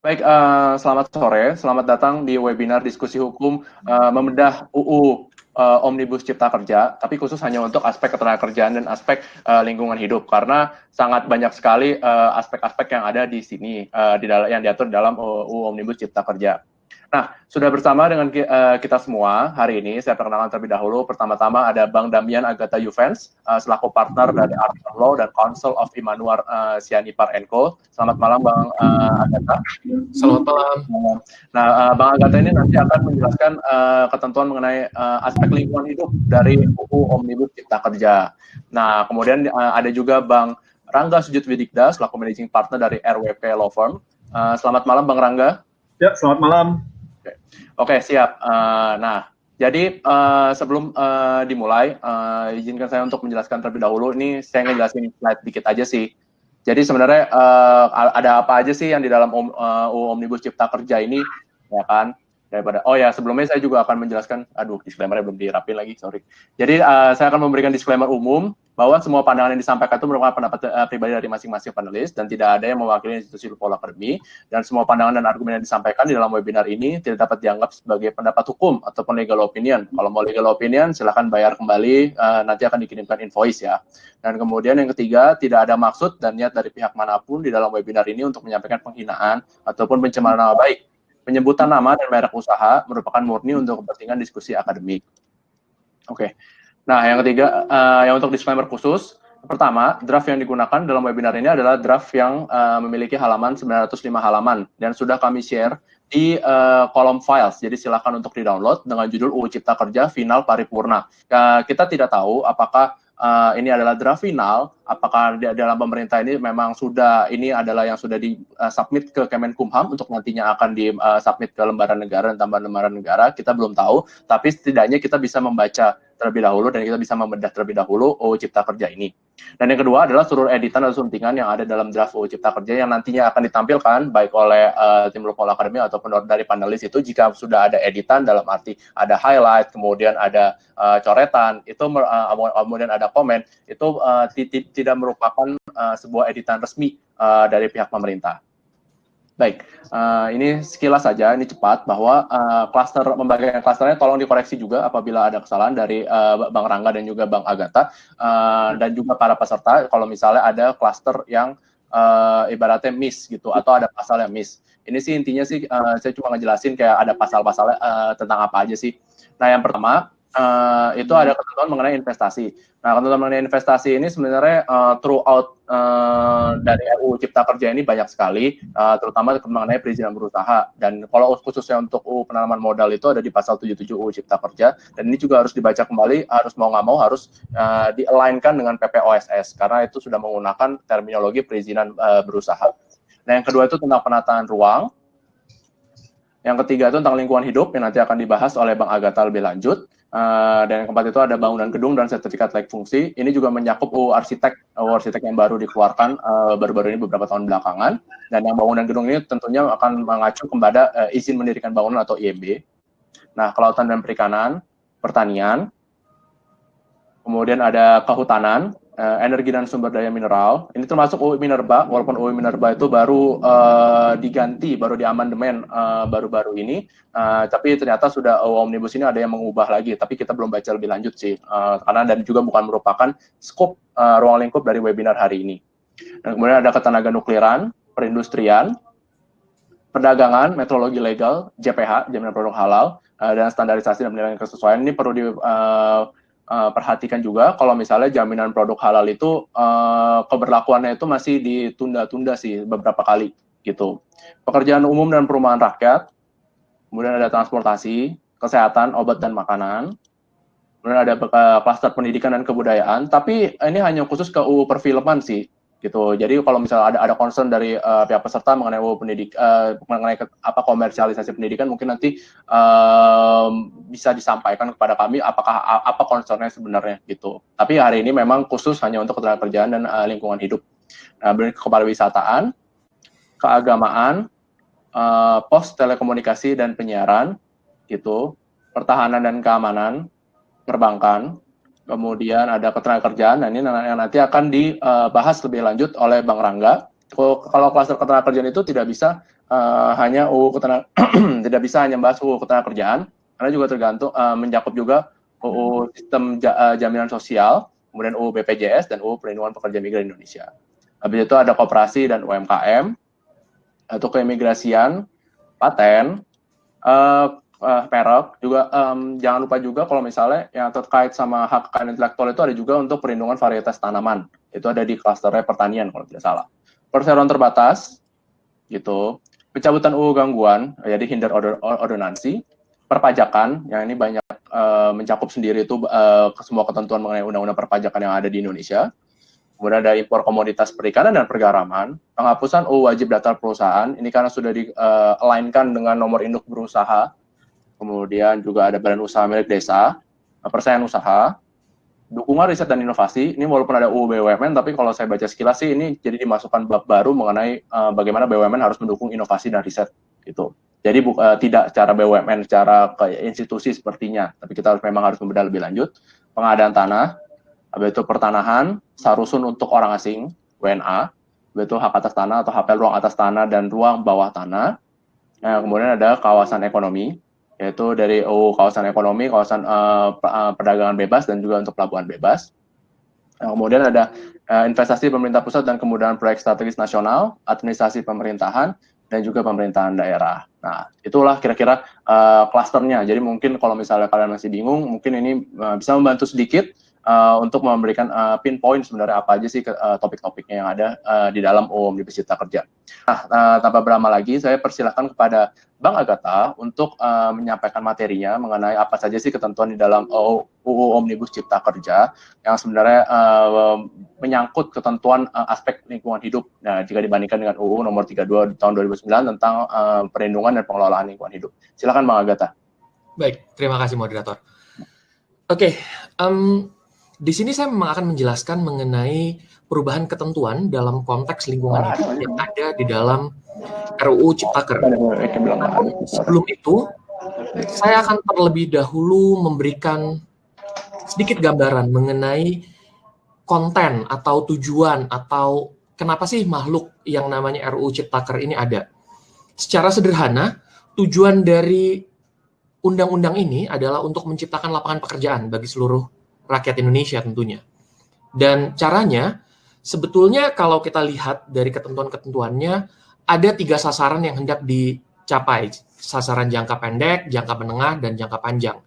Baik, selamat sore. Selamat datang di webinar diskusi hukum membedah UU Omnibus Cipta Kerja, tapi khusus hanya untuk aspek ketenagakerjaan dan aspek lingkungan hidup, karena sangat banyak sekali aspek-aspek yang ada di sini yang diatur dalam UU Omnibus Cipta Kerja. Nah, sudah bersama dengan kita semua hari ini. Saya perkenalkan terlebih dahulu. Pertama-tama ada Bang Damian Agata Juvens, selaku partner dari Arthur Law dan Council of Immanuel Sianipar Co. Selamat malam, Bang Agata. Selamat malam. Nah, Bang Agata ini nanti akan menjelaskan ketentuan mengenai aspek lingkungan hidup dari UU Omnibus Cipta Kerja. Nah, kemudian ada juga Bang Rangga Sujudwidikda, selaku Managing Partner dari RWP Law Firm. Selamat malam, Bang Rangga. Ya, selamat malam. Oke, siap. Nah, jadi sebelum dimulai, izinkan saya untuk menjelaskan terlebih dahulu. Ini saya ngejelasin slide dikit aja sih. Jadi sebenarnya ada apa aja sih yang di dalam UU Omnibus Cipta Kerja ini, ya kan? Sebelumnya saya juga akan menjelaskan, disclaimer-nya belum dirapin lagi, sorry. Jadi saya akan memberikan disclaimer umum bahwa semua pandangan yang disampaikan itu merupakan pendapat pribadi dari masing-masing panelis dan tidak ada yang mewakili institusi Law Academy, dan semua pandangan dan argumen yang disampaikan di dalam webinar ini tidak dapat dianggap sebagai pendapat hukum ataupun legal opinion. Kalau mau legal opinion, silahkan bayar kembali, nanti akan dikirimkan invoice ya. Dan kemudian yang ketiga, tidak ada maksud dan niat dari pihak manapun di dalam webinar ini untuk menyampaikan penghinaan ataupun pencemaran nama baik. Penyebutan nama dan merek usaha merupakan murni untuk kepentingan diskusi akademik. Oke. Nah, yang ketiga, yang untuk disclaimer khusus, pertama, draft yang digunakan dalam webinar ini adalah draft yang memiliki halaman 905 halaman dan sudah kami share di kolom files. Jadi silakan untuk di-download dengan judul UU Cipta Kerja Final Paripurna. Kita tidak tahu apakah ini adalah draft final, apakah dalam pemerintah ini memang ini adalah yang sudah di-submit ke Kemenkumham untuk nantinya akan di-submit ke lembaran negara dan tambahan lembaran negara, kita belum tahu, tapi setidaknya kita bisa membaca terlebih dahulu dan kita bisa membedah terlebih dahulu UU Cipta Kerja ini. Dan yang kedua adalah seluruh editan atau suntingan yang ada dalam draft UU Cipta Kerja yang nantinya akan ditampilkan baik oleh tim Law Academy ataupun dari panelis itu jika sudah ada editan dalam arti ada highlight, kemudian ada coretan, itu kemudian ada komen, itu tidak merupakan sebuah editan resmi dari pihak pemerintah. Baik, ini sekilas saja, ini cepat, bahwa pembagian klasternya tolong dikoreksi juga apabila ada kesalahan dari Bang Rangga dan juga Bang Agata, dan juga para peserta kalau misalnya ada klaster yang ibaratnya miss gitu, atau ada pasal yang miss. Ini sih intinya sih, saya cuma ngejelasin kayak ada pasal-pasalnya tentang apa aja sih. Nah, yang pertama, itu ada ketentuan mengenai investasi. Nah, ketentuan mengenai investasi ini sebenarnya throughout dari RUU Cipta Kerja ini banyak sekali, terutama mengenai perizinan berusaha. Dan kalau khususnya untuk UU penanaman modal itu ada di pasal 77 UU Cipta Kerja, dan ini juga harus dibaca kembali, harus mau nggak mau harus di-align-kan dengan PPOSS, karena itu sudah menggunakan terminologi perizinan berusaha. Nah, yang kedua itu tentang penataan ruang. Yang ketiga itu tentang lingkungan hidup, yang nanti akan dibahas oleh Bang Agata lebih lanjut. Dan yang keempat itu ada bangunan gedung dan sertifikat layak fungsi. Ini juga menyakup UU arsitek yang baru dikeluarkan baru-baru ini beberapa tahun belakangan. Dan yang bangunan gedung ini tentunya akan mengacu kepada izin mendirikan bangunan atau IMB. Nah, kelautan dan perikanan, pertanian, kemudian ada kehutanan, energi dan sumber daya mineral. Ini termasuk UU Minerba, walaupun UU Minerba itu baru diganti, baru diamandemen baru-baru ini, tapi ternyata sudah UU Omnibus ini ada yang mengubah lagi, tapi kita belum baca lebih lanjut sih, karena dan juga bukan merupakan skop ruang lingkup dari webinar hari ini. Dan kemudian ada ketenaga nukliran, perindustrian, perdagangan, metrologi legal, JPH, jaminan produk halal, dan standarisasi dan penilaian kesesuaian. Ini perlu perhatikan juga kalau misalnya jaminan produk halal itu keberlakuannya itu masih ditunda-tunda sih beberapa kali gitu. Pekerjaan umum dan perumahan rakyat, kemudian ada transportasi, kesehatan, obat dan makanan, kemudian ada klaster pendidikan dan kebudayaan, tapi ini hanya khusus ke UU perfilman sih gitu. Jadi kalau misalnya ada concern dari pihak peserta mengenai UU mengenai komersialisasi pendidikan, mungkin nanti bisa disampaikan kepada kami apa concernnya sebenarnya gitu. Tapi hari ini memang khusus hanya untuk ketenagakerjaan dan lingkungan hidup. Nah, kepariwisataan, keagamaan, pos telekomunikasi dan penyiaran gitu, pertahanan dan keamanan, perbankan, kemudian ada ketenagakerjaan, dan ini yang nanti akan dibahas lebih lanjut oleh Bang Rangga. Kalau klaster ketenagakerjaan itu tidak bisa hanya tidak bisa hanya bahas UU ketenagakerjaan, karena juga tergantung mencakup juga UU sistem jaminan sosial, kemudian UU BPJS dan UU perlindungan pekerja migran Indonesia. Habis itu ada koperasi dan UMKM, atau keimigrasian, paten, merek juga. Jangan lupa juga kalau misalnya yang terkait sama hak kekayaan intelektual itu ada juga untuk perlindungan varietas tanaman, itu ada di klasternya pertanian kalau tidak salah. Perseroan terbatas, gitu. Pencabutan UU gangguan, jadi hinder ordonansi. Perpajakan, yang ini banyak mencakup sendiri itu semua ketentuan mengenai undang-undang perpajakan yang ada di Indonesia. Kemudian ada impor komoditas perikanan dan pergaraman. Penghapusan UU wajib daftar perusahaan, ini karena sudah di-align-kan dengan nomor induk berusaha. Kemudian juga ada badan usaha milik desa, persaingan usaha, dukungan riset dan inovasi. Ini walaupun ada UU BUMN, tapi kalau saya baca sekilas sih ini jadi dimasukkan bab baru mengenai bagaimana BUMN harus mendukung inovasi dan riset gitu. Jadi tidak secara BUMN, secara ke institusi sepertinya, tapi kita memang harus membedah lebih lanjut. Pengadaan tanah, habis itu pertanahan, sarusun untuk orang asing, WNA, habis itu hak atas tanah atau HPL ruang atas tanah dan ruang bawah tanah. Nah, kemudian ada kawasan ekonomi, yaitu dari kawasan ekonomi, kawasan perdagangan bebas, dan juga untuk pelabuhan bebas. Nah, kemudian ada investasi pemerintah pusat dan kemudahan proyek strategis nasional, administrasi pemerintahan, dan juga pemerintahan daerah. Nah, itulah kira-kira klasternya. Jadi mungkin kalau misalnya kalian masih bingung, mungkin ini bisa membantu sedikit untuk memberikan pinpoint sebenarnya apa aja sih topik-topiknya yang ada di dalam UU Omnibus Cipta Kerja. Nah, tanpa berlama lagi, saya persilahkan kepada Bang Agatha untuk menyampaikan materinya mengenai apa saja sih ketentuan di dalam UU Omnibus Cipta Kerja yang sebenarnya menyangkut ketentuan aspek lingkungan hidup. Nah, jika dibandingkan dengan UU nomor 32 tahun 2009 tentang perlindungan dan pengelolaan lingkungan hidup. Silakan Bang Agatha. Baik, terima kasih moderator. Oke, di sini saya memang akan menjelaskan mengenai perubahan ketentuan dalam konteks lingkungan hidup yang ada di dalam RUU Ciptaker. Sebelum itu, saya akan terlebih dahulu memberikan sedikit gambaran mengenai konten atau tujuan atau kenapa sih makhluk yang namanya RUU Ciptaker ini ada. Secara sederhana, tujuan dari undang-undang ini adalah untuk menciptakan lapangan pekerjaan bagi seluruh rakyat Indonesia tentunya. Dan caranya, sebetulnya kalau kita lihat dari ketentuan-ketentuannya, ada 3 sasaran yang hendak dicapai. Sasaran jangka pendek, jangka menengah, dan jangka panjang.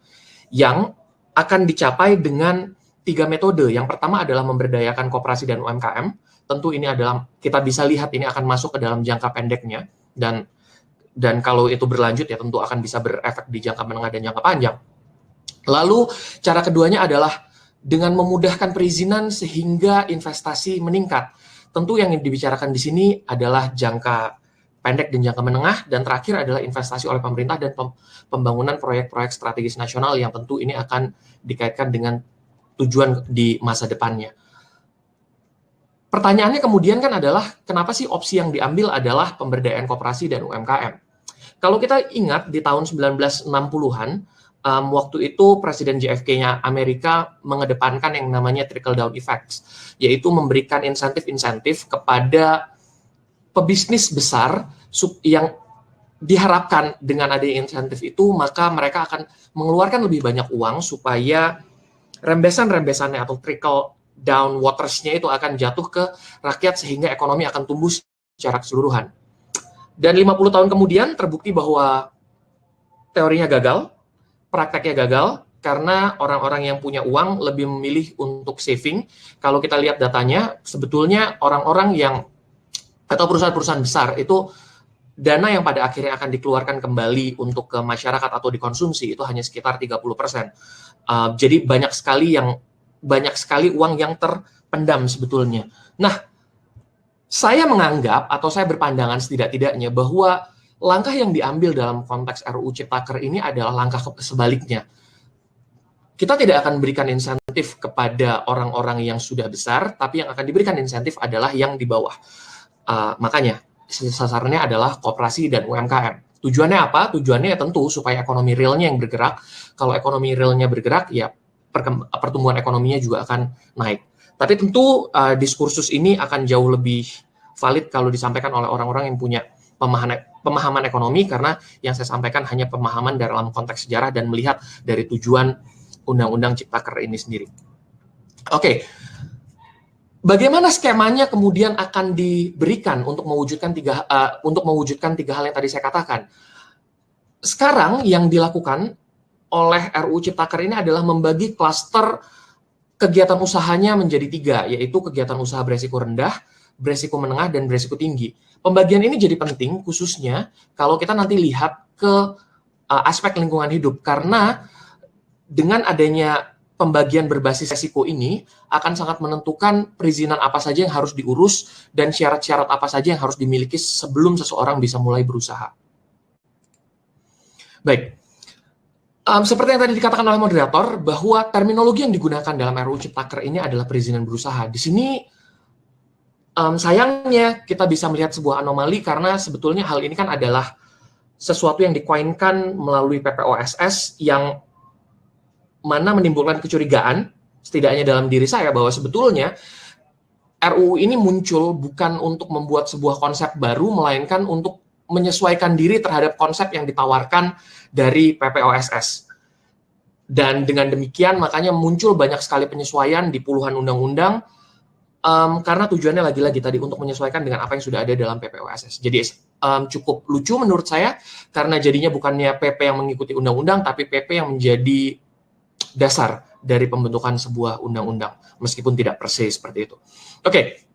Yang akan dicapai dengan 3 metode. Yang pertama adalah memberdayakan koperasi dan UMKM. Tentu ini adalah, kita bisa lihat ini akan masuk ke dalam jangka pendeknya. Dan kalau itu berlanjut ya tentu akan bisa berefek di jangka menengah dan jangka panjang. Lalu cara keduanya adalah dengan memudahkan perizinan sehingga investasi meningkat. Tentu yang dibicarakan di sini adalah jangka pendek dan jangka menengah, dan terakhir adalah investasi oleh pemerintah dan pembangunan proyek-proyek strategis nasional yang tentu ini akan dikaitkan dengan tujuan di masa depannya. Pertanyaannya kemudian kan adalah, kenapa sih opsi yang diambil adalah pemberdayaan koperasi dan UMKM? Kalau kita ingat di tahun 1960-an, waktu itu Presiden JFK-nya Amerika mengedepankan yang namanya trickle-down effects, yaitu memberikan insentif-insentif kepada pebisnis besar yang diharapkan dengan adanya insentif itu, maka mereka akan mengeluarkan lebih banyak uang supaya rembesan-rembesannya atau trickle-down waters-nya itu akan jatuh ke rakyat sehingga ekonomi akan tumbuh secara keseluruhan. Dan 50 tahun kemudian terbukti bahwa teorinya gagal, prakteknya gagal, karena orang-orang yang punya uang lebih memilih untuk saving. Kalau kita lihat datanya, sebetulnya orang-orang yang, atau perusahaan-perusahaan besar, itu dana yang pada akhirnya akan dikeluarkan kembali untuk ke masyarakat atau dikonsumsi, itu hanya sekitar 30%. Jadi banyak sekali uang yang terpendam sebetulnya. Nah, saya menganggap, atau saya berpandangan setidak-tidaknya, bahwa langkah yang diambil dalam konteks RUU Ciptaker ini adalah langkah sebaliknya. Kita tidak akan berikan insentif kepada orang-orang yang sudah besar, tapi yang akan diberikan insentif adalah yang di bawah. Makanya, sasarannya adalah koperasi dan UMKM. Tujuannya apa? Tujuannya ya tentu supaya ekonomi realnya yang bergerak. Kalau ekonomi realnya bergerak, ya pertumbuhan ekonominya juga akan naik. Tapi tentu diskursus ini akan jauh lebih valid kalau disampaikan oleh orang-orang yang punya pemahaman ekonomi, karena yang saya sampaikan hanya pemahaman dalam konteks sejarah dan melihat dari tujuan Undang-Undang Ciptaker ini sendiri. Oke. Bagaimana skemanya kemudian akan diberikan untuk mewujudkan tiga hal yang tadi saya katakan? Sekarang yang dilakukan oleh RUU Ciptaker ini adalah membagi klaster kegiatan usahanya menjadi 3, yaitu kegiatan usaha beresiko rendah, beresiko menengah, dan beresiko tinggi. Pembagian ini jadi penting khususnya kalau kita nanti lihat ke aspek lingkungan hidup, karena dengan adanya pembagian berbasis resiko ini akan sangat menentukan perizinan apa saja yang harus diurus dan syarat-syarat apa saja yang harus dimiliki sebelum seseorang bisa mulai berusaha. Baik, seperti yang tadi dikatakan oleh moderator, bahwa terminologi yang digunakan dalam RUU Ciptaker ini adalah perizinan berusaha. Di sini sayangnya kita bisa melihat sebuah anomali, karena sebetulnya hal ini kan adalah sesuatu yang dikoinkan melalui PPOSS yang mana menimbulkan kecurigaan, setidaknya dalam diri saya, bahwa sebetulnya RUU ini muncul bukan untuk membuat sebuah konsep baru, melainkan untuk menyesuaikan diri terhadap konsep yang ditawarkan dari PPOSS. Dan dengan demikian, makanya muncul banyak sekali penyesuaian di puluhan undang-undang, karena tujuannya lagi-lagi tadi untuk menyesuaikan dengan apa yang sudah ada dalam PPOSS. Jadi cukup lucu menurut saya, karena jadinya bukannya PP yang mengikuti undang-undang, tapi PP yang menjadi dasar dari pembentukan sebuah undang-undang, meskipun tidak persis seperti itu. Oke,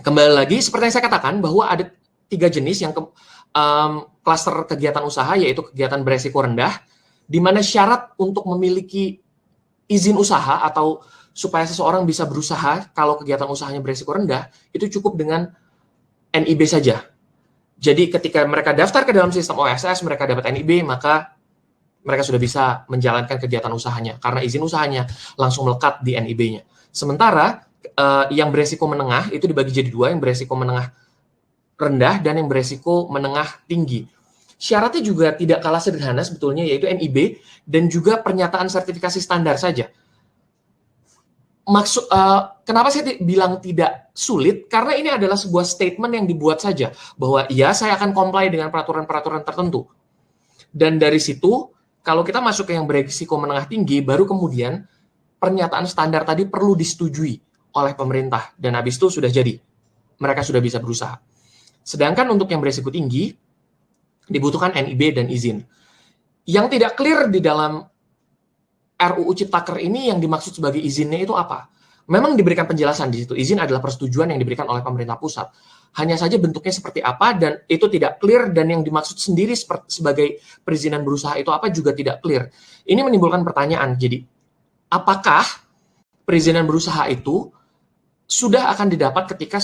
kembali lagi seperti yang saya katakan bahwa ada 3 jenis yang klaster kegiatan usaha, yaitu kegiatan beresiko rendah, di mana syarat untuk memiliki izin usaha atau supaya seseorang bisa berusaha kalau kegiatan usahanya beresiko rendah, itu cukup dengan NIB saja. Jadi ketika mereka daftar ke dalam sistem OSS, mereka dapat NIB, maka mereka sudah bisa menjalankan kegiatan usahanya, karena izin usahanya langsung melekat di NIB-nya. Sementara yang beresiko menengah itu dibagi jadi 2, yang beresiko menengah rendah dan yang beresiko menengah tinggi. Syaratnya juga tidak kalah sederhana sebetulnya, yaitu NIB dan juga pernyataan sertifikasi standar saja. Kenapa saya bilang tidak sulit? Karena ini adalah sebuah statement yang dibuat saja, bahwa iya, saya akan comply dengan peraturan-peraturan tertentu. Dan dari situ, kalau kita masuk ke yang beresiko menengah tinggi, baru kemudian pernyataan standar tadi perlu disetujui oleh pemerintah, dan habis itu sudah jadi. Mereka sudah bisa berusaha. Sedangkan untuk yang beresiko tinggi, dibutuhkan NIB dan izin. Yang tidak clear di dalam RUU Ciptaker ini yang dimaksud sebagai izinnya itu apa? Memang diberikan penjelasan di situ. Izin adalah persetujuan yang diberikan oleh pemerintah pusat. Hanya saja bentuknya seperti apa dan itu tidak clear, dan yang dimaksud sendiri sebagai perizinan berusaha itu apa juga tidak clear. Ini menimbulkan pertanyaan. Jadi, apakah perizinan berusaha itu sudah akan didapat ketika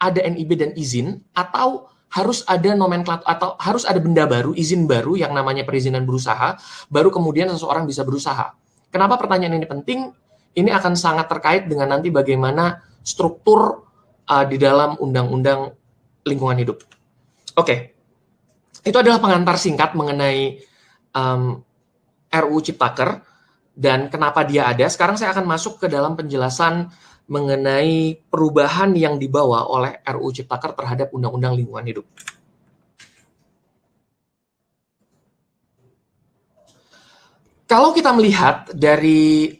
ada NIB dan izin, atau harus ada nomenklatur atau harus ada benda baru, izin baru yang namanya perizinan berusaha, baru kemudian seseorang bisa berusaha? Kenapa pertanyaan ini penting? Ini akan sangat terkait dengan nanti bagaimana struktur di dalam Undang-Undang Lingkungan Hidup. Oke, itu adalah pengantar singkat mengenai RUU Ciptaker dan kenapa dia ada. Sekarang saya akan masuk ke dalam penjelasan mengenai perubahan yang dibawa oleh RUU Ciptaker terhadap Undang-Undang Lingkungan Hidup. Kalau kita melihat dari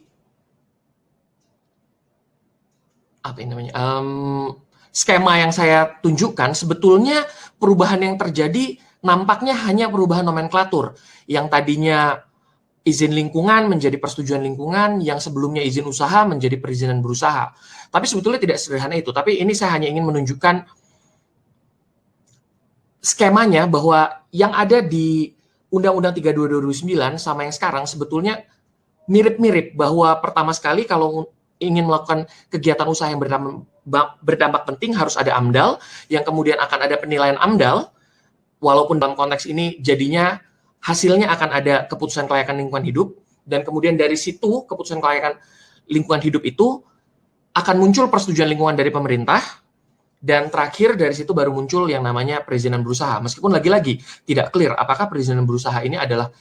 skema yang saya tunjukkan, sebetulnya perubahan yang terjadi nampaknya hanya perubahan nomenklatur. Yang tadinya izin lingkungan menjadi persetujuan lingkungan, yang sebelumnya izin usaha menjadi perizinan berusaha. Tapi sebetulnya tidak sederhana itu. Tapi ini saya hanya ingin menunjukkan skemanya, bahwa yang ada di Undang-Undang 32 2009 sama yang sekarang sebetulnya mirip-mirip, bahwa pertama sekali kalau ingin melakukan kegiatan usaha yang berdampak penting harus ada AMDAL, yang kemudian akan ada penilaian AMDAL, walaupun dalam konteks ini jadinya hasilnya akan ada keputusan kelayakan lingkungan hidup, dan kemudian dari situ keputusan kelayakan lingkungan hidup itu akan muncul persetujuan lingkungan dari pemerintah, dan terakhir dari situ baru muncul yang namanya perizinan berusaha. Meskipun lagi-lagi tidak clear apakah perizinan berusaha ini adalah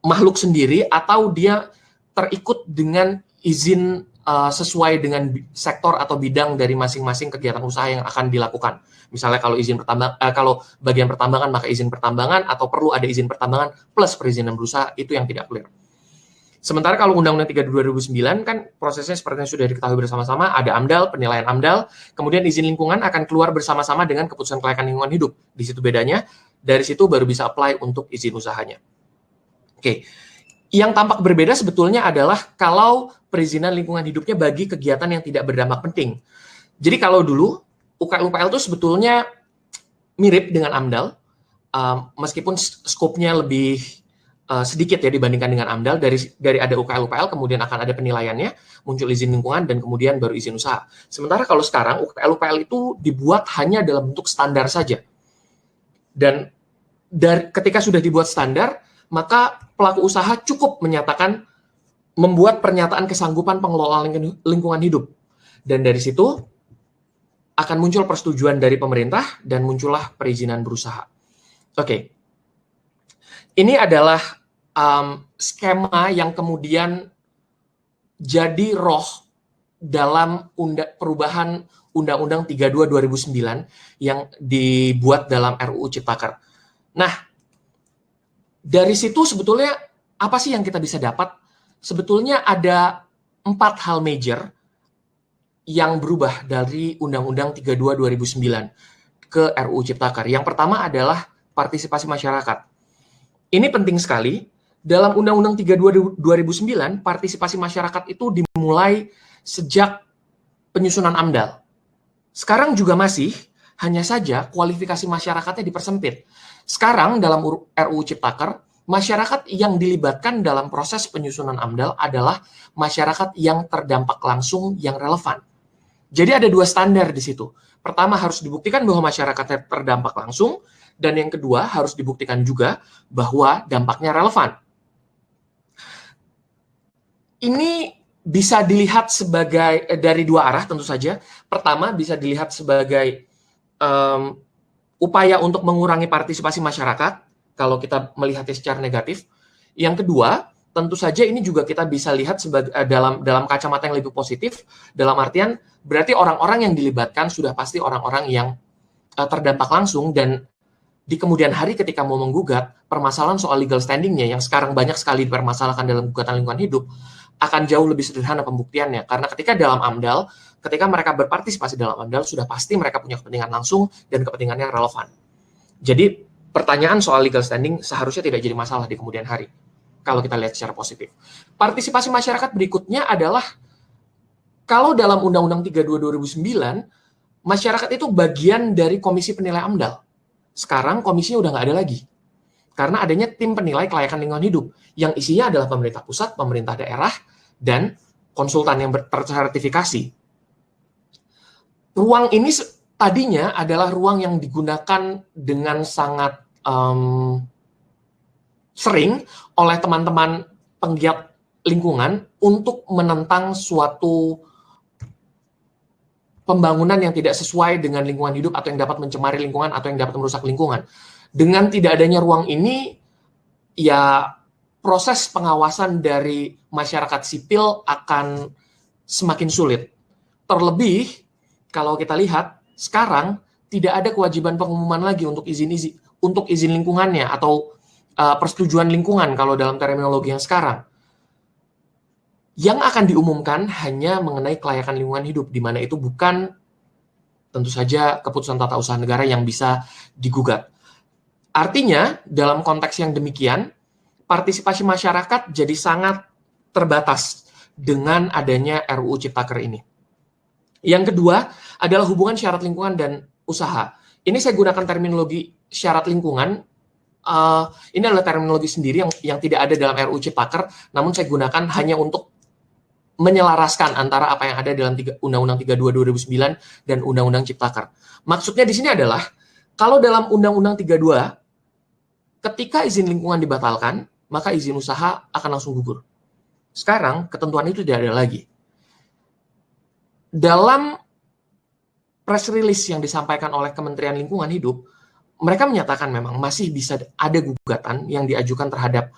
makhluk sendiri atau dia terikut dengan izin sesuai dengan sektor atau bidang dari masing-masing kegiatan usaha yang akan dilakukan. Misalnya kalau kalau bagian pertambangan maka izin pertambangan, atau perlu ada izin pertambangan plus perizinan berusaha, itu yang tidak clear. Sementara kalau Undang-Undang 32 2009 kan prosesnya seperti yang sudah diketahui bersama-sama, ada AMDAL, penilaian AMDAL, kemudian izin lingkungan akan keluar bersama-sama dengan keputusan kelayakan lingkungan hidup. Di situ bedanya, dari situ baru bisa apply untuk izin usahanya. Oke. Yang tampak berbeda sebetulnya adalah kalau perizinan lingkungan hidupnya bagi kegiatan yang tidak berdampak penting. Jadi kalau dulu UKL-UKL itu sebetulnya mirip dengan AMDAL, meskipun skopnya lebih sedikit ya dibandingkan dengan AMDAL. Dari ada UKL-UKL kemudian akan ada penilaiannya, muncul izin lingkungan, dan kemudian baru izin usaha. Sementara kalau sekarang UKL-UKL itu dibuat hanya dalam bentuk standar saja. Dan ketika sudah dibuat standar, maka pelaku usaha cukup membuat pernyataan kesanggupan pengelolaan lingkungan hidup. Dan dari situ akan muncul persetujuan dari pemerintah dan muncullah perizinan berusaha. Oke. Ini adalah skema yang kemudian jadi roh dalam perubahan Undang-Undang 32 2009 yang dibuat dalam RUU Ciptaker. Nah, dari situ sebetulnya apa sih yang kita bisa dapat? Sebetulnya ada 4 hal major yang berubah dari Undang-Undang 32 2009 ke RUU Ciptaker. Yang pertama adalah partisipasi masyarakat. Ini penting sekali. Dalam Undang-Undang 32 2009, partisipasi masyarakat itu dimulai sejak penyusunan AMDAL. Sekarang juga masih, hanya saja kualifikasi masyarakatnya dipersempit. Sekarang dalam RUU Ciptaker, masyarakat yang dilibatkan dalam proses penyusunan AMDAL adalah masyarakat yang terdampak langsung yang relevan. Jadi ada 2 standar di situ. Pertama, harus dibuktikan bahwa masyarakatnya terdampak langsung, dan yang kedua harus dibuktikan juga bahwa dampaknya relevan. Ini bisa dilihat sebagai dari 2 arah tentu saja. Pertama, bisa dilihat sebagai upaya untuk mengurangi partisipasi masyarakat kalau kita melihatnya secara negatif. Yang kedua, tentu saja ini juga kita bisa lihat sebagai dalam kacamata yang lebih positif, dalam artian berarti orang-orang yang dilibatkan sudah pasti orang-orang yang terdampak langsung, dan di kemudian hari ketika mau menggugat, permasalahan soal legal standing-nya yang sekarang banyak sekali dipermasalahkan dalam gugatan lingkungan hidup akan jauh lebih sederhana pembuktiannya. Karena ketika dalam AMDAL, ketika mereka berpartisipasi dalam AMDAL, sudah pasti mereka punya kepentingan langsung dan kepentingannya relevan. Jadi pertanyaan soal legal standing seharusnya tidak jadi masalah di kemudian hari, kalau kita lihat secara positif. Partisipasi masyarakat berikutnya adalah, kalau dalam Undang-Undang 32 2009, masyarakat itu bagian dari komisi penilai AMDAL. Sekarang komisinya udah nggak ada lagi. Karena adanya tim penilai kelayakan lingkungan hidup, yang isinya adalah pemerintah pusat, pemerintah daerah, dan konsultan yang tersertifikasi. Ruang ini tadinya adalah ruang yang digunakan dengan sangat sering oleh teman-teman penggiat lingkungan untuk menentang suatu pembangunan yang tidak sesuai dengan lingkungan hidup, atau yang dapat mencemari lingkungan, atau yang dapat merusak lingkungan. Dengan tidak adanya ruang ini, ya proses pengawasan dari masyarakat sipil akan semakin sulit. Terlebih, kalau kita lihat, sekarang tidak ada kewajiban pengumuman lagi untuk izin lingkungannya, atau persetujuan lingkungan kalau dalam terminologi yang sekarang. Yang akan diumumkan hanya mengenai kelayakan lingkungan hidup, di mana itu bukan tentu saja keputusan tata usaha negara yang bisa digugat. Artinya, dalam konteks yang demikian, partisipasi masyarakat jadi sangat terbatas dengan adanya RUU Ciptaker ini. Yang kedua adalah hubungan syarat lingkungan dan usaha. Ini saya gunakan terminologi syarat lingkungan. Ini adalah terminologi sendiri yang tidak ada dalam RUU Ciptaker, namun saya gunakan hanya untuk menyelaraskan antara apa yang ada dalam Undang-Undang 32 2009 dan Undang-Undang Ciptaker. Maksudnya di sini adalah, kalau dalam Undang-Undang 32, ketika izin lingkungan dibatalkan, maka izin usaha akan langsung gugur. Sekarang, ketentuan itu tidak ada lagi. Dalam press release yang disampaikan oleh Kementerian Lingkungan Hidup, mereka menyatakan memang masih bisa ada gugatan yang diajukan terhadap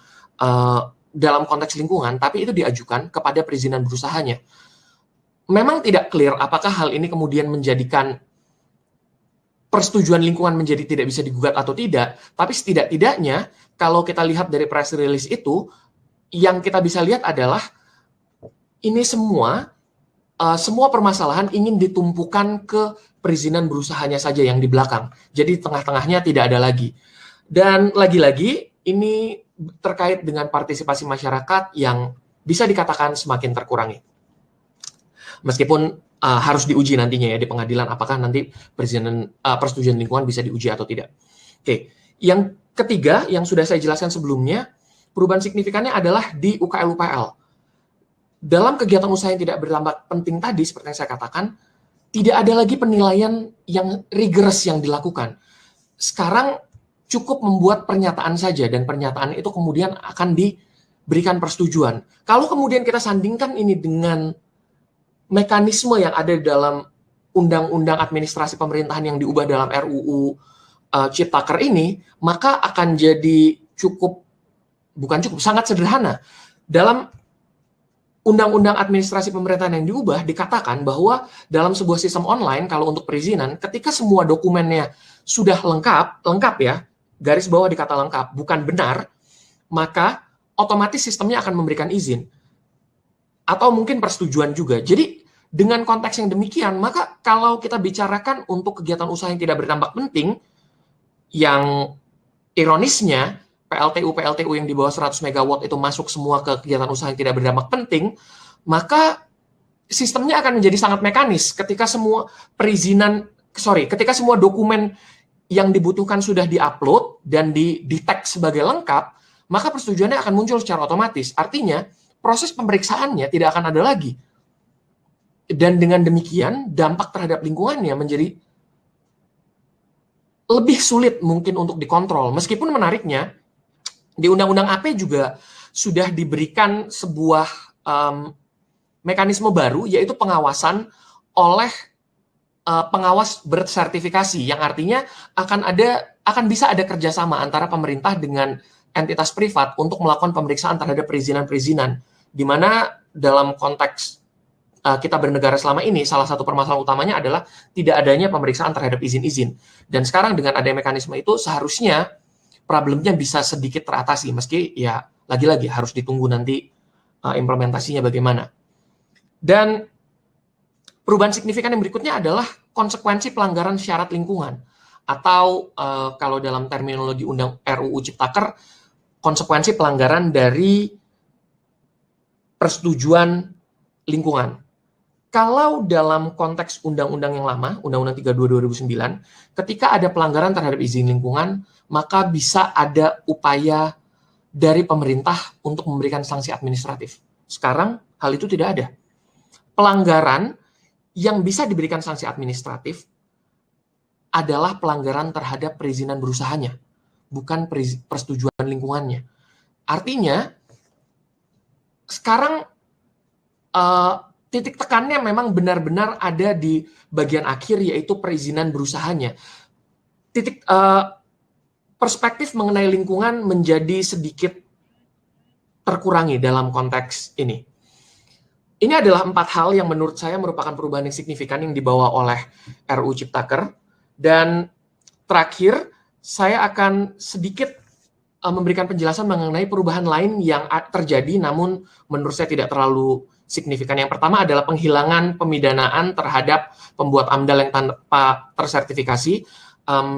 dalam konteks lingkungan, tapi itu diajukan kepada perizinan berusahanya. memang tidak clear apakah hal ini kemudian menjadikan persetujuan lingkungan menjadi tidak bisa digugat atau tidak, tapi setidak-tidaknya kalau kita lihat dari press release itu, yang kita bisa lihat adalah ini semua permasalahan ingin ditumpukan ke perizinan berusahanya saja yang di belakang. Jadi tengah-tengahnya tidak ada lagi. Dan lagi-lagi ini terkait dengan partisipasi masyarakat yang bisa dikatakan semakin terkurangi. Meskipun harus diuji nantinya ya di pengadilan apakah nanti persetujuan lingkungan bisa diuji atau tidak. Oke, yang ketiga yang sudah saya jelaskan sebelumnya, perubahan signifikannya adalah di UKL-UKL. Dalam kegiatan usaha yang tidak berdampak penting tadi, seperti yang saya katakan, tidak ada lagi penilaian yang rigorous yang dilakukan. Sekarang cukup membuat pernyataan saja, dan pernyataan itu kemudian akan diberikan persetujuan. Kalau kemudian kita sandingkan ini dengan mekanisme yang ada dalam undang-undang administrasi pemerintahan yang diubah dalam RUU Ciptaker ini, maka akan jadi sangat sederhana. Dalam undang-undang administrasi pemerintahan yang diubah dikatakan bahwa dalam sebuah sistem online, kalau untuk perizinan, ketika semua dokumennya sudah lengkap ya, garis bawah dikata lengkap, bukan benar, maka otomatis sistemnya akan memberikan izin. Atau mungkin persetujuan juga. Jadi dengan konteks yang demikian, maka kalau kita bicarakan untuk kegiatan usaha yang tidak berdampak penting, yang ironisnya PLTU yang di bawah 100 MW itu masuk semua ke kegiatan usaha yang tidak berdampak penting, maka sistemnya akan menjadi sangat mekanis. Ketika semua ketika semua dokumen yang dibutuhkan sudah diupload dan di-tag sebagai lengkap, maka persetujuannya akan muncul secara otomatis. Artinya, proses pemeriksaannya tidak akan ada lagi. Dan dengan demikian, dampak terhadap lingkungannya menjadi lebih sulit mungkin untuk dikontrol. Meskipun menariknya, di Undang-Undang AP juga sudah diberikan sebuah mekanisme baru, yaitu pengawasan oleh pengawas bersertifikasi, yang artinya akan bisa ada kerjasama antara pemerintah dengan entitas privat untuk melakukan pemeriksaan terhadap perizinan-perizinan, di mana dalam konteks kita bernegara selama ini, salah satu permasalahan utamanya adalah tidak adanya pemeriksaan terhadap izin-izin. Dan sekarang dengan adanya mekanisme itu, seharusnya problemnya bisa sedikit teratasi, meski ya lagi-lagi harus ditunggu nanti implementasinya bagaimana. Dan perubahan signifikan yang berikutnya adalah konsekuensi pelanggaran syarat lingkungan, atau kalau dalam terminologi RUU Ciptaker, konsekuensi pelanggaran dari persetujuan lingkungan. Kalau dalam konteks undang-undang yang lama, Undang-Undang 32 2009, ketika ada pelanggaran terhadap izin lingkungan, maka bisa ada upaya dari pemerintah untuk memberikan sanksi administratif. Sekarang hal itu tidak ada. Pelanggaran yang bisa diberikan sanksi administratif adalah pelanggaran terhadap perizinan berusahanya, bukan persetujuan lingkungannya. Artinya, sekarang titik tekannya memang benar-benar ada di bagian akhir, yaitu perizinan berusahanya. Perspektif mengenai lingkungan menjadi sedikit terkurangi dalam konteks ini. Ini adalah 4 hal yang menurut saya merupakan perubahan yang signifikan yang dibawa oleh RUU Ciptaker. Dan terakhir, saya akan sedikit memberikan penjelasan mengenai perubahan lain yang terjadi, namun menurut saya tidak terlalu signifikan. Yang pertama adalah penghilangan pemidanaan terhadap pembuat AMDAL yang tanpa tersertifikasi.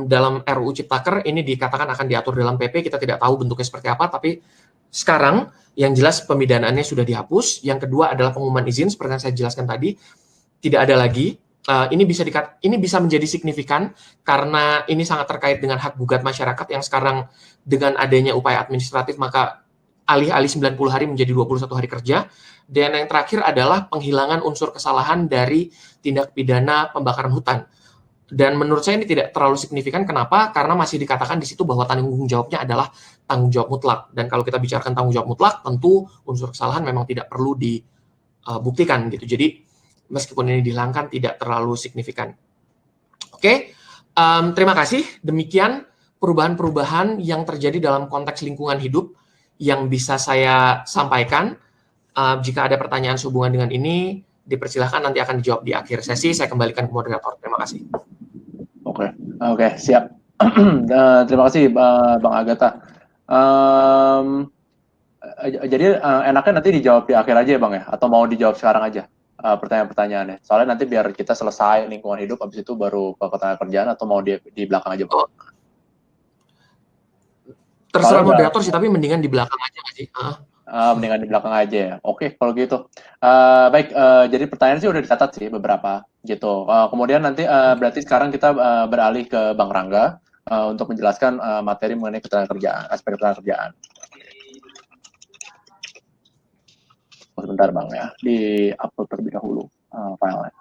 Dalam RUU Ciptaker ini dikatakan akan diatur dalam PP, kita tidak tahu bentuknya seperti apa, tapi sekarang yang jelas pemidanaannya sudah dihapus. Yang kedua adalah pengumuman izin, seperti yang saya jelaskan tadi, tidak ada lagi. Ini bisa menjadi signifikan karena ini sangat terkait dengan hak gugat masyarakat yang sekarang dengan adanya upaya administratif, maka alih-alih 90 hari menjadi 21 hari kerja. Dan yang terakhir adalah penghilangan unsur kesalahan dari tindak pidana pembakaran hutan. Dan menurut saya ini tidak terlalu signifikan. Kenapa? Karena masih dikatakan di situ bahwa tanggung jawabnya adalah tanggung jawab mutlak. Dan kalau kita bicarakan tanggung jawab mutlak, tentu unsur kesalahan memang tidak perlu dibuktikan gitu. Jadi meskipun ini dihilangkan tidak terlalu signifikan. Oke, terima kasih. Demikian perubahan-perubahan yang terjadi dalam konteks lingkungan hidup yang bisa saya sampaikan. Jika ada pertanyaan sehubungan dengan ini, dipersilahkan nanti akan dijawab di akhir sesi. Saya kembalikan ke moderator. Terima kasih. Oke, siap. Terima kasih Bang Agatha. Jadi enaknya nanti dijawab di akhir aja ya Bang ya? Atau mau dijawab sekarang aja pertanyaan-pertanyaannya? Soalnya nanti biar kita selesai lingkungan hidup, habis itu baru ke pertanyaan kerjaan, atau mau di belakang aja Bang? Terserah moderator sih, tapi mendingan di belakang aja nggak sih? Mendingan di belakang aja ya. Oke, kalau gitu. Baik, jadi pertanyaan sih udah dicatat sih beberapa gitu. Kemudian nanti berarti sekarang kita beralih ke Bang Rangga untuk menjelaskan materi mengenai ketenagakerjaan, aspek ketenagakerjaan. Sebentar Bang ya, di upload terlebih dahulu filenya.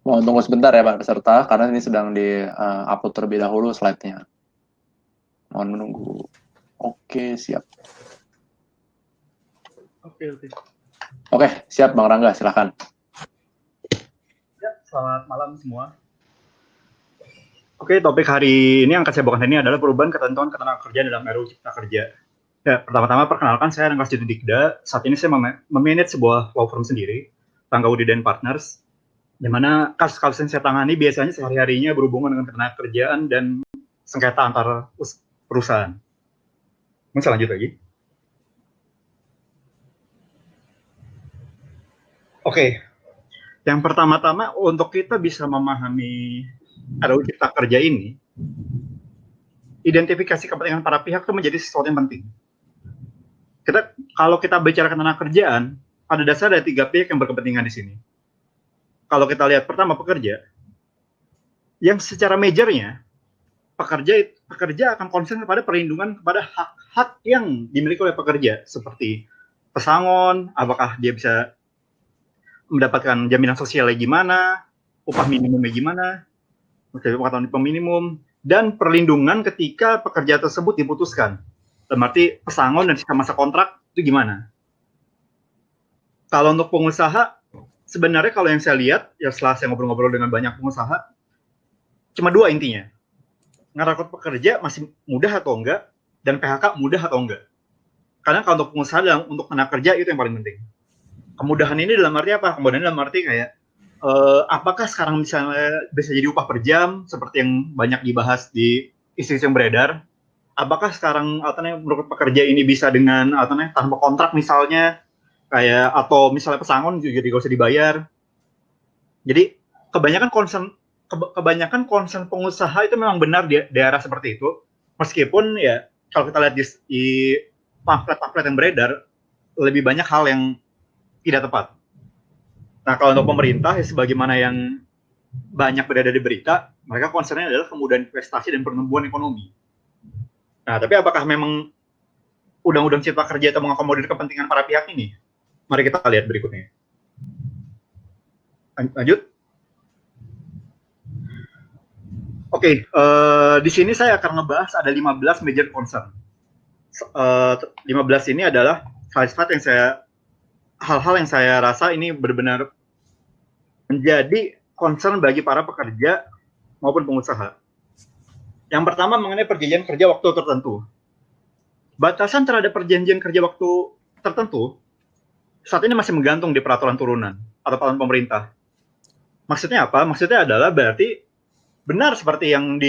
Mohon tunggu sebentar ya Pak peserta, karena ini sedang di-upload terlebih dahulu slide-nya. Mohon menunggu. Oke, siap. Oke, siap Bang Rangga, silakan. Ya, selamat malam semua. Oke, topik hari ini yang akan saya bawakan ini adalah perubahan ketentuan ketenagakerjaan dalam RUU Cipta Kerja. Ya, pertama-tama perkenalkan saya Rangga Setuti Dikda. Saat ini saya memanage sebuah law firm sendiri, Rangga Udida & Partners, di mana kasus-kasus yang saya tangani biasanya sehari-harinya berhubungan dengan ketenagakerjaan dan sengketa antar perusahaan. Bisa lanjut lagi? Oke, yang pertama-tama untuk kita bisa memahami RUU Cipta Kerja ini, identifikasi kepentingan para pihak itu menjadi sesuatu yang penting. Kalau kita bicara ketenagakerjaan, pada dasarnya ada 3 pihak yang berkepentingan di sini. Kalau kita lihat pertama pekerja, yang secara majornya pekerja akan concern kepada perlindungan kepada hak-hak yang dimiliki oleh pekerja, seperti pesangon, apakah dia bisa mendapatkan jaminan sosialnya gimana, upah minimumnya gimana, upah minimum, dan perlindungan ketika pekerja tersebut diputuskan. Dalam arti pesangon dan sisa masa kontrak itu gimana. Kalau untuk pengusaha, sebenarnya kalau yang saya lihat, ya setelah saya ngobrol-ngobrol dengan banyak pengusaha, cuma 2 intinya. Ngerekrut pekerja masih mudah atau enggak, dan PHK mudah atau enggak. Karena kalau untuk pengusaha dan untuk tenaga kerja itu yang paling penting. Kemudahan ini dalam arti apa? Kemudahan dalam arti kayak, apakah sekarang misalnya bisa jadi upah per jam, seperti yang banyak dibahas di isu-isu yang beredar? Apakah sekarang menurut pekerja ini bisa dengan tanpa kontrak misalnya, kayak atau misalnya pesangon juga tidak usah dibayar. Jadi kebanyakan concern pengusaha itu memang benar di daerah seperti itu. Meskipun ya kalau kita lihat di pamflet-pamflet yang beredar, lebih banyak hal yang tidak tepat. Nah, kalau untuk pemerintah ya sebagaimana yang banyak beredar di berita, mereka concernnya adalah kemudahan investasi dan pertumbuhan ekonomi. Nah, tapi apakah memang Undang-Undang Cipta Kerja itu mengakomodir kepentingan para pihak ini? Mari kita lihat berikutnya. Lanjut. Oke, di sini saya akan ngebahas ada 15 major concern. 15 ini adalah hal-hal yang saya rasa ini benar-benar menjadi concern bagi para pekerja maupun pengusaha. Yang pertama mengenai perjanjian kerja waktu tertentu. Batasan terhadap perjanjian kerja waktu tertentu saat ini masih menggantung di peraturan turunan atau peraturan pemerintah. Maksudnya apa? Maksudnya adalah berarti benar seperti yang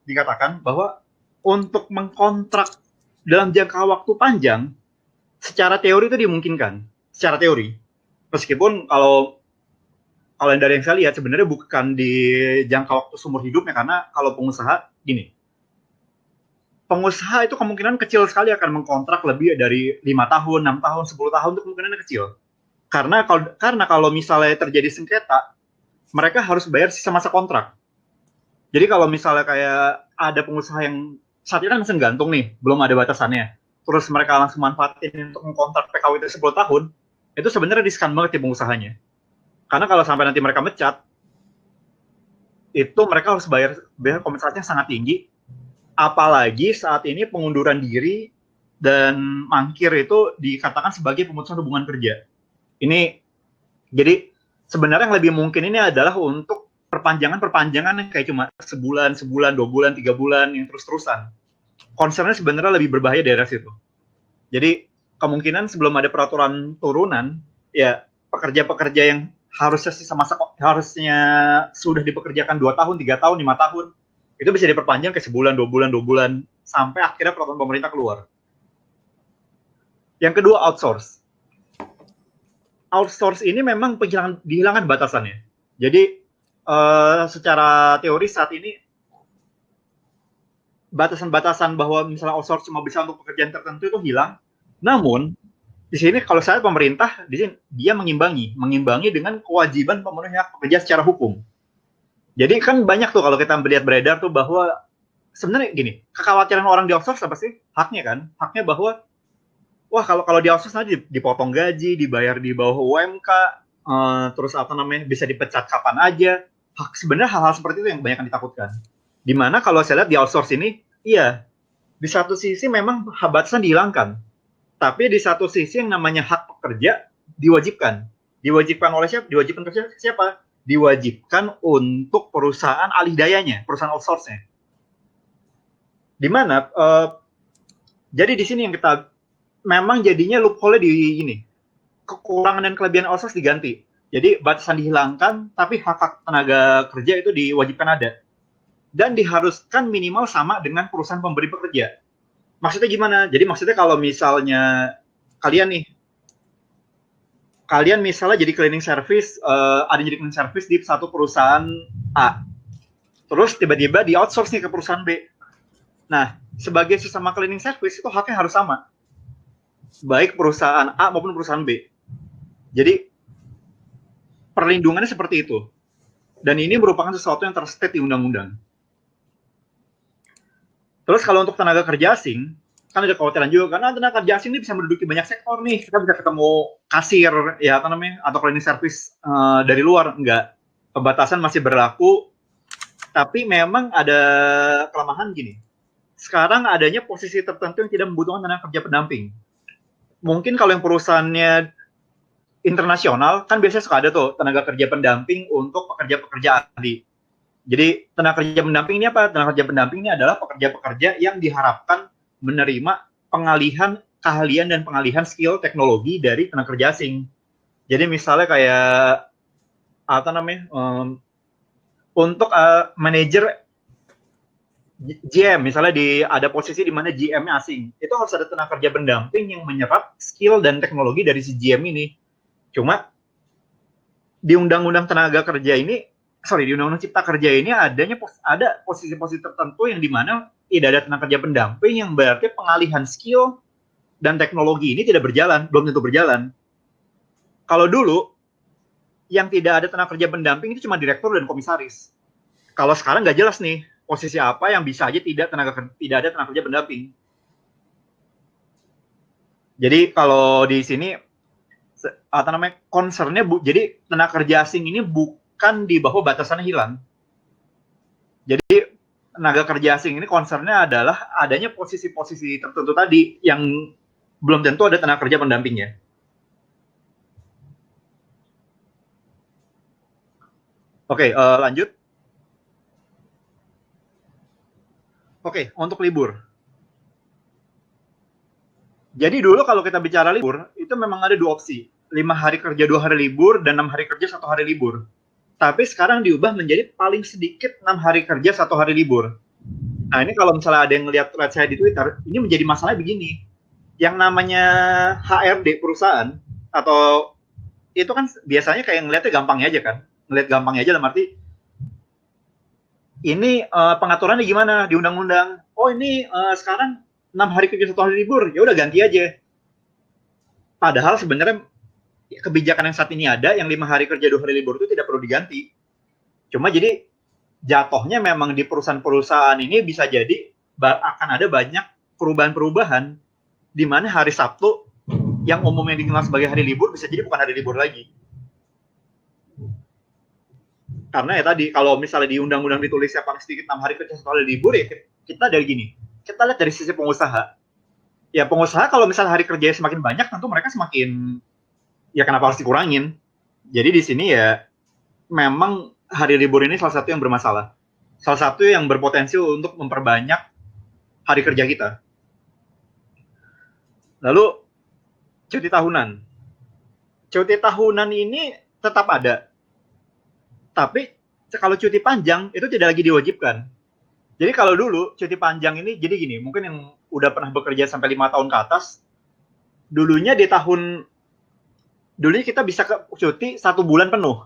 dikatakan bahwa untuk mengkontrak dalam jangka waktu panjang secara teori itu dimungkinkan, secara teori. Meskipun kalau dari yang saya lihat sebenarnya bukan di jangka waktu seumur hidupnya, karena kalau pengusaha gini. Pengusaha itu kemungkinan kecil sekali akan mengkontrak lebih dari 5 tahun, 6 tahun, 10 tahun itu kemungkinannya kecil. Karena kalau misalnya terjadi sengketa, mereka harus bayar sisa masa kontrak. Jadi kalau misalnya kayak ada pengusaha yang saat ini kan masih gantung nih, belum ada batasannya. Terus mereka langsung manfaatin untuk mengkontrak PKWT 10 tahun, itu sebenarnya riskan banget ya pengusahanya. Karena kalau sampai nanti mereka mecat, itu mereka harus bayar kompensasinya sangat tinggi. Apalagi saat ini pengunduran diri dan mangkir itu dikatakan sebagai pemutusan hubungan kerja. Ini jadi sebenarnya yang lebih mungkin ini adalah untuk perpanjangan yang kayak cuma sebulan, 2 bulan, 3 bulan yang terus-terusan. Concernnya sebenarnya lebih berbahaya daerah situ. Jadi kemungkinan sebelum ada peraturan turunan, ya pekerja-pekerja yang harusnya sudah dipekerjakan 2 tahun, 3 tahun, 5 tahun, itu bisa diperpanjang ke sebulan, 2 bulan, sampai akhirnya peraturan pemerintah keluar. Yang kedua, outsource. Outsource ini memang dihilangkan batasannya. Jadi secara teori saat ini batasan-batasan bahwa misalnya outsource cuma bisa untuk pekerjaan tertentu itu hilang. Namun di sini kalau saya pemerintah di sini dia mengimbangi dengan kewajiban pemenuhan hak pekerja secara hukum. Jadi kan banyak tuh kalau kita melihat beredar tuh bahwa sebenarnya gini, kekhawatiran orang di outsource apa sih? Haknya bahwa wah kalau di outsource nanti dipotong gaji, dibayar di bawah UMK, terus bisa dipecat kapan aja. Sebenarnya hal-hal seperti itu yang banyak ditakutkan. Dimana kalau saya lihat di outsource ini, iya, di satu sisi memang batasan dihilangkan, tapi di satu sisi yang namanya hak pekerja diwajibkan. Diwajibkan oleh siapa? Diwajibkan ke siapa? Diwajibkan untuk perusahaan alih dayanya, perusahaan outsource-nya. Dimana, jadi di sini yang kita memang jadinya loophole di ini, kekurangan dan kelebihan outsource diganti. Jadi batasan dihilangkan, tapi hak tenaga kerja itu diwajibkan ada. Dan diharuskan minimal sama dengan perusahaan pemberi pekerja. Maksudnya gimana? Jadi maksudnya kalau misalnya kalian misalnya jadi cleaning service, ada jadi cleaning service di satu perusahaan A. Terus tiba-tiba di outsource nih ke perusahaan B. Nah, sebagai sesama cleaning service itu haknya harus sama. Baik perusahaan A maupun perusahaan B. Jadi perlindungannya seperti itu. Dan ini merupakan sesuatu yang terstate di undang-undang. Terus kalau untuk tenaga kerja asing, kan ada kekhawatiran juga, karena tenaga kerja asing ini bisa menduduki banyak sektor nih. Kita bisa ketemu kasir, ya atau cleaning service dari luar. Enggak. Pembatasan masih berlaku, tapi memang ada kelemahan gini. Sekarang adanya posisi tertentu yang tidak membutuhkan tenaga kerja pendamping. Mungkin kalau yang perusahaannya internasional, kan biasanya suka ada tuh tenaga kerja pendamping untuk pekerja-pekerja ahli. Jadi tenaga kerja pendamping ini apa? Tenaga kerja pendamping ini adalah pekerja-pekerja yang diharapkan menerima pengalihan keahlian dan pengalihan skill teknologi dari tenaga kerja asing. Jadi misalnya kayak untuk manajer GM, misalnya ada posisi di mana GM-nya asing, itu harus ada tenaga kerja pendamping yang menyerap skill dan teknologi dari si GM ini. Cuma di Undang-Undang di Undang-Undang Cipta Kerja ini ada posisi-posisi tertentu yang di mana tidak ada tenaga kerja pendamping, yang berarti pengalihan skill dan teknologi ini belum tentu berjalan. Kalau dulu yang tidak ada tenaga kerja pendamping itu cuma direktur dan komisaris. Kalau sekarang nggak jelas nih posisi apa yang bisa aja tidak ada tenaga kerja pendamping. Jadi kalau di sini concern-nya jadi tenaga kerja asing ini bukan di bawah batasannya hilang. Jadi tenaga kerja asing ini concern-nya adalah adanya posisi-posisi tertentu tadi yang belum tentu ada tenaga kerja pendampingnya. Oke, lanjut. Oke, untuk libur. Jadi dulu kalau kita bicara libur, itu memang ada 2 opsi. 5 hari kerja 2 hari libur, dan 6 hari kerja 1 hari libur. Tapi sekarang diubah menjadi paling sedikit 6 hari kerja 1 hari libur. Nah ini kalau misalnya ada yang ngeliat thread saya di Twitter, ini menjadi masalah begini. Yang namanya HRD perusahaan, atau itu kan biasanya kayak ngeliatnya gampangnya aja kan. Ngeliat gampangnya aja dalam arti, ini pengaturannya gimana di undang-undang? Oh ini sekarang 6 hari kerja 1 hari libur, ya udah ganti aja. Padahal sebenarnya kebijakan yang saat ini ada, yang 5 hari kerja 2 hari libur itu tidak perlu diganti. Cuma jadi jatuhnya memang di perusahaan-perusahaan ini bisa jadi akan ada banyak perubahan-perubahan di mana hari Sabtu yang umumnya dikenal sebagai hari libur bisa jadi bukan hari libur lagi. Karena ya tadi, kalau misalnya di undang-undang ditulisnya paling sedikit 6 hari kerja 1 hari libur, ya kita lihat dari sisi pengusaha. Ya pengusaha kalau misalnya hari kerjanya semakin banyak, tentu mereka semakin, ya kenapa harus dikurangin? Jadi di sini ya memang hari libur ini salah satu yang bermasalah. Salah satu yang berpotensi untuk memperbanyak hari kerja kita. Lalu cuti tahunan. Cuti tahunan ini tetap ada. Tapi kalau cuti panjang itu tidak lagi diwajibkan. Jadi kalau dulu cuti panjang ini, jadi gini, mungkin yang udah pernah bekerja sampai 5 tahun ke atas, dulunya kita bisa cuti 1 bulan penuh.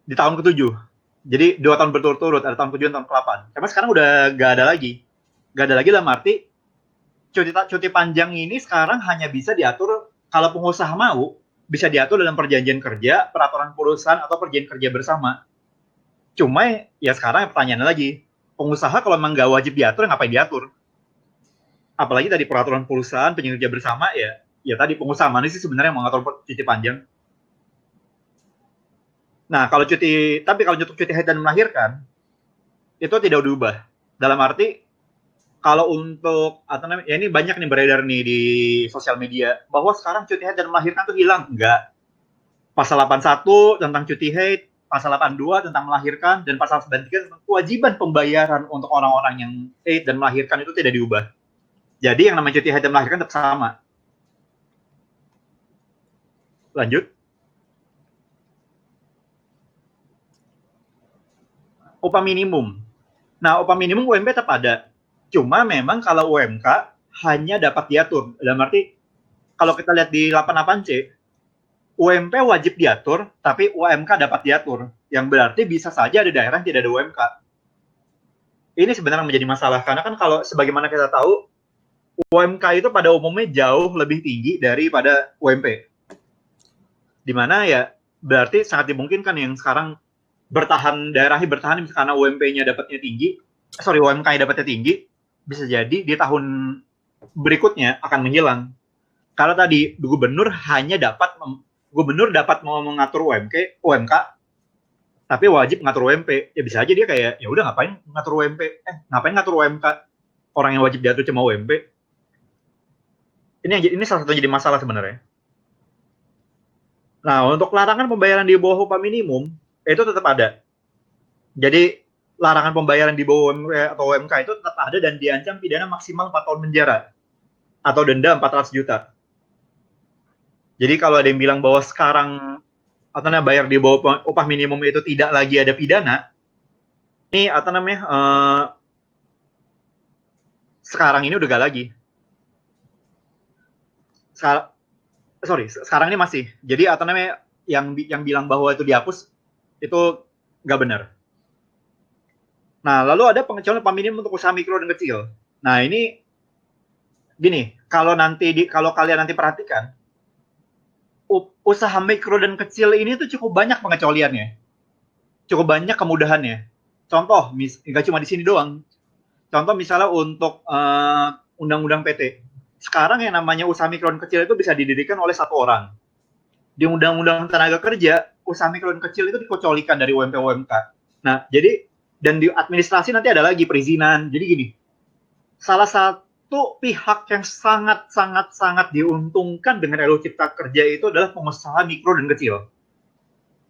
Di tahun ke-7. Jadi 2 tahun berturut-turut, ada tahun ke-7 dan tahun ke-8. Karena sekarang udah gak ada lagi. Gak ada lagi dalam arti, cuti panjang ini sekarang hanya bisa diatur, kalau pengusaha mau, bisa diatur dalam perjanjian kerja, peraturan perusahaan, atau perjanjian kerja bersama. Cuma ya sekarang pertanyaannya lagi, pengusaha kalau memang nggak wajib diatur, ngapain diatur? Apalagi tadi peraturan perusahaan, perjanjian kerja bersama, ya tadi pengusaha mana sih sebenarnya yang mengatur cuti panjang? Nah, tapi kalau untuk cuti haid dan melahirkan, itu tidak diubah. Dalam arti, kalau untuk, ya ini banyak nih beredar nih di sosial media, bahwa sekarang cuti haid dan melahirkan tuh hilang. Enggak. Pasal 81 tentang cuti haid, pasal 82 tentang melahirkan, dan pasal 93 tentang kewajiban pembayaran untuk orang-orang yang haid dan melahirkan itu tidak diubah. Jadi yang namanya cuti haid dan melahirkan tetap sama. Lanjut. Upah minimum. Nah, upah minimum UMP tetap ada. Cuma memang kalau UMK hanya dapat diatur. Dalam arti, kalau kita lihat di 88C, UMP wajib diatur, tapi UMK dapat diatur. Yang berarti bisa saja ada daerah yang tidak ada UMK. Ini sebenarnya menjadi masalah. Karena kan kalau sebagaimana kita tahu, UMK itu pada umumnya jauh lebih tinggi daripada UMP. Dimana ya berarti sangat dimungkinkan yang sekarang daerahnya bertahan karena UMK-nya dapatnya tinggi, UMK-nya dapatnya tinggi, bisa jadi di tahun berikutnya akan menghilang. Karena tadi gubernur dapat mau mengatur UMK, tapi wajib mengatur UMP. Ya bisa aja dia kayak, ya udah ngapain ngatur UMK? Orang yang wajib diatur cuma UMP. Ini salah satu jadi masalah sebenarnya. Nah, untuk larangan pembayaran di bawah upah minimum, itu tetap ada. Jadi, larangan pembayaran di bawah UMK itu tetap ada dan diancam pidana maksimal 4 tahun penjara atau denda 400 juta. Jadi kalau ada yang bilang bahwa sekarang bayar di bawah upah minimum itu tidak lagi ada pidana, ini sekarang ini udah gak lagi. Sekarang ini masih. Jadi yang bilang bahwa itu dihapus itu nggak benar. Nah, lalu ada pengecualian upah minimum untuk usaha mikro dan kecil. Nah, ini gini, kalau kalian nanti perhatikan, usaha mikro dan kecil ini tuh cukup banyak pengecualiannya. Cukup banyak kemudahannya. Contoh, nggak cuma di sini doang. Contoh misalnya untuk undang-undang PT. Sekarang yang namanya usaha mikro dan kecil itu bisa didirikan oleh 1 orang. Di undang-undang tenaga kerja, usaha mikro dan kecil itu dikecualikan dari UMP-UMK. Nah, jadi, dan di administrasi nanti ada lagi perizinan. Jadi gini, salah satu pihak yang sangat diuntungkan dengan RUU Cipta Kerja itu adalah pengusaha mikro dan kecil.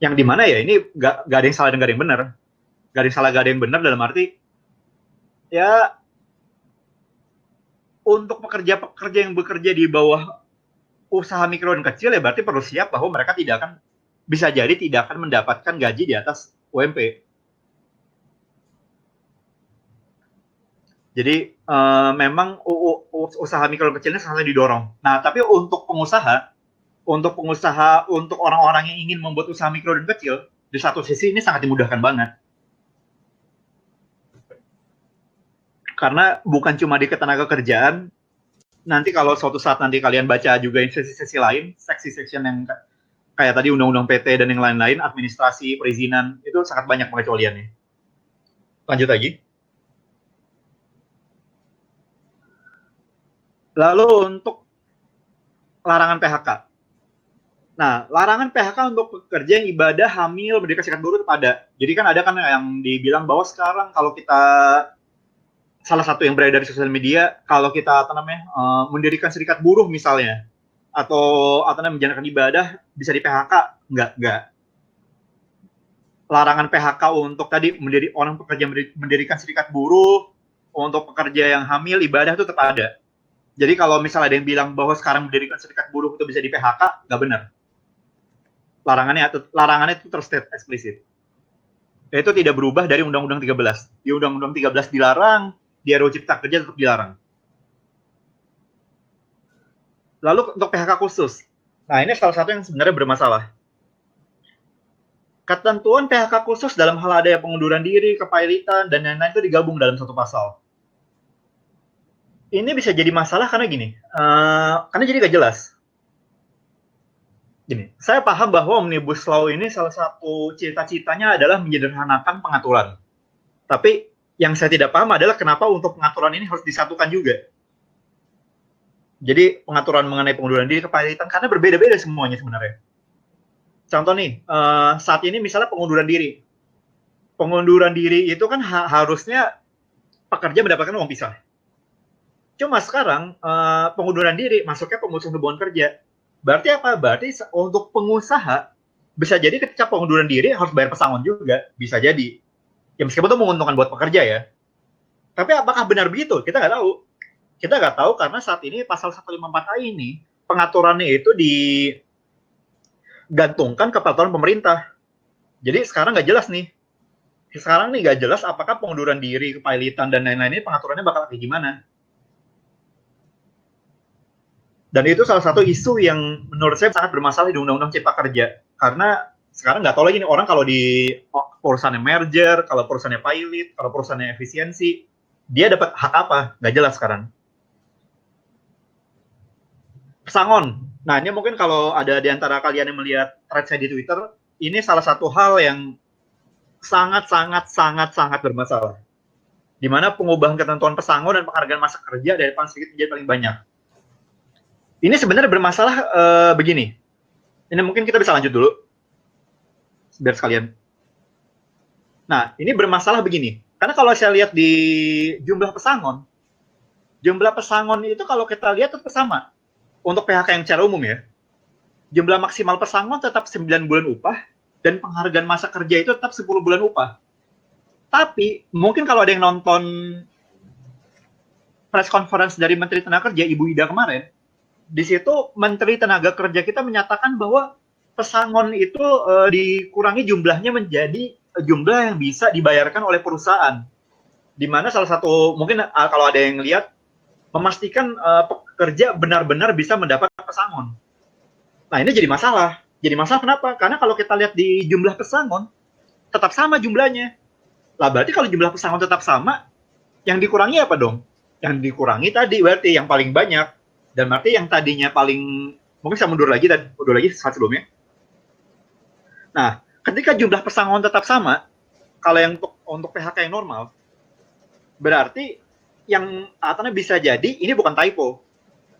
Yang dimana ya ini gak ada yang salah dan gak ada yang benar. Gak ada yang salah, gak ada yang benar dalam arti, ya, untuk pekerja-pekerja yang bekerja di bawah usaha mikro dan kecil ya berarti perlu siap bahwa mereka tidak akan mendapatkan gaji di atas UMP. Jadi memang usaha mikro dan kecilnya sangat didorong. Nah, tapi untuk orang-orang yang ingin membuat usaha mikro dan kecil, di satu sisi ini sangat dimudahkan banget. Karena bukan cuma di ketenaga kerjaan, nanti kalau suatu saat nanti kalian baca juga sesi-sesi lain, seksi-seksi yang kayak tadi undang-undang PT dan yang lain-lain, administrasi, perizinan, itu sangat banyak pengecualiannya. Lanjut lagi. Lalu untuk larangan PHK. Nah, larangan PHK untuk pekerja yang ibadah, hamil, merdeka serikat buruh itu ada. Jadi kan ada kan yang dibilang bahwa sekarang kalau kita salah satu yang beredar di sosial media, kalau kita mendirikan serikat buruh misalnya, atau menjalankan ibadah bisa di PHK, enggak. Larangan PHK untuk tadi orang pekerja mendirikan serikat buruh, untuk pekerja yang hamil ibadah itu tetap ada. Jadi kalau misalnya ada yang bilang bahwa sekarang mendirikan serikat buruh itu bisa di PHK, nggak benar. Larangannya itu terstate eksplisit. Itu tidak berubah dari Undang-Undang 13. Di Undang-Undang 13 dilarang, di RUU Cipta Kerja tetap dilarang. Lalu untuk PHK khusus. Nah, ini salah satu yang sebenarnya bermasalah. Ketentuan PHK khusus dalam hal ada pengunduran diri, kepailitan, dan lain-lain itu digabung dalam satu pasal. Ini bisa jadi masalah karena gini, karena jadi nggak jelas. Gini, saya paham bahwa Omnibus Law ini salah satu cita-citanya adalah menyederhanakan pengaturan. Tapi yang saya tidak paham adalah kenapa untuk pengaturan ini harus disatukan juga. Jadi pengaturan mengenai pengunduran diri, kepailitan, karena berbeda-beda semuanya sebenarnya. Contoh nih, saat ini misalnya pengunduran diri. Pengunduran diri itu kan harusnya pekerja mendapatkan uang pisah. Cuma sekarang pengunduran diri masuknya pemutusan hubungan kerja. Berarti apa? Berarti untuk pengusaha bisa jadi ketika pengunduran diri harus bayar pesangon juga. Bisa jadi. Ya meskipun itu menguntungkan buat pekerja ya. Tapi apakah benar begitu? Kita nggak tahu. Kita nggak tahu karena saat ini pasal 154A ini pengaturannya itu digantungkan ke peraturan pemerintah. Jadi sekarang nggak jelas nih. Sekarang nih nggak jelas apakah pengunduran diri, kepailitan, dan lain-lain ini pengaturannya bakal kayak gimana. Dan itu salah satu isu yang menurut saya sangat bermasalah di Undang-Undang Cipta Kerja. Karena sekarang nggak tahu lagi nih orang kalau di perusahaannya merger, kalau perusahaannya pilot, kalau perusahaannya efisiensi, dia dapat hak apa? Nggak jelas sekarang. Pesangon. Nah, ini mungkin kalau ada di antara kalian yang melihat thread saya di Twitter, ini salah satu hal yang sangat bermasalah. Di mana pengubahan ketentuan pesangon dan penghargaan masa kerja dari paling sedikit menjadi paling banyak. Ini sebenarnya bermasalah begini. Ini mungkin kita bisa lanjut dulu. Biar sekalian. Nah, ini bermasalah begini. Karena kalau saya lihat di jumlah pesangon itu kalau kita lihat tetap sama. Untuk PHK yang secara umum ya. Jumlah maksimal pesangon tetap 9 bulan upah, dan penghargaan masa kerja itu tetap 10 bulan upah. Tapi, mungkin kalau ada yang nonton press conference dari Menteri Tenaga Kerja, Ibu Ida kemarin, di situ Menteri Tenaga Kerja kita menyatakan bahwa pesangon itu dikurangi jumlahnya menjadi jumlah yang bisa dibayarkan oleh perusahaan. Di mana salah satu, mungkin kalau ada yang lihat, memastikan pekerja benar-benar bisa mendapat pesangon. Nah, ini jadi masalah. Jadi masalah kenapa? Karena kalau kita lihat di jumlah pesangon, tetap sama jumlahnya. Lah, berarti kalau jumlah pesangon tetap sama, yang dikurangi apa dong? Yang dikurangi tadi berarti yang paling banyak. Dan berarti yang tadinya paling, mungkin saya mundur lagi saat sebelumnya. Nah, ketika jumlah pesangon tetap sama, kalau yang untuk PHK yang normal, berarti yang bisa jadi ini bukan typo.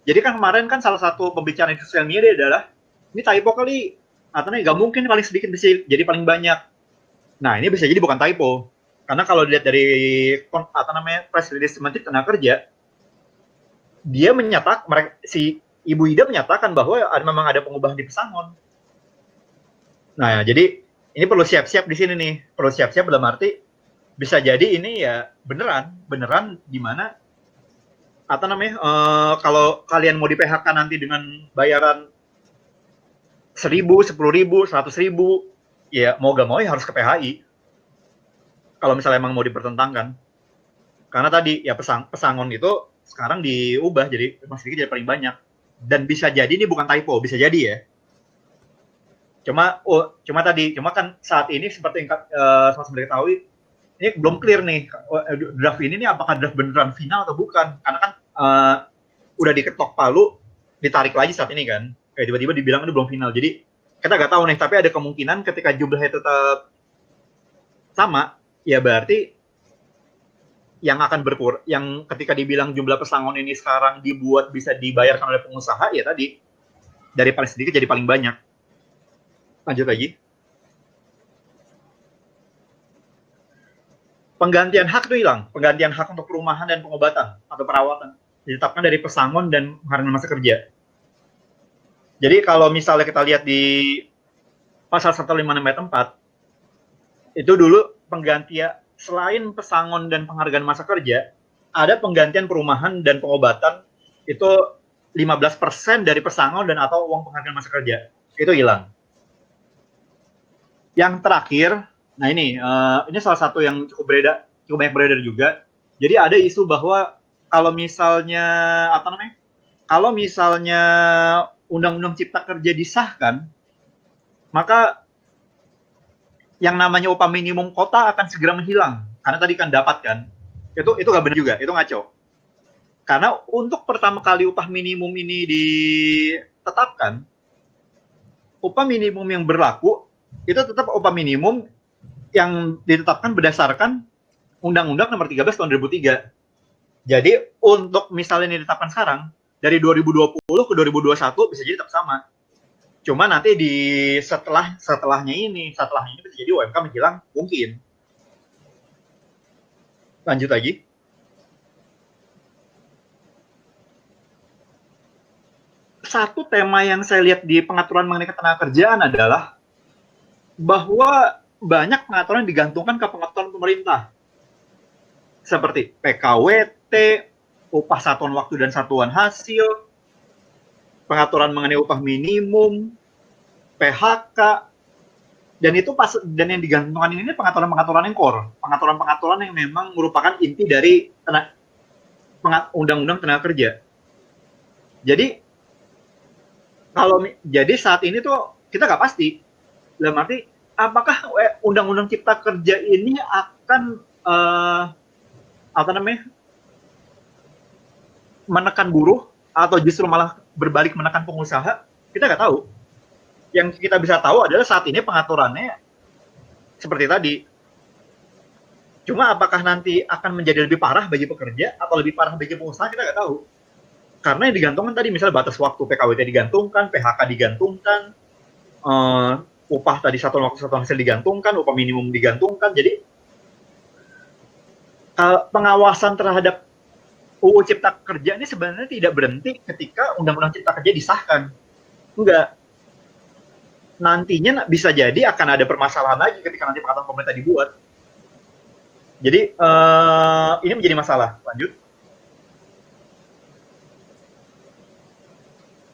Jadi kan kemarin kan salah satu pembicaraan di sosial media adalah ini typo kali, nggak mungkin paling sedikit bisa jadi paling banyak. Nah, ini bisa jadi bukan typo. Karena kalau dilihat dari press release Menteri Tenaga Kerja, dia si Ibu Ida menyatakan bahwa memang ada pengubahan di pesangon. Nah, jadi ini perlu siap-siap di sini nih. Perlu siap-siap dalam arti bisa jadi ini ya beneran di mana kalau kalian mau di PHK nanti dengan bayaran 1.000, 10.000, 100.000, ya mau gak mau ya harus ke PHI. Kalau misalnya emang mau dipertentangkan. Karena tadi ya pesangon itu sekarang diubah jadi masih sedikit jadi paling banyak. Dan bisa jadi ini bukan typo, bisa jadi ya. Cuma kan saat ini seperti yang sama-sama diketahui, ini belum clear nih draft ini nih apakah draft beneran final atau bukan, karena kan udah diketok palu, ditarik lagi saat ini kan, kayak tiba-tiba dibilang ini belum final. Jadi kita nggak tahu nih, tapi ada kemungkinan ketika jumlahnya tetap sama, ya berarti yang akan yang ketika dibilang jumlah pesangon ini sekarang dibuat bisa dibayarkan oleh pengusaha, ya tadi dari paling sedikit jadi paling banyak. Lanjut lagi. penggantian hak itu hilang. Penggantian hak untuk perumahan dan pengobatan atau perawatan ditetapkan dari pesangon dan penghargaan masa kerja. Jadi kalau misalnya kita lihat di pasal 156 ayat 4, itu dulu penggantian selain pesangon dan penghargaan masa kerja, ada penggantian perumahan dan pengobatan itu 15% dari pesangon dan atau uang penghargaan masa kerja. Itu hilang. Yang terakhir, nah ini salah satu yang cukup banyak beredar juga. Jadi ada isu bahwa kalau misalnya Undang-Undang Cipta Kerja disahkan, maka yang namanya upah minimum kota akan segera menghilang. Karena tadi kan dapat kan. Itu nggak benar juga, itu ngaco. Karena untuk pertama kali upah minimum ini ditetapkan, upah minimum yang berlaku itu tetap upah minimum yang ditetapkan berdasarkan Undang-Undang Nomor 13 Tahun 2003. Jadi untuk misalnya ini ditetapkan sekarang, dari 2020 ke 2021 bisa jadi tetap sama. Cuma nanti di setelahnya ini bisa jadi UMK menghilang mungkin. Lanjut lagi. Satu tema yang saya lihat di pengaturan mengenai ketenagakerjaan adalah bahwa banyak pengaturan digantungkan ke pengaturan pemerintah. Seperti PKWT, upah satuan waktu dan satuan hasil, pengaturan mengenai upah minimum, PHK, dan yang digantungkan ini pengaturan-pengaturan yang core, pengaturan-pengaturan yang memang merupakan inti dari Undang-Undang Tenaga Kerja. Jadi saat ini tuh kita nggak pasti, dalam arti apakah Undang-Undang Cipta Kerja ini akan menekan buruh atau justru malah berbalik menekan pengusaha, kita nggak tahu. Yang kita bisa tahu adalah saat ini pengaturannya seperti tadi. Cuma apakah nanti akan menjadi lebih parah bagi pekerja atau lebih parah bagi pengusaha, kita nggak tahu. Karena yang digantungkan tadi misalnya batas waktu PKWT digantungkan, PHK digantungkan, upah tadi satuan waktu satuan hasil digantungkan, upah minimum digantungkan. Jadi pengawasan terhadap UU Cipta Kerja ini sebenarnya tidak berhenti ketika Undang-Undang Cipta Kerja disahkan. Enggak. Nantinya bisa jadi akan ada permasalahan lagi ketika nanti peraturan pemerintah dibuat. Jadi ini menjadi masalah. Lanjut.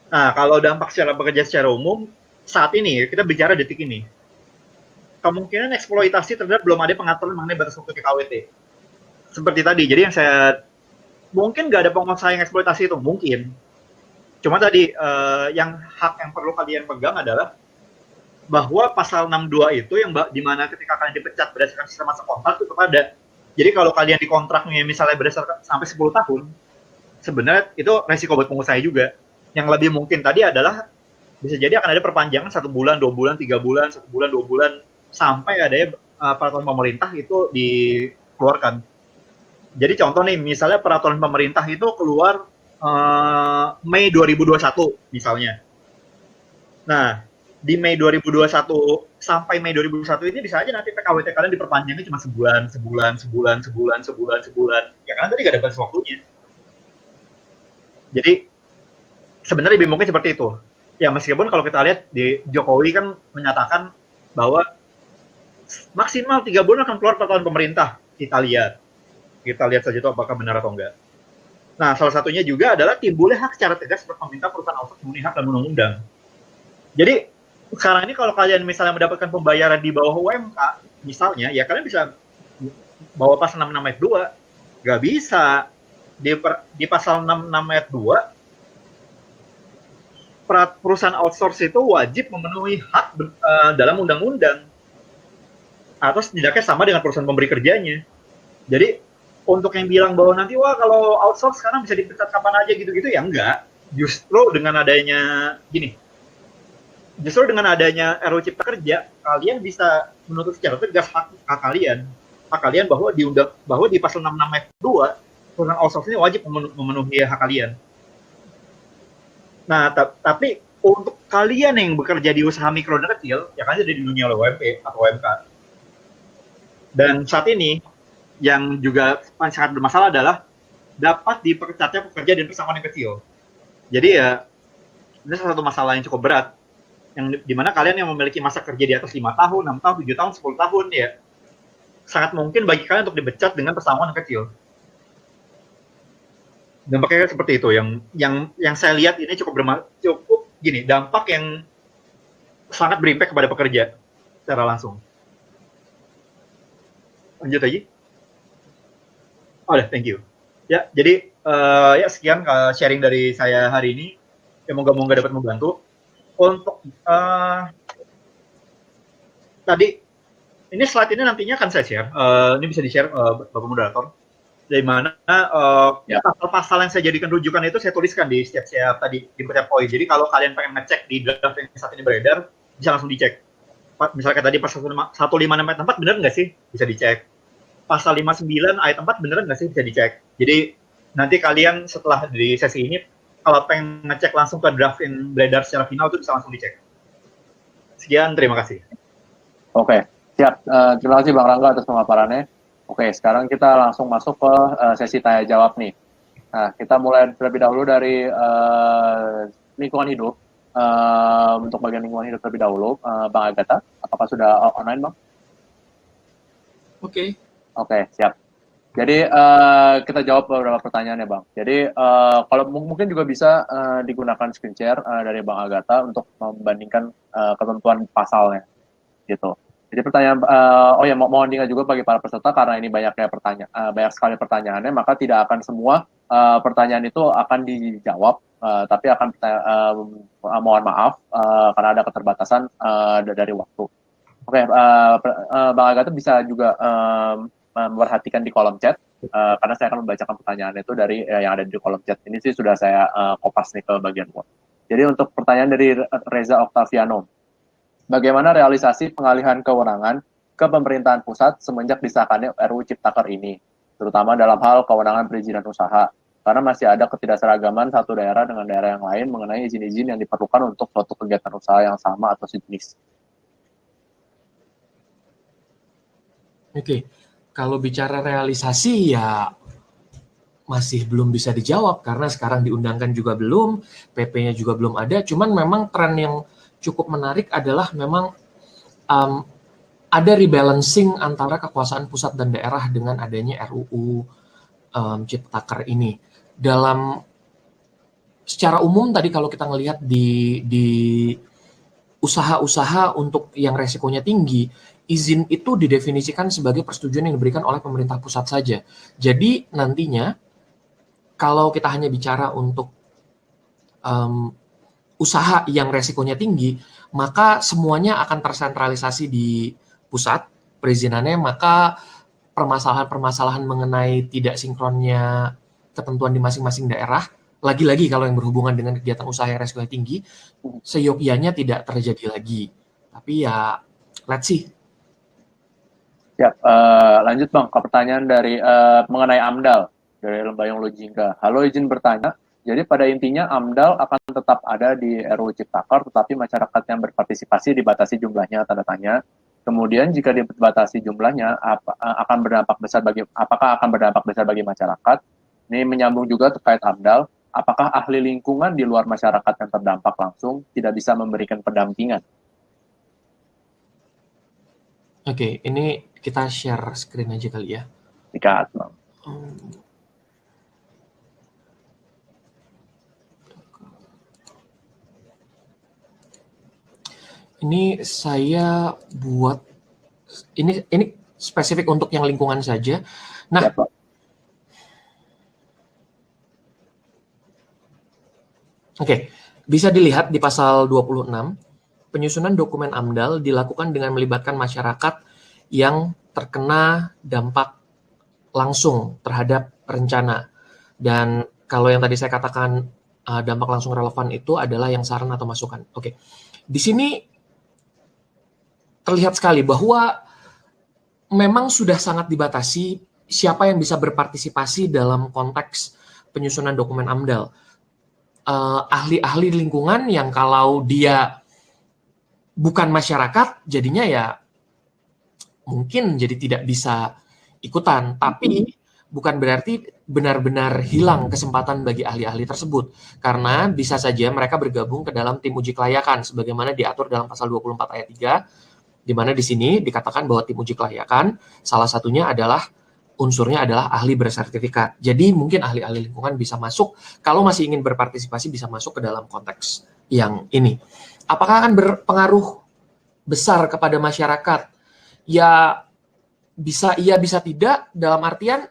Nah, kalau dampak secara bekerja secara umum, saat ini kita bicara detik ini, kemungkinan eksploitasi terhadap belum ada pengaturan mengenai batas waktu PKWT. Seperti tadi, jadi yang saya mungkin nggak ada pengusaha yang eksploitasi itu, mungkin. Cuma tadi yang hak yang perlu kalian pegang adalah bahwa pasal 62 itu yang di mana ketika kalian dipecat berdasarkan sistem masa kontrak itu ada. Jadi kalau kalian di kontraknya misalnya berdasarkan sampai 10 tahun, sebenarnya itu resiko buat pengusaha juga. Yang lebih mungkin tadi adalah bisa jadi akan ada perpanjangan 1 bulan, 2 bulan, 3 bulan, 1 bulan, 2 bulan, sampai ada peraturan pemerintah itu dikeluarkan. Jadi contoh nih, misalnya peraturan pemerintah itu keluar Mei 2021 misalnya. Nah, di Mei 2021 sampai Mei 2021 ini bisa aja nanti PKWT kalian diperpanjangnya cuma sebulan. Ya kan tadi nggak ada batas waktunya. Jadi sebenarnya lebih mungkin seperti itu. Ya meskipun kalau kita lihat di Jokowi kan menyatakan bahwa maksimal 3 bulan akan keluar peraturan pemerintah. Kita lihat saja itu apakah benar atau enggak. Nah, salah satunya juga adalah timbulnya hak secara tegas untuk meminta perusahaan outsourcing memenuhi hak dan undang-undang. Jadi sekarang ini kalau kalian misalnya mendapatkan pembayaran di bawah UMK, misalnya, ya kalian bisa bawa pasal 66 ayat 2. Nggak bisa. Di pasal 66 ayat 2, perusahaan outsource itu wajib memenuhi hak dalam undang-undang. Atau setidaknya sama dengan perusahaan pemberi kerjanya. Jadi, untuk yang bilang bahwa nanti, wah kalau outsource sekarang bisa dipecat kapan aja gitu-gitu, ya enggak. Justru dengan adanya RUU Cipta Kerja, kalian bisa menuntut secara tegas hak kalian bahwa di pasal 66 ayat 2, perusahaan outsource ini wajib memenuhi hak kalian. Nah, tapi untuk kalian yang bekerja di usaha mikro dan kecil, ya kan jadi dilindungi oleh UMP atau UMK. Dan saat ini yang juga sangat bermasalah adalah dapat dipercatnya pekerja dan pesangon yang kecil. Jadi ya, ini salah satu masalah yang cukup berat. Yang dimana kalian yang memiliki masa kerja di atas 5 tahun, 6 tahun, 7 tahun, 10 tahun, ya sangat mungkin bagi kalian untuk dipecat dengan pesangon yang kecil. Dampaknya seperti itu. Yang saya lihat ini cukup gini, dampak yang sangat berimpact kepada pekerja secara langsung. Lanjut aja. Oh, thank you. Ya, jadi ya sekian sharing dari saya hari ini. Ya, moga-moga dapat membantu. Untuk tadi, ini slide ini nantinya akan saya share. Ini bisa di-share Bapak Moderator. Dari mana pasal-pasal yang saya jadikan rujukan itu saya tuliskan di setiap tadi di setiap poin. Jadi kalau kalian pengen ngecek di draft yang saat ini beredar, bisa langsung dicek. Misalkan tadi pasal 156 ayat 4 benar nggak sih? Bisa dicek. Pasal 59 ayat 4 benar nggak sih? Bisa dicek. Jadi nanti kalian setelah di sesi ini, kalau pengen ngecek langsung ke draft yang beredar secara final itu bisa langsung dicek. Sekian, terima kasih. Oke, siap. Terima kasih Bang Rangga atas pemaparannya. Oke, sekarang kita langsung masuk ke sesi tanya jawab nih. Nah, kita mulai terlebih dahulu dari lingkungan hidup. Untuk bagian lingkungan hidup terlebih dahulu, Bang Agatha, apakah sudah online, Bang? Oke, siap. Jadi kita jawab beberapa pertanyaan ya, Bang. Jadi kalau mungkin juga bisa digunakan screen share dari Bang Agatha untuk membandingkan ketentuan pasalnya, gitu. Jadi pertanyaan, mohon diingat juga bagi para peserta karena ini banyak sekali pertanyaannya, maka tidak akan semua pertanyaan itu akan dijawab, tapi akan mohon maaf karena ada keterbatasan dari waktu. Oke, Bang Agatha bisa juga memperhatikan di kolom chat, karena saya akan membacakan pertanyaan itu dari yang ada di kolom chat. Ini sih sudah saya kopas nih ke bagian Word. Jadi untuk pertanyaan dari Reza Octaviano, bagaimana realisasi pengalihan kewenangan ke pemerintahan pusat semenjak disahkannya RUU Ciptaker ini, terutama dalam hal kewenangan perizinan usaha, karena masih ada ketidakseragaman satu daerah dengan daerah yang lain mengenai izin-izin yang diperlukan untuk suatu kegiatan usaha yang sama atau sejenis. Oke. Kalau bicara realisasi ya masih belum bisa dijawab karena sekarang diundangkan juga belum, PP-nya juga belum ada. Cuman memang tren yang cukup menarik adalah memang ada rebalancing antara kekuasaan pusat dan daerah dengan adanya RUU Ciptaker ini. Secara umum tadi kalau kita ngelihat di usaha-usaha untuk yang resikonya tinggi, izin itu didefinisikan sebagai persetujuan yang diberikan oleh pemerintah pusat saja. Jadi nantinya kalau kita hanya bicara untuk usaha yang resikonya tinggi, maka semuanya akan tersentralisasi di pusat perizinannya, maka permasalahan-permasalahan mengenai tidak sinkronnya ketentuan di masing-masing daerah, lagi-lagi kalau yang berhubungan dengan kegiatan usaha yang resikonya tinggi, seyogyanya tidak terjadi lagi. Tapi ya, let's see. Siap, lanjut Bang ke pertanyaan dari mengenai AMDAL dari Lembayung Lojingga. Halo, izin bertanya. Jadi pada intinya AMDAL akan tetap ada di RUU Ciptaker, tetapi masyarakat yang berpartisipasi dibatasi jumlahnya, tanda tanya. Kemudian jika dibatasi jumlahnya, apakah akan berdampak besar bagi masyarakat? Ini menyambung juga terkait AMDAL. Apakah ahli lingkungan di luar masyarakat yang terdampak langsung tidak bisa memberikan pendampingan? Oke, ini kita share screen aja kali ya. Sikat, Bang. Ini saya buat ini spesifik untuk yang lingkungan saja. Nah, Siap, Bang. Oke, bisa dilihat di pasal 26, penyusunan dokumen AMDAL dilakukan dengan melibatkan masyarakat yang terkena dampak langsung terhadap rencana. Dan kalau yang tadi saya katakan dampak langsung relevan itu adalah yang saran atau masukan. Oke, di sini terlihat sekali bahwa memang sudah sangat dibatasi siapa yang bisa berpartisipasi dalam konteks penyusunan dokumen AMDAL. Ahli-ahli lingkungan yang kalau dia bukan masyarakat, jadinya ya mungkin jadi tidak bisa ikutan, tapi bukan berarti benar-benar hilang kesempatan bagi ahli-ahli tersebut, karena bisa saja mereka bergabung ke dalam tim uji kelayakan sebagaimana diatur dalam pasal 24 ayat 3, di mana di sini dikatakan bahwa tim uji kelayakan salah satunya adalah unsurnya adalah ahli bersertifikat. Jadi mungkin ahli-ahli lingkungan bisa masuk, kalau masih ingin berpartisipasi bisa masuk ke dalam konteks yang ini. Apakah akan berpengaruh besar kepada masyarakat? Ya bisa iya bisa tidak, dalam artian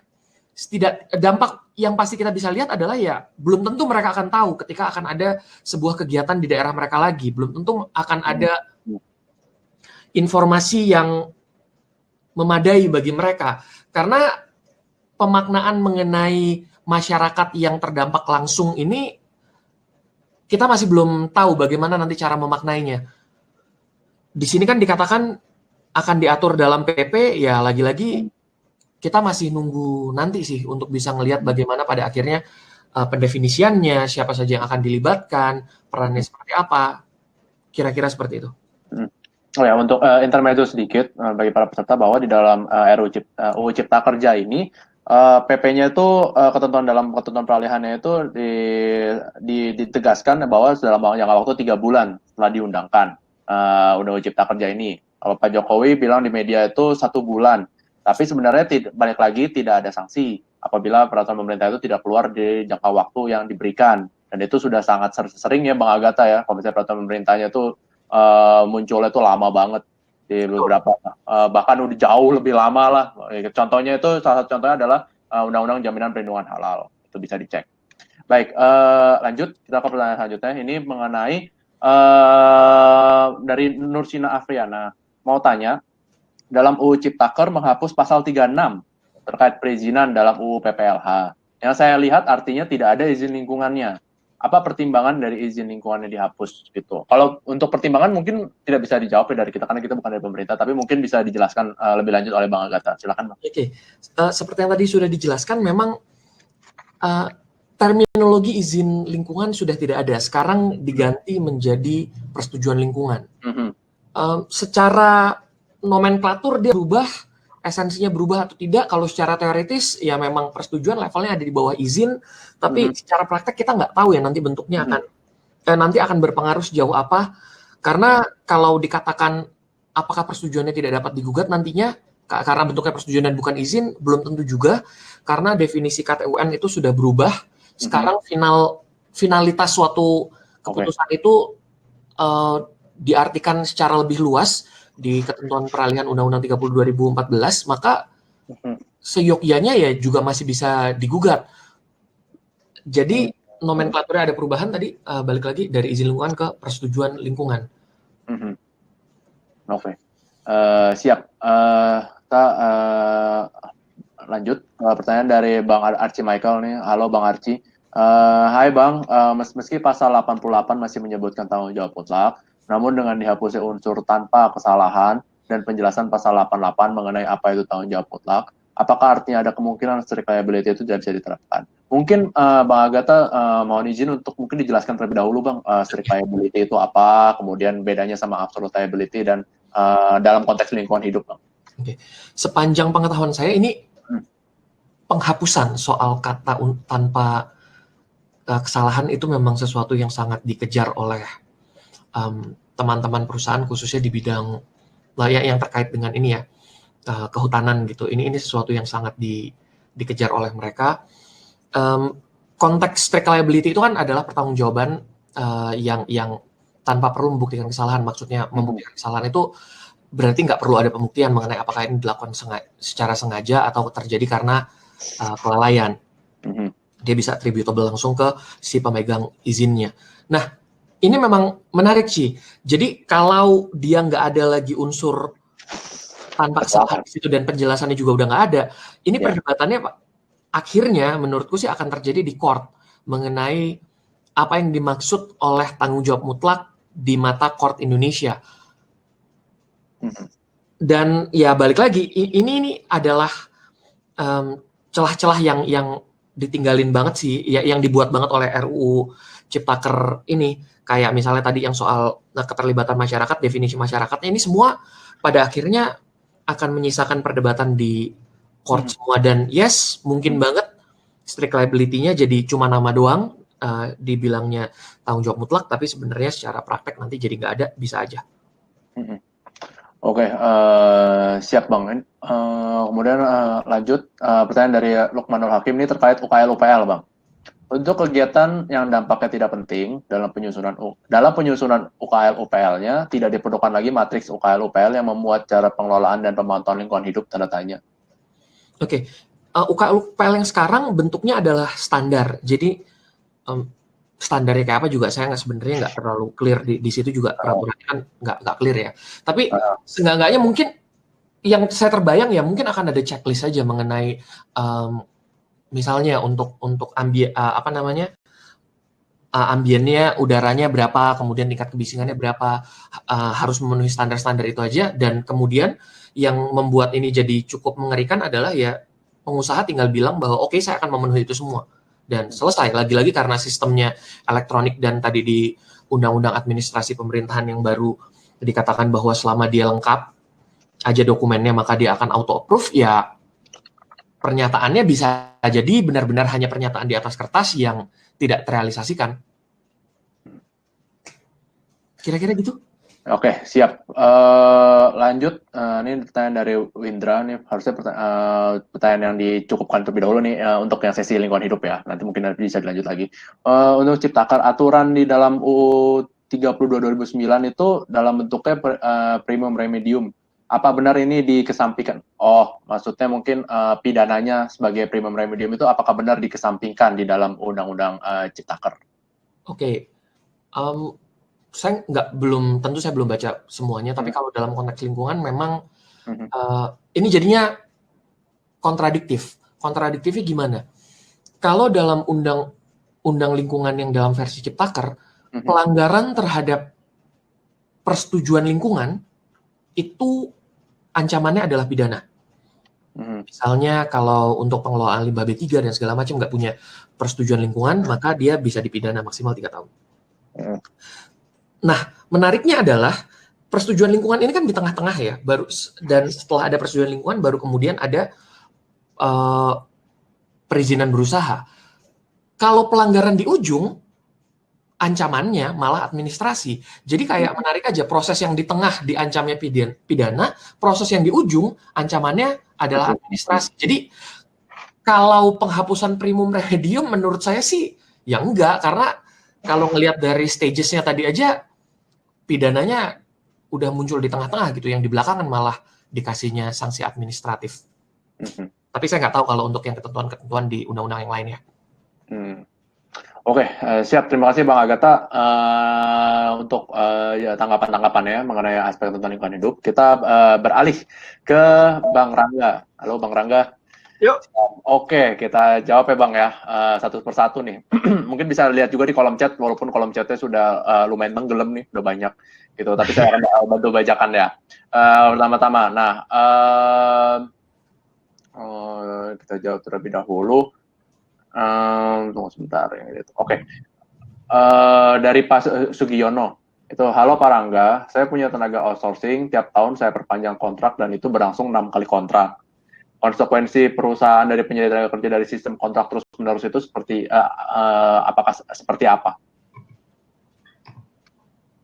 dampak yang pasti kita bisa lihat adalah ya belum tentu mereka akan tahu ketika akan ada sebuah kegiatan di daerah mereka lagi, belum tentu akan ada informasi yang memadai bagi mereka, karena pemaknaan mengenai masyarakat yang terdampak langsung ini kita masih belum tahu bagaimana nanti cara memaknainya. Di sini kan dikatakan akan diatur dalam PP, ya lagi-lagi kita masih nunggu nanti sih untuk bisa ngelihat bagaimana pada akhirnya pendefinisiannya, siapa saja yang akan dilibatkan, perannya seperti apa, kira-kira seperti itu. Oh ya, untuk intermezzo sedikit bagi para peserta bahwa di dalam UU Cipta Kerja ini PP-nya itu ketentuan peralihannya itu ditegaskan bahwa dalam jangka waktu 3 bulan setelah diundangkan UU Cipta Kerja ini. Kalau Pak Jokowi bilang di media itu 1 bulan, tapi sebenarnya balik lagi tidak ada sanksi apabila peraturan pemerintah itu tidak keluar di jangka waktu yang diberikan, dan itu sudah sangat sering ya Bang Agatha ya, kalau misalnya peraturan pemerintahnya itu munculnya itu lama banget di beberapa bahkan udah jauh lebih lama lah. Contohnya itu salah satu contohnya adalah Undang-Undang Jaminan Perlindungan Halal, itu bisa dicek. Baik, lanjut kita ke pertanyaan selanjutnya. Ini mengenai dari Nursina Afriana, mau tanya, dalam UU Ciptaker menghapus pasal 36 terkait perizinan dalam UU PPLH. Yang saya lihat artinya tidak ada izin lingkungannya. Apa pertimbangan dari izin lingkungannya dihapus gitu? Kalau untuk pertimbangan mungkin tidak bisa dijawab dari kita karena kita bukan dari pemerintah, tapi mungkin bisa dijelaskan lebih lanjut oleh Bang Agatha. Silakan, Bang. Oke. Seperti yang tadi sudah dijelaskan, memang terminologi izin lingkungan sudah tidak ada. Sekarang diganti menjadi persetujuan lingkungan. Secara nomenklatur dia berubah, esensinya berubah atau tidak. Kalau secara teoritis ya memang persetujuan levelnya ada di bawah izin, tapi secara praktek kita nggak tahu ya nanti bentuknya nanti akan berpengaruh sejauh apa, karena kalau dikatakan apakah persetujuannya tidak dapat digugat nantinya karena bentuknya persetujuan dan bukan izin, belum tentu juga, karena definisi KTUN itu sudah berubah. Sekarang finalitas suatu keputusan itu diartikan secara lebih luas di ketentuan peralihan Undang-Undang 30 2014, maka seyogyanya ya juga masih bisa digugat. Jadi nomenklaturnya ada perubahan tadi, balik lagi dari izin lingkungan ke persetujuan lingkungan. Oke. Siap. Kita lanjut pertanyaan dari Bang Archie Michael nih. Halo Bang Archie. Hai Bang, meski pasal 88 masih menyebutkan tanggung jawab mutlak, namun dengan dihapusnya unsur tanpa kesalahan dan penjelasan pasal 88 mengenai apa itu tanggung jawab mutlak, apakah artinya ada kemungkinan strict liability itu tidak bisa diterapkan? Mungkin Bang Agatha mohon izin untuk mungkin dijelaskan terlebih dahulu Bang, strict liability itu apa, kemudian bedanya sama absolute liability dan dalam konteks lingkungan hidup Bang. Oke. Sepanjang pengetahuan saya ini penghapusan soal kata tanpa kesalahan itu memang sesuatu yang sangat dikejar oleh teman-teman perusahaan, khususnya di bidang yang terkait dengan ini ya, kehutanan gitu. Ini sesuatu yang sangat dikejar oleh mereka. Konteks strict liability itu kan adalah pertanggungjawaban yang tanpa perlu membuktikan kesalahan. Maksudnya membuktikan kesalahan itu berarti nggak perlu ada pembuktian mengenai apakah ini dilakukan secara sengaja atau terjadi karena kelalaian. Dia bisa attributable langsung ke si pemegang izinnya. Nah, ini memang menarik sih. Jadi kalau dia nggak ada lagi unsur tanpa kesalahan di situ dan penjelasannya juga udah nggak ada, ini perdebatannya Pak, akhirnya menurutku sih akan terjadi di court mengenai apa yang dimaksud oleh tanggung jawab mutlak di mata court Indonesia. Dan ya balik lagi, ini adalah celah-celah yang ditinggalin banget sih, yang dibuat banget oleh RUU Ciptaker ini. Kayak misalnya tadi yang soal keterlibatan masyarakat, definisi masyarakatnya, ini semua pada akhirnya akan menyisakan perdebatan di court semua, dan yes, mungkin banget strict liability-nya jadi cuma nama doang, dibilangnya tanggung jawab mutlak, tapi sebenarnya secara praktek nanti jadi nggak ada, bisa aja. Oke, siap Bang. Kemudian lanjut, pertanyaan dari Lukmanul Hakim ini terkait UKL-UPL Bang. Untuk kegiatan yang dampaknya tidak penting dalam penyusunan UKL-UPL-nya tidak diperlukan lagi matriks UKL-UPL yang memuat cara pengelolaan dan pemantauan lingkungan hidup, tanda tanya. Oke, UKL-UPL yang sekarang bentuknya adalah standar. Jadi standarnya kayak apa juga saya sebenarnya nggak terlalu clear di situ juga, peraturannya kan nggak clear ya. Tapi seenggaknya mungkin yang saya terbayang ya mungkin akan ada checklist saja mengenai misalnya untuk ambiennya, udaranya berapa, kemudian tingkat kebisingannya berapa, harus memenuhi standar-standar itu aja. Dan kemudian yang membuat ini jadi cukup mengerikan adalah ya pengusaha tinggal bilang bahwa oke, saya akan memenuhi itu semua dan selesai. Lagi-lagi karena sistemnya elektronik dan tadi di Undang-Undang Administrasi Pemerintahan yang baru dikatakan bahwa selama dia lengkap aja dokumennya maka dia akan auto approve, ya pernyataannya bisa jadi benar-benar hanya pernyataan di atas kertas yang tidak terrealisasikan. Kira-kira gitu. Oke, siap. Lanjut, ini pertanyaan dari Windra, nih harusnya pertanyaan yang dicukupkan terlebih dahulu nih untuk yang sesi lingkungan hidup ya. Nanti mungkin bisa dilanjut lagi. Untuk ciptakan aturan di dalam UU 32 2009 itu dalam bentuknya primum remedium. Apa benar ini dikesampingkan? Oh, maksudnya mungkin pidananya sebagai primum remedium itu apakah benar dikesampingkan di dalam Undang-Undang Ciptaker? Oke. Saya tentu saya belum baca semuanya, tapi kalau dalam konteks lingkungan memang ini jadinya kontradiktif. Kontradiktifnya gimana? Kalau dalam undang lingkungan yang dalam versi Ciptaker, pelanggaran terhadap persetujuan lingkungan itu ancamannya adalah pidana. Misalnya kalau untuk pengelolaan limbah B3 dan segala macam nggak punya persetujuan lingkungan, maka dia bisa dipidana maksimal 3 tahun. Nah, menariknya adalah persetujuan lingkungan ini kan di tengah-tengah ya, dan setelah ada persetujuan lingkungan baru kemudian ada perizinan berusaha. Kalau pelanggaran di ujung, ancamannya malah administrasi. Jadi kayak menarik aja, proses yang di tengah diancamnya pidana, proses yang di ujung ancamannya adalah administrasi. Jadi kalau penghapusan primum remedium menurut saya sih ya enggak, karena kalau ngelihat dari stagesnya tadi aja pidananya udah muncul di tengah-tengah gitu, yang di belakangan malah dikasihnya sanksi administratif. Tapi saya nggak tahu kalau untuk yang ketentuan-ketentuan di undang-undang yang lainnya. Oke, siap. Terima kasih Bang Agatha untuk tanggapan-tanggapannya mengenai aspek tentang lingkungan hidup. Kita beralih ke Bang Rangga. Halo Bang Rangga. Yuk. Oke, kita jawab ya Bang ya, satu persatu nih. Mungkin bisa lihat juga di kolom chat, walaupun kolom chatnya sudah lumayan tenggelam nih, udah banyak gitu. Tapi saya akan bantu bacakan ya. Pertama-tama, nah kita jawab terlebih dahulu. Tunggu sebentar ya. Oke. Dari Pak Sugiono. Itu, halo Pak Rangga, saya punya tenaga outsourcing, tiap tahun saya perpanjang kontrak dan itu berlangsung 6 kali kontrak. Konsekuensi perusahaan dari penyedia tenaga kerja dari sistem kontrak terus-menerus itu apakah seperti apa?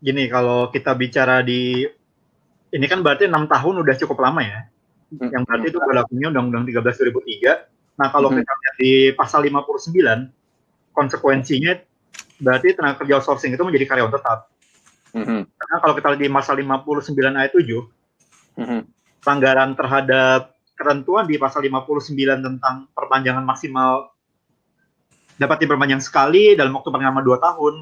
Gini, kalau kita bicara ini kan berarti 6 tahun udah cukup lama ya. Yang berarti itu berlakunya Undang-Undang 13 2003. Nah, kalau kita lihat di pasal 59, konsekuensinya berarti tenaga kerja outsourcing itu menjadi karyawan tetap. Karena kalau kita lihat di pasal 59 ayat 7, pelanggaran terhadap ketentuan di pasal 59 tentang perpanjangan maksimal dapat diperpanjang sekali dalam waktu paling lama 2 tahun.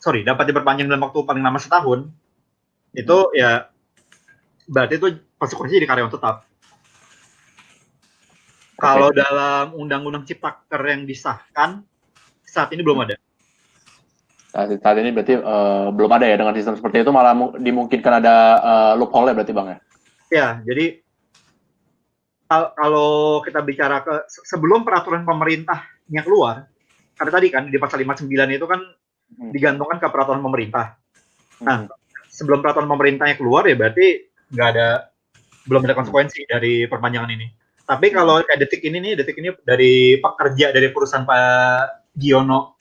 Dapat diperpanjang dalam waktu paling lama setahun. Itu ya berarti itu konsekuensinya jadi karyawan tetap. Kalau dalam Undang-Undang Ciptaker yang disahkan saat ini belum ada. Saat ini berarti belum ada ya, dengan sistem seperti itu malah dimungkinkan ada loophole berarti Bang ya? Ya, jadi kalau kita bicara sebelum peraturan pemerintahnya keluar, karena tadi kan di pasal 59 itu kan digantungkan ke peraturan pemerintah. Nah, sebelum peraturan pemerintahnya keluar ya berarti belum ada konsekuensi dari perpanjangan ini. Tapi kalau kayak detik ini dari pekerja dari perusahaan Pak Giono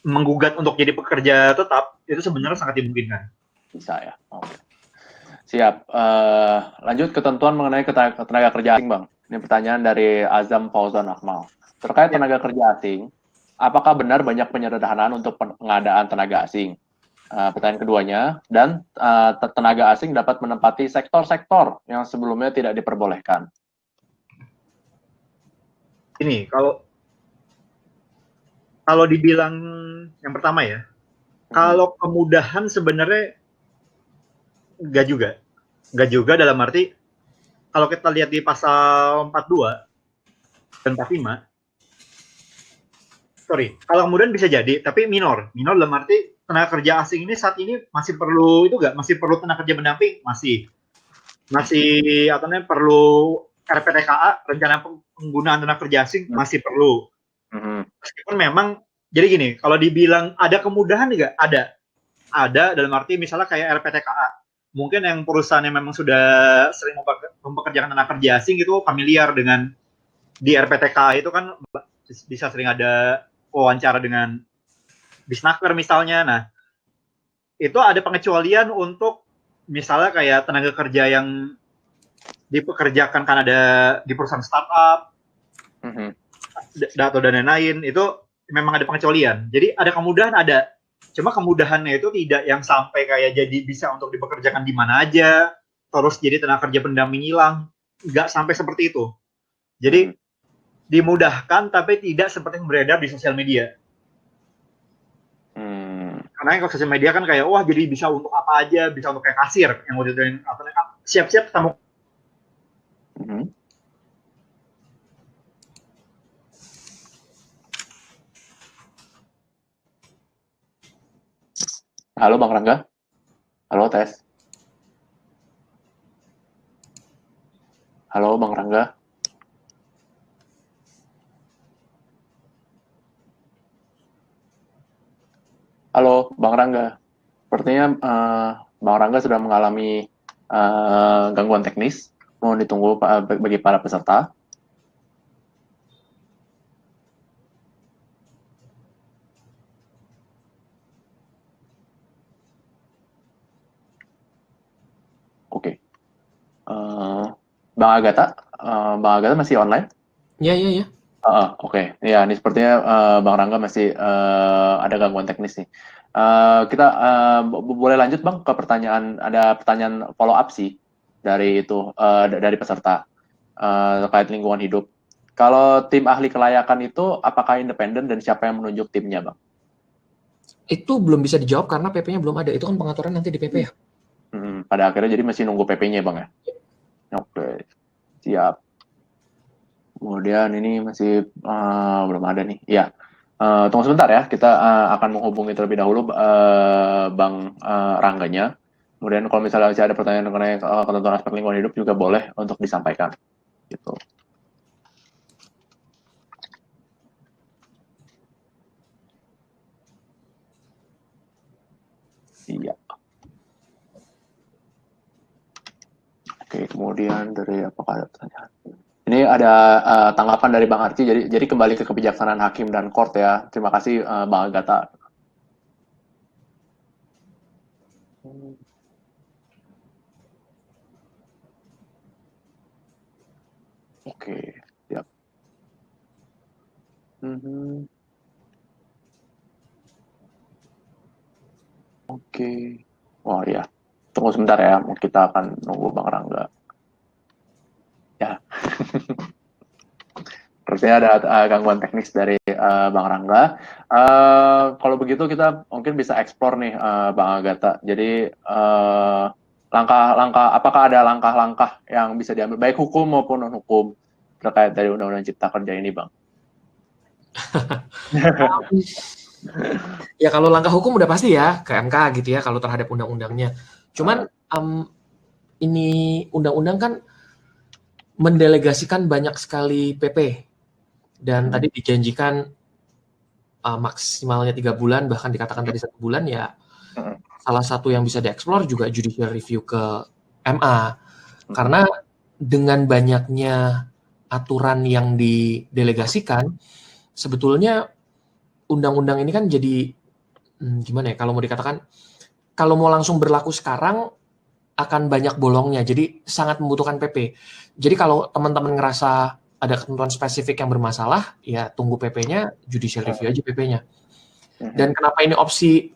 menggugat untuk jadi pekerja tetap, itu sebenarnya sangat dimungkinkan. Bisa ya. Oke. Siap. Lanjut ketentuan mengenai tenaga kerja asing, Bang. Ini pertanyaan dari Azam Fauzan Akmal. Terkait tenaga kerja asing, apakah benar banyak penyederhanaan untuk pengadaan tenaga asing? Pertanyaan keduanya, dan tenaga asing dapat menempati sektor-sektor yang sebelumnya tidak diperbolehkan. Ini kalau dibilang yang pertama ya, kalau kemudahan sebenarnya enggak juga dalam arti kalau kita lihat di pasal 42 dan 45, kalau kemudian bisa jadi, tapi minor dalam arti tenaga kerja asing ini saat ini masih perlu tenaga kerja pendamping, masih perlu RPTKA, rencana penggunaan tenaga kerja asing masih perlu. Meskipun memang jadi gini, kalau dibilang ada kemudahan juga ada dalam arti misalnya kayak RPTKA, mungkin yang perusahaan yang memang sudah sering mempekerjakan tenaga kerja asing itu familiar dengan di RPTKA itu kan bisa sering ada wawancara dengan Disnaker misalnya. Nah, itu ada pengecualian untuk misalnya kayak tenaga kerja yang dipekerjakan kan ada di perusahaan startup atau dan lain-lain, itu memang ada pengecualian. Jadi ada kemudahan, cuma kemudahannya itu tidak yang sampai kayak jadi bisa untuk dipekerjakan di mana aja, terus jadi tenaga kerja pendamping hilang, nggak sampai seperti itu. Jadi dimudahkan tapi tidak seperti yang beredar di sosial media. Karena kalau sosial media kan kayak wah jadi bisa untuk apa aja, bisa untuk kayak kasir yang udah siap-siap ketemu. Halo Bang Rangga. Halo tes. Halo Bang Rangga. Halo Bang Rangga. Sepertinya Bang Rangga sudah mengalami gangguan teknis. Mohon ditunggu bagi para peserta. Oke. Bang Agatha masih online? Iya. Oke. Ya, ini sepertinya Bang Rangga masih ada gangguan teknis nih. Kita boleh lanjut Bang ke pertanyaan, ada pertanyaan follow up sih dari dari peserta terkait lingkungan hidup. Kalau tim ahli kelayakan itu apakah independen dan siapa yang menunjuk timnya, Bang? Itu belum bisa dijawab karena PP-nya belum ada. Itu kan pengaturan nanti di PP ya. Pada akhirnya jadi masih nunggu PP-nya, Bang ya? Oke, siap. Kemudian ini masih belum ada nih. Ya, tunggu sebentar ya. Kita akan menghubungi terlebih dahulu Bang Rangganya. Kemudian kalau misalnya masih ada pertanyaan mengenai ketentuan aspek lingkungan hidup juga boleh untuk disampaikan. Gitu. Iya. Oke, kemudian dari apakah ada pertanyaan? Ini ada tanggapan dari Bang Arci. Jadi kembali ke kebijaksanaan hakim dan court ya. Terima kasih Bang Agatha. Oke, siap. Oke. Oh ya, tunggu sebentar ya. Kita akan nunggu Bang Rangga. Ya. Sepertinya ada gangguan teknis dari Bang Rangga. Kalau begitu kita mungkin bisa explore nih Bang Agatha. Jadi langkah-langkah, apakah ada langkah-langkah yang bisa diambil baik hukum maupun non hukum terkait dari Undang-Undang Cipta Kerja ini, Bang? Ya kalau langkah hukum udah pasti ya ke MK gitu ya kalau terhadap undang-undangnya. Cuman ini undang-undang kan mendelegasikan banyak sekali PP dan tadi dijanjikan maksimalnya 3 bulan, bahkan dikatakan tadi 1 bulan ya. Salah satu yang bisa dieksplor juga judicial review ke MA karena dengan banyaknya aturan yang didelegasikan, sebetulnya undang-undang ini kan jadi gimana ya, kalau mau dikatakan, kalau mau langsung berlaku sekarang akan banyak bolongnya, jadi sangat membutuhkan PP. Jadi kalau teman-teman ngerasa ada ketentuan spesifik yang bermasalah, ya tunggu PP-nya, judicial review aja PP-nya. Dan kenapa ini opsi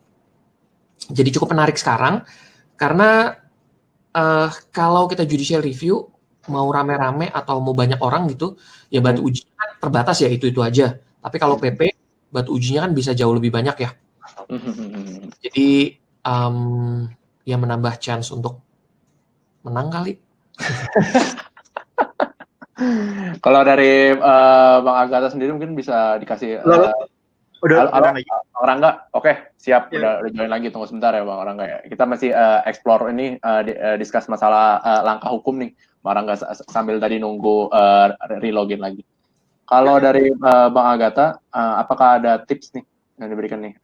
jadi cukup menarik sekarang, karena kalau kita judicial review, mau rame-rame atau mau banyak orang gitu, ya batu ujinya kan terbatas ya, itu aja. Tapi kalau PP, batu ujinya kan bisa jauh lebih banyak ya. Jadi ya menambah chance untuk menang kali. Kalau dari Bang Agatha sendiri mungkin bisa dikasih. Udah lagi. Bang Rangga, oke, siap. Ya. Udah join lagi, tunggu sebentar ya Bang Rangga ya. Kita masih explore ini, discuss masalah langkah hukum nih. Bang Rangga sambil tadi nunggu relogin lagi. Kalau dari Bang Agatha, apakah ada tips nih yang diberikan nih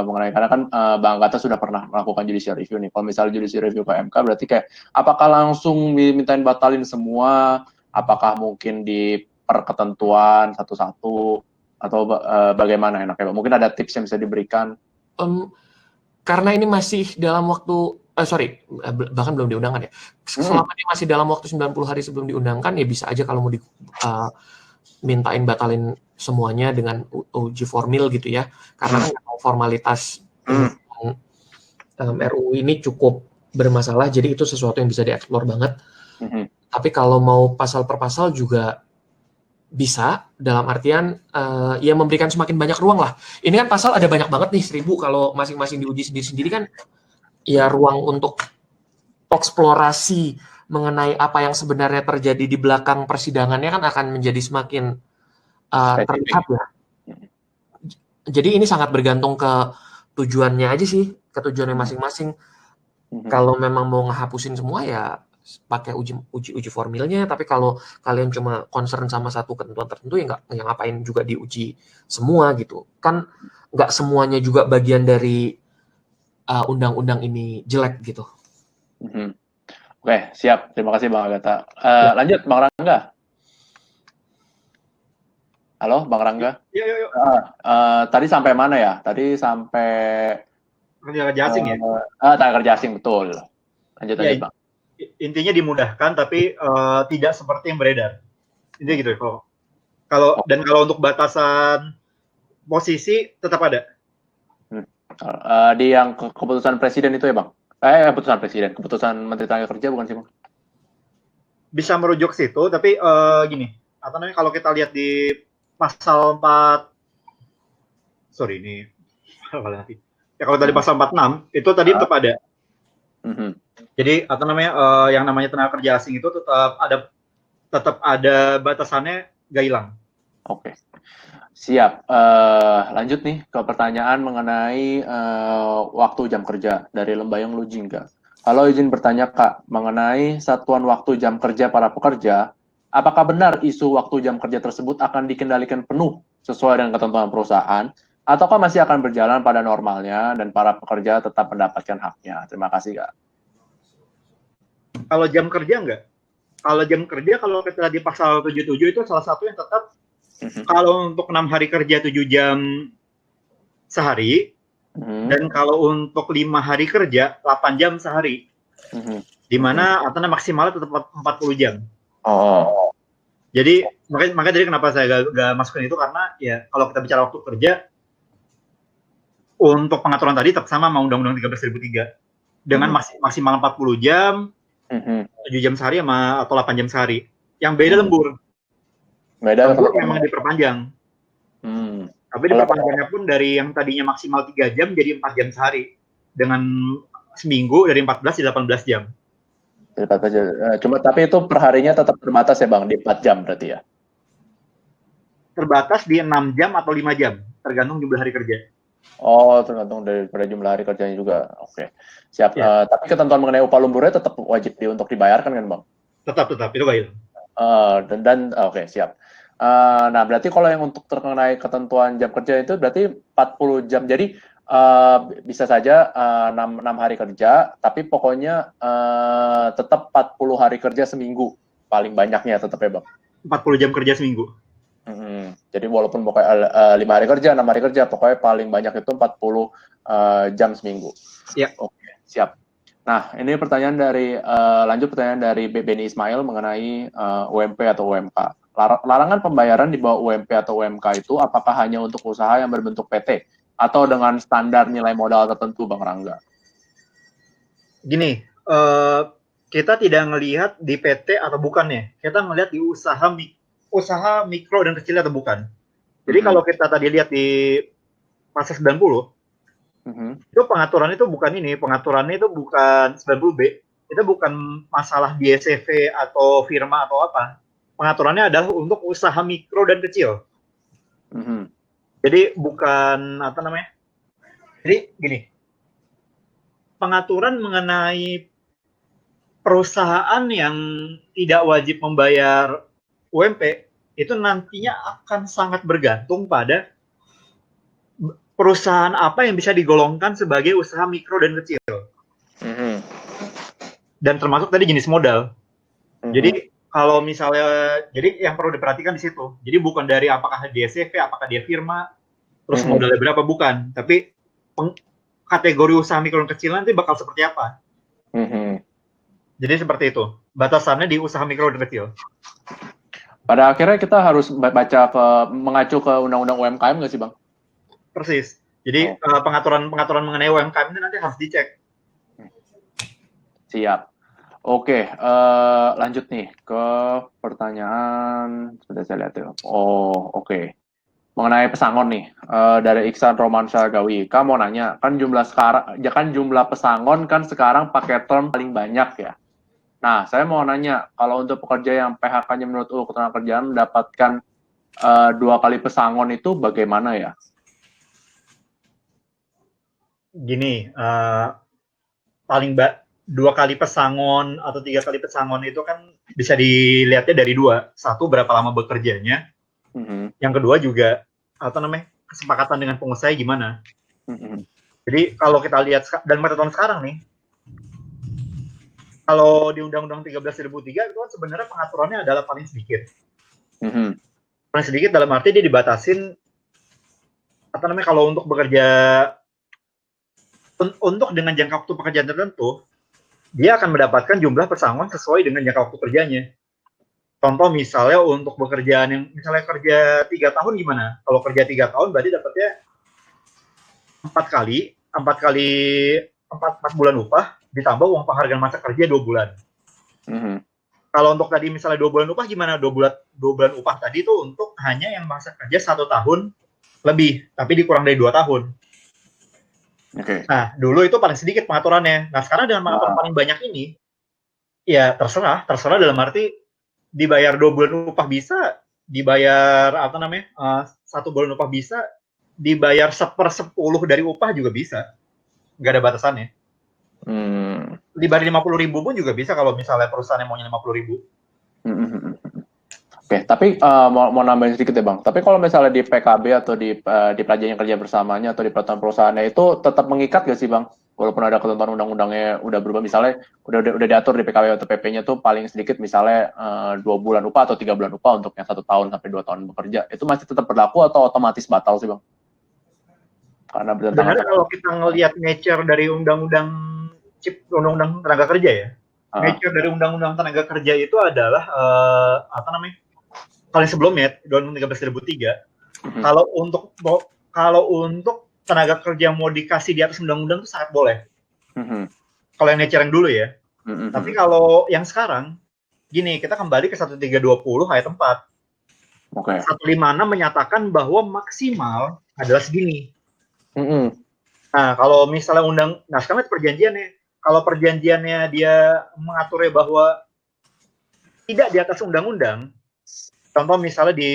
mengenai, karena kan Bang Agatha sudah pernah melakukan judicial review nih. Kalau misalnya judicial review ke MK berarti kayak apakah langsung dimintain batalin semua, apakah mungkin di per ketentuan satu-satu, atau bagaimana enaknya? Mungkin ada tips yang bisa diberikan. Karena ini masih dalam waktu bahkan belum diundangkan ya. Selama ini masih dalam waktu 90 hari sebelum diundangkan, ya bisa aja kalau mau mintain batalin semuanya dengan uji formil gitu ya, karena kan formalitas RUU ini cukup bermasalah, jadi itu sesuatu yang bisa dieksplor banget. Tapi kalau mau pasal per pasal juga bisa, dalam artian ya memberikan semakin banyak ruang lah. Ini kan pasal ada banyak banget nih, 1000, kalau masing-masing diuji sendiri-sendiri kan ya ruang untuk eksplorasi mengenai apa yang sebenarnya terjadi di belakang persidangannya kan akan menjadi semakin terlihat ya. Jadi ini sangat bergantung ke tujuannya aja sih, ke tujuannya masing-masing. Kalau memang mau ngehapusin semua ya pakai uji formilnya, tapi kalau kalian cuma concern sama satu ketentuan tertentu ya nggak, yang ngapain juga diuji semua gitu. Kan nggak semuanya juga bagian dari undang-undang ini jelek gitu. Oke, siap. Terima kasih Bang Agatha. Lanjut Bang Rangga. Halo Bang Rangga. Iya. Tadi sampai mana ya? Tadi sampai tenaga kerja asing ya? Tenaga kerja asing, betul. Lanjut Bang. Intinya dimudahkan, tapi tidak seperti yang beredar. Intinya gitu ya. Kalau untuk batasan posisi tetap ada. Di yang keputusan presiden itu ya Bang? Keputusan Menteri Tenaga Kerja bukan sih Bang? Bisa merujuk ke situ, tapi gini, kalau kita lihat di pasal 4, kalau tadi pasal 46 itu tadi tetap ada. Jadi yang namanya tenaga kerja asing itu tetap ada batasannya, nggak hilang. Oke. Siap. Lanjut nih ke pertanyaan mengenai waktu jam kerja dari Lembayang Lujingga. Kalau izin bertanya Kak, mengenai satuan waktu jam kerja para pekerja, apakah benar isu waktu jam kerja tersebut akan dikendalikan penuh sesuai dengan ketentuan perusahaan, ataukah masih akan berjalan pada normalnya dan para pekerja tetap mendapatkan haknya? Terima kasih Kak. Kalau jam kerja enggak. Kalau kita lihat di pasal 77 itu salah satu yang tetap, kalau untuk 6 hari kerja 7 jam sehari, dan kalau untuk 5 hari kerja 8 jam sehari, di mana maksimalnya tetap 40 jam. Jadi makanya dari kenapa saya gak masukin itu, karena ya kalau kita bicara waktu kerja, untuk pengaturan tadi tetap sama sama Undang-Undang 13.003 dengan maksimal 40 jam, 7 jam sehari atau 8 jam sehari. Yang beda lembur. Lembur memang diperpanjang. Tapi diperpanjangnya pun dari yang tadinya maksimal 3 jam jadi 4 jam sehari. Dengan seminggu dari 14 jadi 18 jam. Tapi itu perharinya tetap terbatas ya Bang, di 4 jam berarti ya? Terbatas di 6 jam atau 5 jam, tergantung jumlah hari kerja. Oh, tergantung daripada jumlah hari kerjanya juga. Oke, siap. Ya. Tapi ketentuan mengenai upah lemburnya tetap wajib untuk dibayarkan kan Bang? Tetap, itu baik. Oke, siap. Nah, berarti kalau yang untuk terkait ketentuan jam kerja itu berarti 40 jam. Jadi bisa saja 6 hari kerja, tapi pokoknya tetap 40 hari kerja seminggu paling banyaknya tetap ya Bang? 40 jam kerja seminggu. Jadi walaupun pokoknya 5 hari kerja, 6 hari kerja, pokoknya paling banyak itu 40 jam seminggu. Ya. Oke, siap. Nah, ini lanjut pertanyaan dari Benny Ismail mengenai UMP atau UMK. Larangan pembayaran di bawah UMP atau UMK itu apakah hanya untuk usaha yang berbentuk PT atau dengan standar nilai modal tertentu, Bang Rangga? Gini, kita tidak ngelihat di PT atau bukan ya. Kita ngelihat di usaha mikro dan kecil atau bukan. Jadi kalau kita tadi lihat di pasal 90, itu pengaturannya itu bukan 90B, itu bukan masalah DSCV atau firma atau apa. Pengaturannya adalah untuk usaha mikro dan kecil. Jadi bukan Jadi gini, pengaturan mengenai perusahaan yang tidak wajib membayar UMP itu nantinya akan sangat bergantung pada perusahaan apa yang bisa digolongkan sebagai usaha mikro dan kecil. Dan termasuk tadi jenis modal. Jadi kalau misalnya, jadi yang perlu diperhatikan di situ. Jadi bukan dari apakah dia CV, apakah dia firma, terus modalnya berapa, bukan. Tapi kategori usaha mikro dan kecil nanti bakal seperti apa. Jadi seperti itu. Batasannya di usaha mikro dan kecil. Pada akhirnya kita harus mengacu ke undang-undang UMKM nggak sih, Bang? Persis. Jadi pengaturan mengenai UMKM ini nanti harus dicek. Siap. Oke, lanjut nih ke pertanyaan. Sudah saya lihat ya. Oke. Mengenai pesangon nih, dari Iksan Romansyah Gawi. Kamu mau nanya, kan jumlah pesangon kan sekarang pakai term paling banyak ya. Nah, saya mau nanya, kalau untuk pekerja yang PHK-nya menurut UU Ketenagakerjaan mendapatkan 2 kali pesangon itu bagaimana ya? Gini, 2 kali pesangon atau 3 kali pesangon itu kan bisa dilihatnya dari 2. Satu, berapa lama bekerjanya. Yang kedua juga, kesepakatan dengan pengusaha gimana. Jadi kalau kita lihat, dan peraturan sekarang nih, kalau di Undang-Undang 13.2003 itu kan sebenarnya pengaturannya adalah paling sedikit. Paling sedikit dalam arti dia dibatasin, kalau untuk bekerja, untuk dengan jangka waktu pekerjaan tertentu, dia akan mendapatkan jumlah pesangon sesuai dengan jangka waktu kerjanya. Contoh misalnya untuk pekerjaan yang misalnya kerja 3 tahun gimana? Kalau kerja 3 tahun berarti dapatnya 4 bulan upah ditambah uang penghargaan masa kerja 2 bulan. Kalau untuk tadi misalnya 2 bulan upah gimana? 2 bulan upah tadi itu untuk hanya yang masa kerja 1 tahun lebih, tapi dikurang dari 2 tahun. Nah, dulu itu paling sedikit pengaturannya. Nah, sekarang dengan pengaturan paling banyak ini, ya terserah dalam arti dibayar 2 bulan upah bisa, dibayar 1 bulan upah bisa, dibayar 1/10 dari upah juga bisa. Nggak ada batasannya. Dibayar 50.000 pun juga bisa kalau misalnya perusahaan yang maunya 50.000. Oke, tapi mau nambahin sedikit ya Bang. Tapi kalau misalnya di PKB atau di perjanjian kerja bersamanya atau di peraturan perusahaannya itu tetap mengikat nggak sih Bang? Walaupun ada ketentuan undang-undangnya udah berubah, misalnya udah diatur di PKB atau PP-nya tuh paling sedikit misalnya 2 bulan upah atau 3 bulan upah untuk yang 1 tahun sampai 2 tahun bekerja, itu masih tetap berlaku atau otomatis batal sih Bang? Karena sebenarnya kalau kita ngelihat nature dari undang-undang tenaga kerja ya, nature dari undang-undang tenaga kerja itu adalah paling sebelumnya Undang-Undang 13.2003. Kalau untuk tenaga kerja mau dikasih di atas undang-undang itu sangat boleh. Kalau yang nature yang dulu ya. Tapi kalau yang sekarang, gini, kita kembali ke 1320 ayat 4. 156 menyatakan bahwa maksimal adalah segini. Nah, kalau misalnya sekarang itu perjanjiannya. Kalau perjanjiannya dia mengaturnya bahwa tidak di atas undang-undang, contoh misalnya di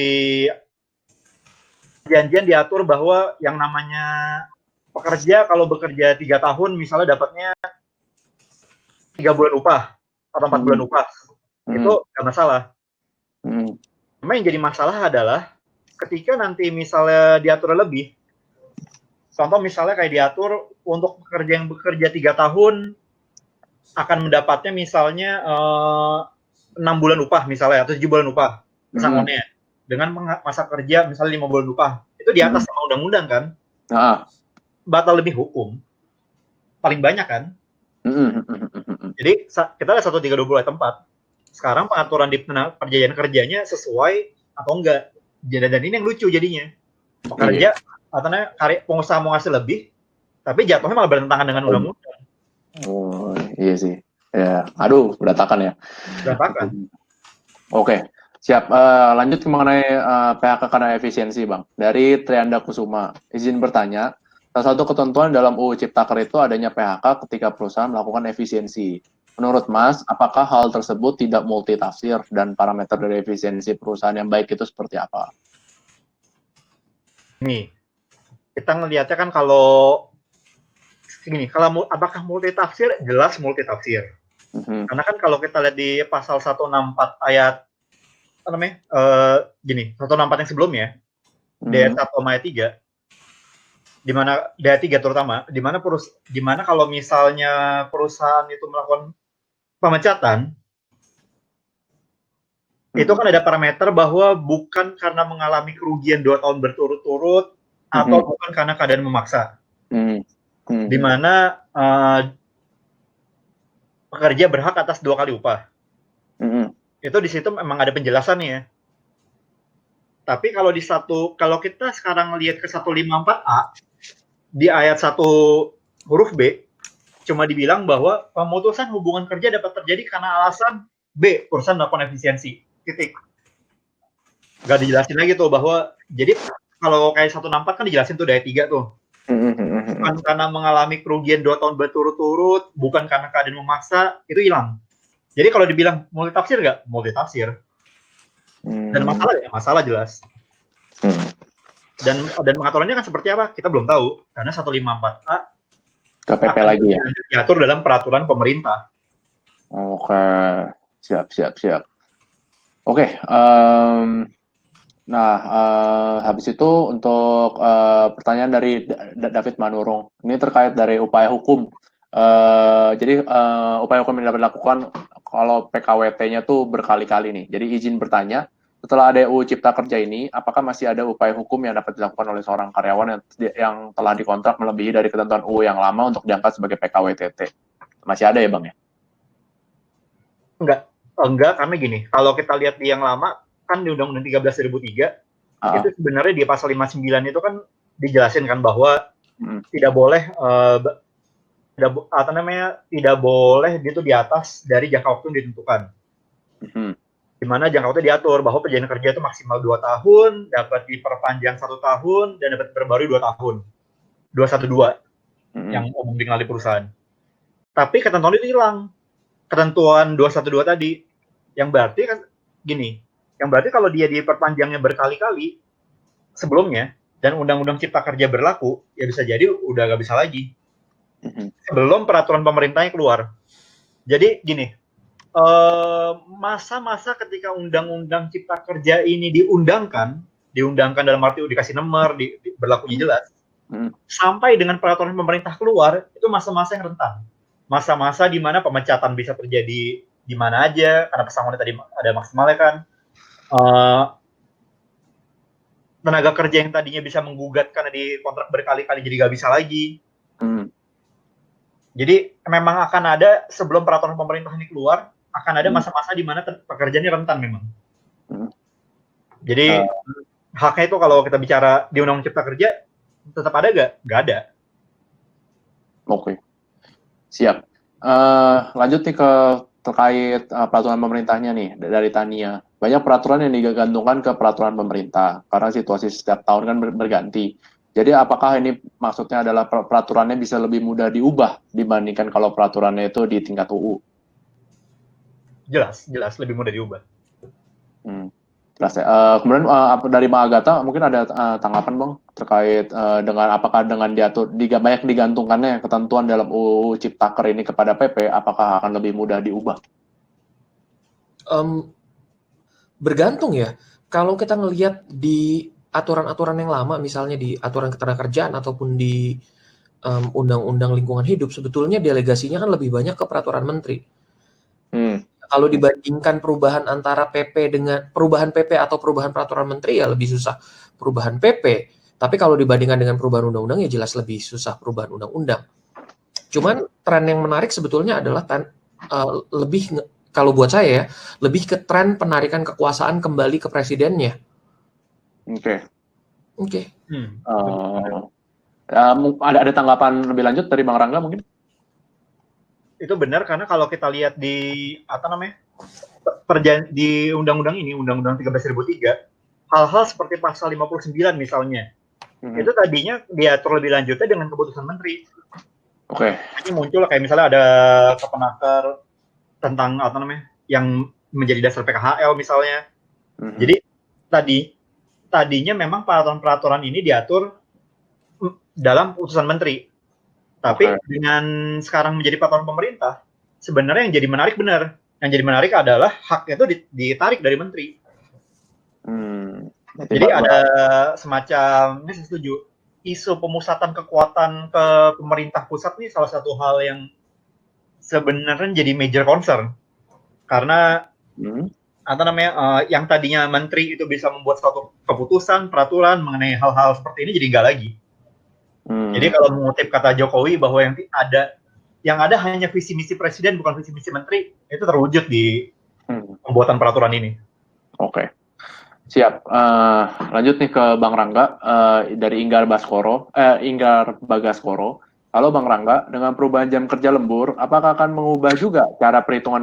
perjanjian diatur bahwa yang namanya pekerja kalau bekerja 3 tahun misalnya dapatnya 3 bulan upah atau 4 bulan upah, itu nggak masalah. Cuma yang jadi masalah adalah ketika nanti misalnya diatur lebih, contoh misalnya kayak diatur untuk pekerja yang bekerja 3 tahun akan mendapatnya misalnya 6 bulan upah misalnya atau 7 bulan upah pesangonnya dengan masa kerja misalnya 5 bulan upah, itu di atas sama undang-undang kan, batal demi hukum paling banyak kan. Jadi kita ada 1320 ayat 4. Sekarang pengaturan di perjanjian kerjanya sesuai atau enggak. Dan ini yang lucu jadinya. Pekerja atau pengusaha mau ngasih lebih, tapi jatuhnya malah bertentangan dengan undang-undang. Oh, iya sih. Ya, aduh, berantakan ya. Berantakan. Oke, siap. Lanjut mengenai PHK karena efisiensi, Bang. Dari Trianda Kusuma, izin bertanya, salah satu ketentuan dalam UU Ciptaker itu adanya PHK ketika perusahaan melakukan efisiensi. Menurut Mas, apakah hal tersebut tidak multitafsir dan parameter dari efisiensi perusahaan yang baik itu seperti apa? Nih, kita ngelihatnya kan kalau apakah multitafsir? Jelas multitafsir. Karena kan kalau kita lihat di pasal 164 ayat 164 yang sebelumnya, di ayat 1 ayat 3, di mana di ayat 3 terutama, di mana kalau misalnya perusahaan itu melakukan pemecatan, itu kan ada parameter bahwa bukan karena mengalami kerugian 2 tahun berturut-turut atau bukan karena keadaan memaksa. Di mana pekerja berhak atas 2 kali upah. Itu di situ memang ada penjelasannya. Tapi kalau kita sekarang lihat ke 154A di ayat 1 huruf B, cuma dibilang bahwa pemutusan hubungan kerja dapat terjadi karena alasan B, perusahaan melakukan efisiensi. Titik. Gak dijelasin lagi tuh bahwa jadi kalau kayak 164 kan dijelasin tuh dari 3 tuh. Bukan karena mengalami kerugian 2 tahun berturut-turut, bukan karena keadaan memaksa, itu hilang. Jadi kalau dibilang multitafsir nggak? Multitafsir. Dan masalah jelas. Dan pengaturannya kan seperti apa? Kita belum tahu. Karena 154A KPP lagi ya? Diatur dalam peraturan pemerintah. Oke, siap. Oke, habis itu untuk pertanyaan dari David Manurung. Ini terkait dari upaya hukum. Jadi upaya hukum yang dapat dilakukan kalau PKWT-nya tuh berkali-kali nih. Jadi izin bertanya, setelah ada UU Cipta Kerja ini, apakah masih ada upaya hukum yang dapat dilakukan oleh seorang karyawan yang telah dikontrak melebihi dari ketentuan UU yang lama untuk diangkat sebagai PKWTT? Masih ada ya, Bang ya? Enggak, karena gini, kalau kita lihat di yang lama, kan di Undang-Undang 13 2003, itu sebenarnya di pasal 59 itu kan dijelasin kan bahwa tidak boleh tidak boleh itu di atas dari jangka waktu yang ditentukan. Di mana jangka waktu diatur bahwa perjanjian kerja itu maksimal 2 tahun, dapat diperpanjang 1 tahun, dan dapat diperbarui 2 tahun. 212 yang umum dikenal di perusahaan. Tapi ketentuan itu hilang. Ketentuan 212 tadi, yang berarti kan gini, yang berarti kalau dia diperpanjangnya berkali-kali sebelumnya dan Undang-Undang Cipta Kerja berlaku, ya bisa jadi udah nggak bisa lagi. Sebelum peraturan pemerintahnya keluar. Jadi gini, masa-masa ketika Undang-Undang Cipta Kerja ini diundangkan dalam arti dikasih nomor, berlakunya jelas, sampai dengan peraturan pemerintah keluar, itu masa-masa yang rentan. Masa-masa di mana pemecatan bisa terjadi di mana aja, karena pesangonnya tadi ada maksimalnya kan. Tenaga kerja yang tadinya bisa menggugat karena di kontrak berkali-kali jadi nggak bisa lagi. Jadi memang akan ada sebelum peraturan pemerintah ini keluar, akan ada masa-masa di mana pekerja ini rentan memang. Jadi haknya itu kalau kita bicara di Undang-Undang Cipta Kerja tetap ada nggak? Nggak ada. Oke. Siap. Lanjut nih ke terkait peraturan pemerintahnya nih dari Tania. Banyak peraturan yang digantungkan ke peraturan pemerintah karena situasi setiap tahun kan berganti. Jadi apakah ini maksudnya adalah peraturannya bisa lebih mudah diubah dibandingkan kalau peraturannya itu di tingkat UU? Jelas lebih mudah diubah. Jelas ya. Kemudian dari Mbak Agatha mungkin ada tanggapan Bang terkait dengan apakah dengan banyak digantungkannya ketentuan dalam UU Ciptaker ini kepada PP, apakah akan lebih mudah diubah? Bergantung ya. Kalau kita ngelihat di aturan-aturan yang lama, misalnya di aturan ketenagakerjaan ataupun di undang-undang lingkungan hidup, sebetulnya delegasinya kan lebih banyak ke peraturan menteri. Kalau dibandingkan perubahan antara PP dengan perubahan PP atau perubahan peraturan menteri ya lebih susah perubahan PP. Tapi kalau dibandingkan dengan perubahan undang-undang ya jelas lebih susah perubahan undang-undang. Cuman tren yang menarik sebetulnya adalah kalau buat saya ya, lebih ke tren penarikan kekuasaan kembali ke presidennya. Oke. Oke. Ada tanggapan lebih lanjut dari Bang Rangga mungkin? Itu benar karena kalau kita lihat di di undang-undang ini, Undang-Undang 13.003, hal-hal seperti pasal 59 misalnya, itu tadinya diatur lebih lanjutnya dengan keputusan menteri. Oke. Ini muncul kayak misalnya ada kepenaker tentang yang menjadi dasar PKHL misalnya. Jadi tadinya memang peraturan-peraturan ini diatur dalam putusan menteri. Tapi dengan sekarang menjadi peraturan pemerintah, sebenarnya yang jadi menarik benar. Yang jadi menarik adalah hak itu ditarik dari menteri. Jadi ada semacam, ini saya setuju, isu pemusatan kekuatan ke pemerintah pusat ini salah satu hal yang sebenarnya jadi major concern. Karena yang tadinya menteri itu bisa membuat suatu keputusan, peraturan mengenai hal-hal seperti ini jadi nggak lagi. Jadi kalau mengutip kata Jokowi bahwa yang ada hanya visi misi presiden bukan visi misi menteri, itu terwujud di pembuatan peraturan ini. Oke. Siap. Lanjut nih ke Bang Rangga dari Inggar Bagaskoro. Halo Bang Rangga, dengan perubahan jam kerja lembur, apakah akan mengubah juga cara perhitungan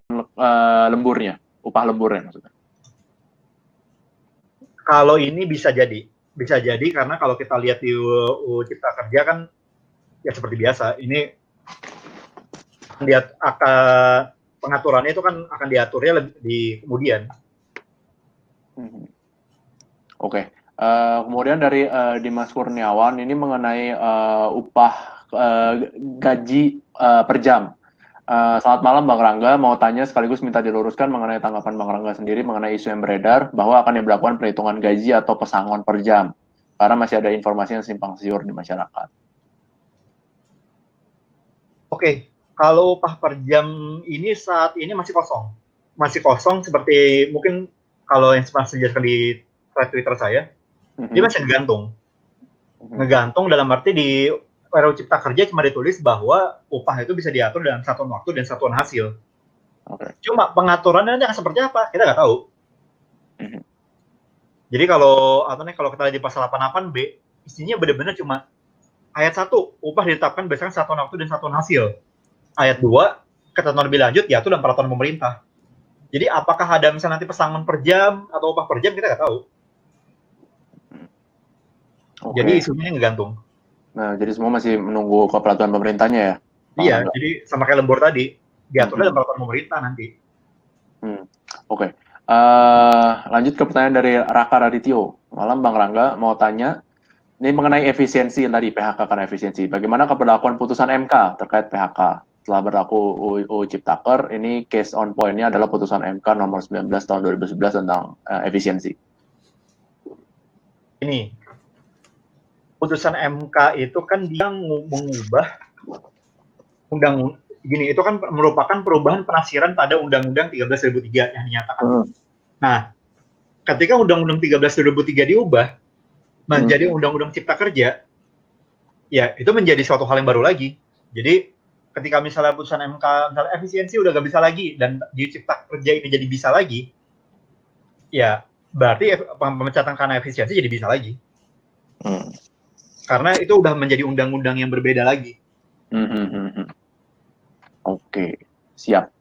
lemburnya, upah lemburnya maksudnya? Kalau ini bisa jadi karena kalau kita lihat di UU Cipta Kerja kan ya seperti biasa, ini lihat pengaturannya itu kan akan diaturnya di kemudian. Oke. Kemudian dari Dimas Kurniawan ini mengenai upah gaji per jam. Selamat malam Bang Rangga, mau tanya sekaligus minta diluruskan mengenai tanggapan Bang Rangga sendiri mengenai isu yang beredar bahwa akan diberlakukan perhitungan gaji atau pesangon per jam karena masih ada informasi yang simpang siur di masyarakat. Oke, kalau upah per jam ini saat ini masih kosong seperti mungkin kalau yang sempat dijelaskan di Twitter saya, dia masih ngegantung dalam arti di RUU Cipta Kerja cuma ditulis bahwa upah itu bisa diatur dalam satuan waktu dan satuan hasil. Cuma pengaturannya nanti akan seperti apa, kita nggak tahu. Jadi kalau kita lihat di pasal 88B, isinya benar-benar cuma ayat 1, upah ditetapkan berdasarkan satuan waktu dan satuan hasil. Ayat 2, ketentuan lebih lanjut yaitu dalam peraturan pemerintah. Jadi apakah ada misalnya nanti pesangon per jam atau upah per jam, kita nggak tahu. Jadi isunya ngegantung. Nah, jadi semua masih menunggu ke peraturan pemerintahnya ya? Iya, jadi sama kayak lembur tadi, diaturnya dalam peraturan pemerintah nanti. Oke. Lanjut ke pertanyaan dari Raka Radityo. Malam Bang Rangga, mau tanya, ini mengenai efisiensi tadi, PHK karena efisiensi. Bagaimana keberlakuan putusan MK terkait PHK? Setelah berlaku UU Ciptaker, ini case on point-nya adalah putusan MK nomor 19 tahun 2011 tentang efisiensi. Ini, putusan MK itu kan dia mengubah itu kan merupakan perubahan penafsiran pada Undang-Undang 13.003 yang dinyatakan. Nah, ketika Undang-Undang 13.003 diubah menjadi Undang-Undang Cipta Kerja, ya itu menjadi suatu hal yang baru lagi. Jadi ketika misalnya putusan MK misalnya efisiensi udah gak bisa lagi dan di Cipta Kerja ini jadi bisa lagi, ya berarti pemecatan karena efisiensi jadi bisa lagi. Karena itu udah menjadi undang-undang yang berbeda lagi. Oke, siap.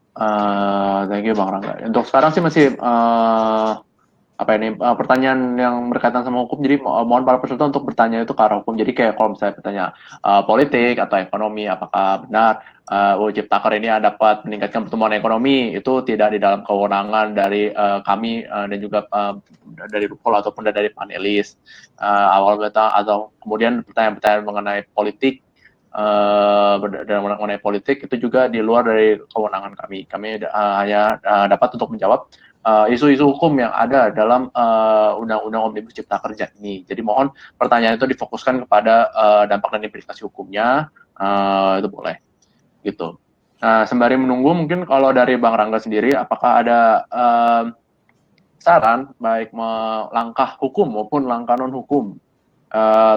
Thank you Bang Rangga. Untuk sekarang sih masih pertanyaan yang berkaitan sama hukum. Jadi mohon para peserta untuk bertanya itu ke arah hukum. Jadi kayak kalau misalnya bertanya politik atau ekonomi, apakah benar UU Ciptaker ini dapat meningkatkan pertumbuhan ekonomi, itu tidak di dalam kewenangan dari kami dan juga dari Rupol ataupun dari panelis atau kemudian pertanyaan-pertanyaan mengenai politik dan mengenai politik itu juga di luar dari kewenangan kami. Kami hanya dapat untuk menjawab isu-isu hukum yang ada dalam Undang-Undang Omnibus Cipta Kerja ini. Jadi mohon pertanyaan itu difokuskan kepada dampak dan implikasi hukumnya, itu boleh. Gitu. Nah, sembari menunggu, mungkin kalau dari Bang Rangga sendiri, apakah ada saran baik langkah hukum maupun langkah non hukum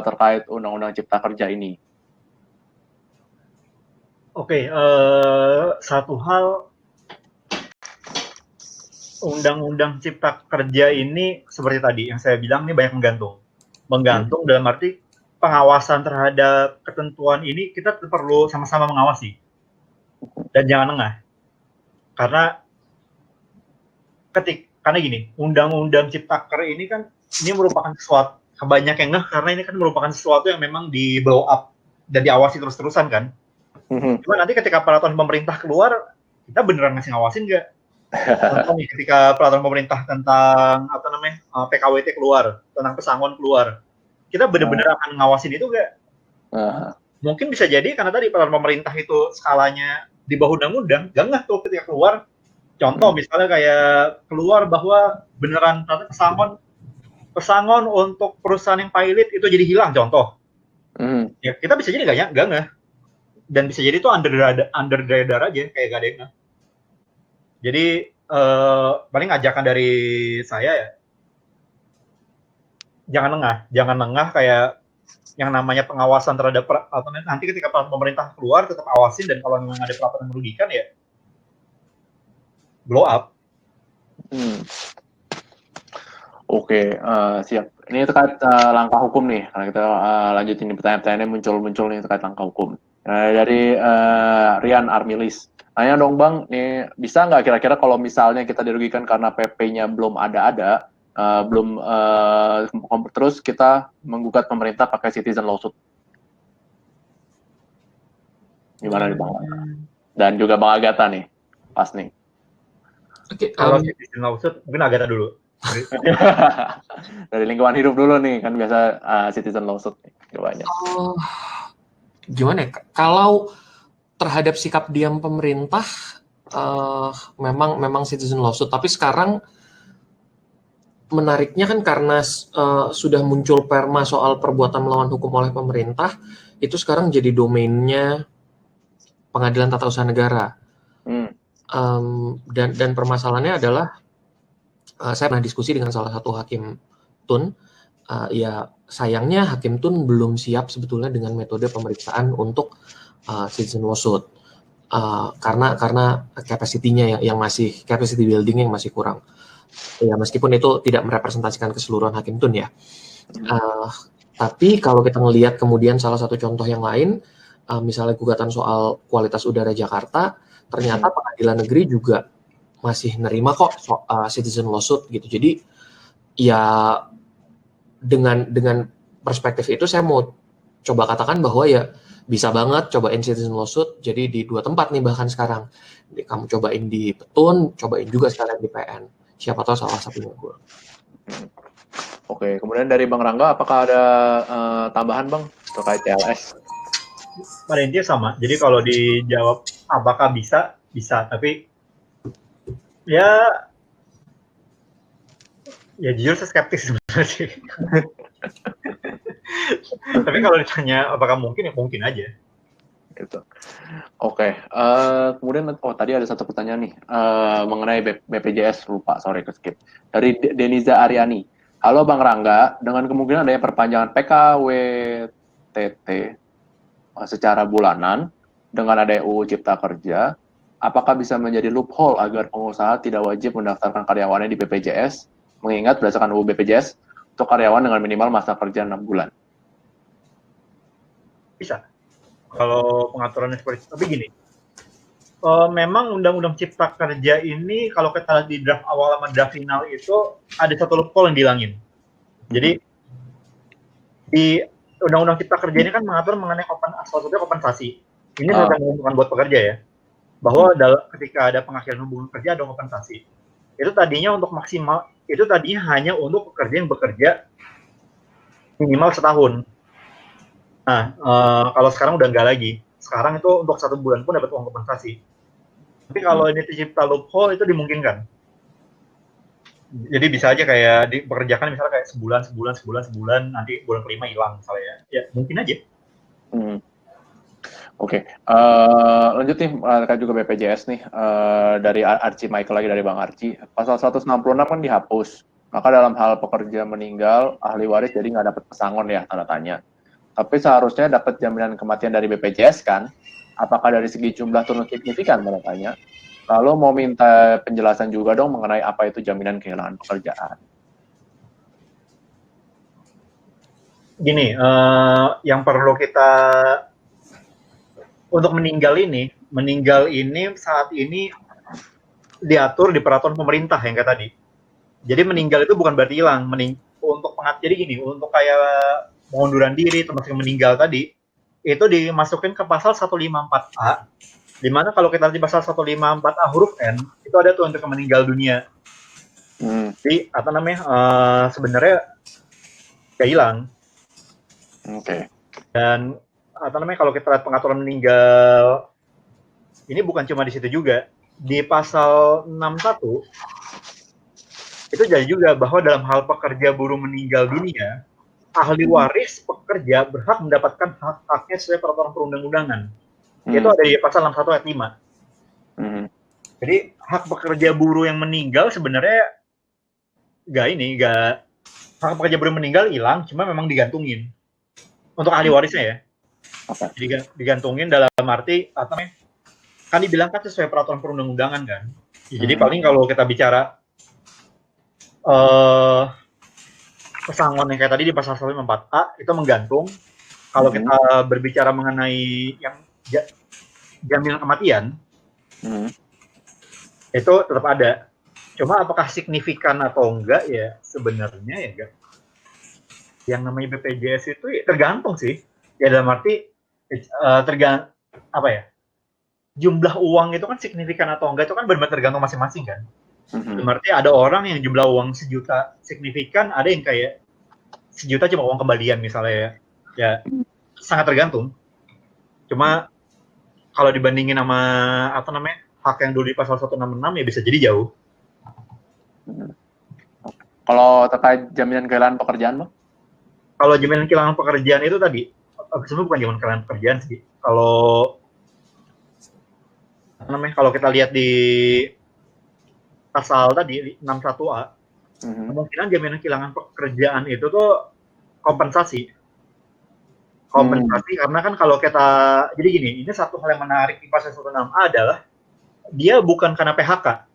terkait Undang-Undang Cipta Kerja ini? Oke, satu hal, Undang-Undang Cipta Kerja ini seperti tadi yang saya bilang ini banyak menggantung dalam arti pengawasan terhadap ketentuan ini kita perlu sama-sama mengawasi dan jangan lengah, karena karena gini, Undang-Undang Cipta Kerja ini kan ini merupakan sesuatu banyak yang ngeh karena ini kan merupakan sesuatu yang memang di blow up dan diawasi terus-terusan kan. Cuma nanti ketika peraturan pemerintah keluar, kita beneran ngasih ngawasin nggak? Contoh nih, ketika peraturan pemerintah tentang PKWT keluar, tentang pesangon keluar, kita benar-benar akan ngawasin itu nggak? Mungkin bisa jadi karena tadi peraturan pemerintah itu skalanya di bawah undang-undang, nggak tuh ketika keluar. Contoh misalnya kayak keluar bahwa beneran pesangon untuk perusahaan yang pilot itu jadi hilang, contoh. Ya kita bisa jadi nggak, dan bisa jadi itu undergrader aja, kayak gak ada yang ngeh. Jadi paling ajakan dari saya ya, jangan lengah kayak yang namanya pengawasan terhadap nanti ketika pemerintah keluar tetap awasin, dan kalau memang ada peraturan yang merugikan ya blow up. Oke, siap. Ini terkait langkah hukum nih, karena kita lanjutin pertanyaan-pertanyaan yang muncul nih terkait langkah hukum. Dari Rian Armilis. Tanya dong Bang, nih bisa nggak kira-kira kalau misalnya kita dirugikan karena PP-nya belum ada, terus kita menggugat pemerintah pakai citizen lawsuit? Gimana nih Bang? Dan juga Bang Agatha nih, pas nih. Oke, Kalau citizen lawsuit, mungkin Agatha dulu. Dari lingkungan hidup dulu nih, kan biasa citizen lawsuit nih, banyak. Gimana ya? Kalau terhadap sikap diam pemerintah, memang citizen lawsuit. Tapi sekarang menariknya kan karena sudah muncul perma soal perbuatan melawan hukum oleh pemerintah, itu sekarang jadi domainnya Pengadilan Tata Usaha Negara. Dan permasalahannya adalah, saya pernah diskusi dengan salah satu hakim TUN, ya sayangnya hakim TUN belum siap sebetulnya dengan metode pemeriksaan untuk citizen lawsuit, karena capacity-nya yang masih, capacity building yang masih kurang. Ya meskipun itu tidak merepresentasikan keseluruhan hakim TUN ya. Tapi kalau kita melihat kemudian salah satu contoh yang lain, misalnya gugatan soal kualitas udara Jakarta, ternyata pengadilan negeri juga masih nerima kok citizen lawsuit gitu. Jadi ya dengan perspektif itu saya mau coba katakan bahwa ya bisa banget cobain citizen lawsuit jadi di 2 tempat nih bahkan sekarang. Kamu cobain di Petun, cobain juga sekalian di PN. Siapa tahu salah satunya gue. Oke, kemudian dari Bang Rangga, apakah ada tambahan Bang terkait TLS? Pada intinya sama. Jadi kalau dijawab apakah bisa, tapi ya jujur saya skeptis sebenarnya. Tapi kalau ditanya apakah mungkin, ya mungkin aja. Gitu. Oke. Kemudian tadi ada satu pertanyaan nih mengenai BPJS, lupa, sorry ke skip. Dari Deniza Aryani. Halo Bang Rangga, dengan kemungkinan adanya perpanjangan PKWTT secara bulanan dengan adanya UU Cipta Kerja, apakah bisa menjadi loophole agar pengusaha tidak wajib mendaftarkan karyawannya di BPJS, mengingat berdasarkan UU BPJS untuk karyawan dengan minimal masa kerja 6 bulan? Bisa. Kalau pengaturannya seperti itu. Tapi gini, memang Undang-Undang Cipta Kerja ini kalau kita lihat di draft awal sama draft final itu ada satu loophole yang dihilangin. Jadi di Undang-Undang Cipta Kerja ini kan mengatur mengenai kompensasi. Ini sangat menguntungkan buat pekerja ya, bahwa ketika ada pengakhiran hubungan kerja ada kompensasi. Itu tadinya untuk maksimal, itu tadinya hanya untuk pekerja yang bekerja minimal setahun. Nah, kalau sekarang udah nggak lagi. Sekarang itu untuk 1 bulan pun dapat uang kompensasi. Tapi kalau ini tercipta loophole itu dimungkinkan. Jadi bisa aja kayak dipekerjakan misalnya kayak sebulan, nanti bulan kelima hilang misalnya ya. Ya mungkin aja. Oke, lanjut nih terkait juga BPJS nih dari Archie Michael lagi dari Bang Archie. Pasal 166 kan dihapus. Maka dalam hal pekerja meninggal, ahli waris jadi nggak dapat pesangon ya, tanda tanya. Tapi seharusnya dapat jaminan kematian dari BPJS kan? Apakah dari segi jumlah turun signifikan, tanda tanya? Lalu mau minta penjelasan juga dong mengenai apa itu jaminan kehilangan pekerjaan. Gini, yang perlu kita untuk meninggal ini saat ini diatur di peraturan pemerintah yang kayak tadi. Jadi meninggal itu bukan berarti hilang. Jadi gini, untuk kayak pengunduran diri termasuk meninggal tadi, itu dimasukin ke pasal 154A, di mana kalau kita lihat di pasal 154A huruf N, itu ada tuh untuk meninggal dunia. Jadi, sebenarnya nggak hilang. Oke. Dan, kalau kita lihat pengaturan meninggal, ini bukan cuma di situ juga. Di pasal 61, itu jadi juga bahwa dalam hal pekerja buruh meninggal dunia, ahli waris pekerja berhak mendapatkan hak-haknya sesuai peraturan perundang-undangan. Itu ada di pasal 61 ayat 5. Jadi hak pekerja buruh yang meninggal sebenarnya hak pekerja buruh meninggal hilang, cuma memang digantungin untuk ahli warisnya ya. Jadi digantungin dalam arti kan dibilang kan sesuai peraturan perundang-undangan kan. Jadi paling kalau kita bicara pesangon yang kayak tadi di pasal 154A itu menggantung. Kalau kita berbicara mengenai yang jaminan kematian, itu tetap ada. Cuma apakah signifikan atau enggak ya sebenarnya ya enggak. Yang namanya BPJS itu ya tergantung sih. Ya dalam arti jumlah uang itu kan signifikan atau enggak itu kan benar-benar tergantung masing-masing kan. Berarti ada orang yang jumlah uang 1 juta signifikan, ada yang kayak 1 juta cuma uang kembalian misalnya ya sangat tergantung. Cuma kalau dibandingin sama hak yang dulu di pasal 166 ya bisa jadi jauh. Kalau terkait jaminan kehilangan pekerjaan, Bang? Kalau jaminan kehilangan pekerjaan itu tadi, sebenarnya bukan jaminan kehilangan pekerjaan sih. Kalau kita lihat di pasal tadi 61A, kemungkinan jaminan kehilangan pekerjaan itu tuh kompensasi karena kan kalau kita jadi gini, ini satu hal yang menarik di pasal 16A adalah dia bukan karena PHK.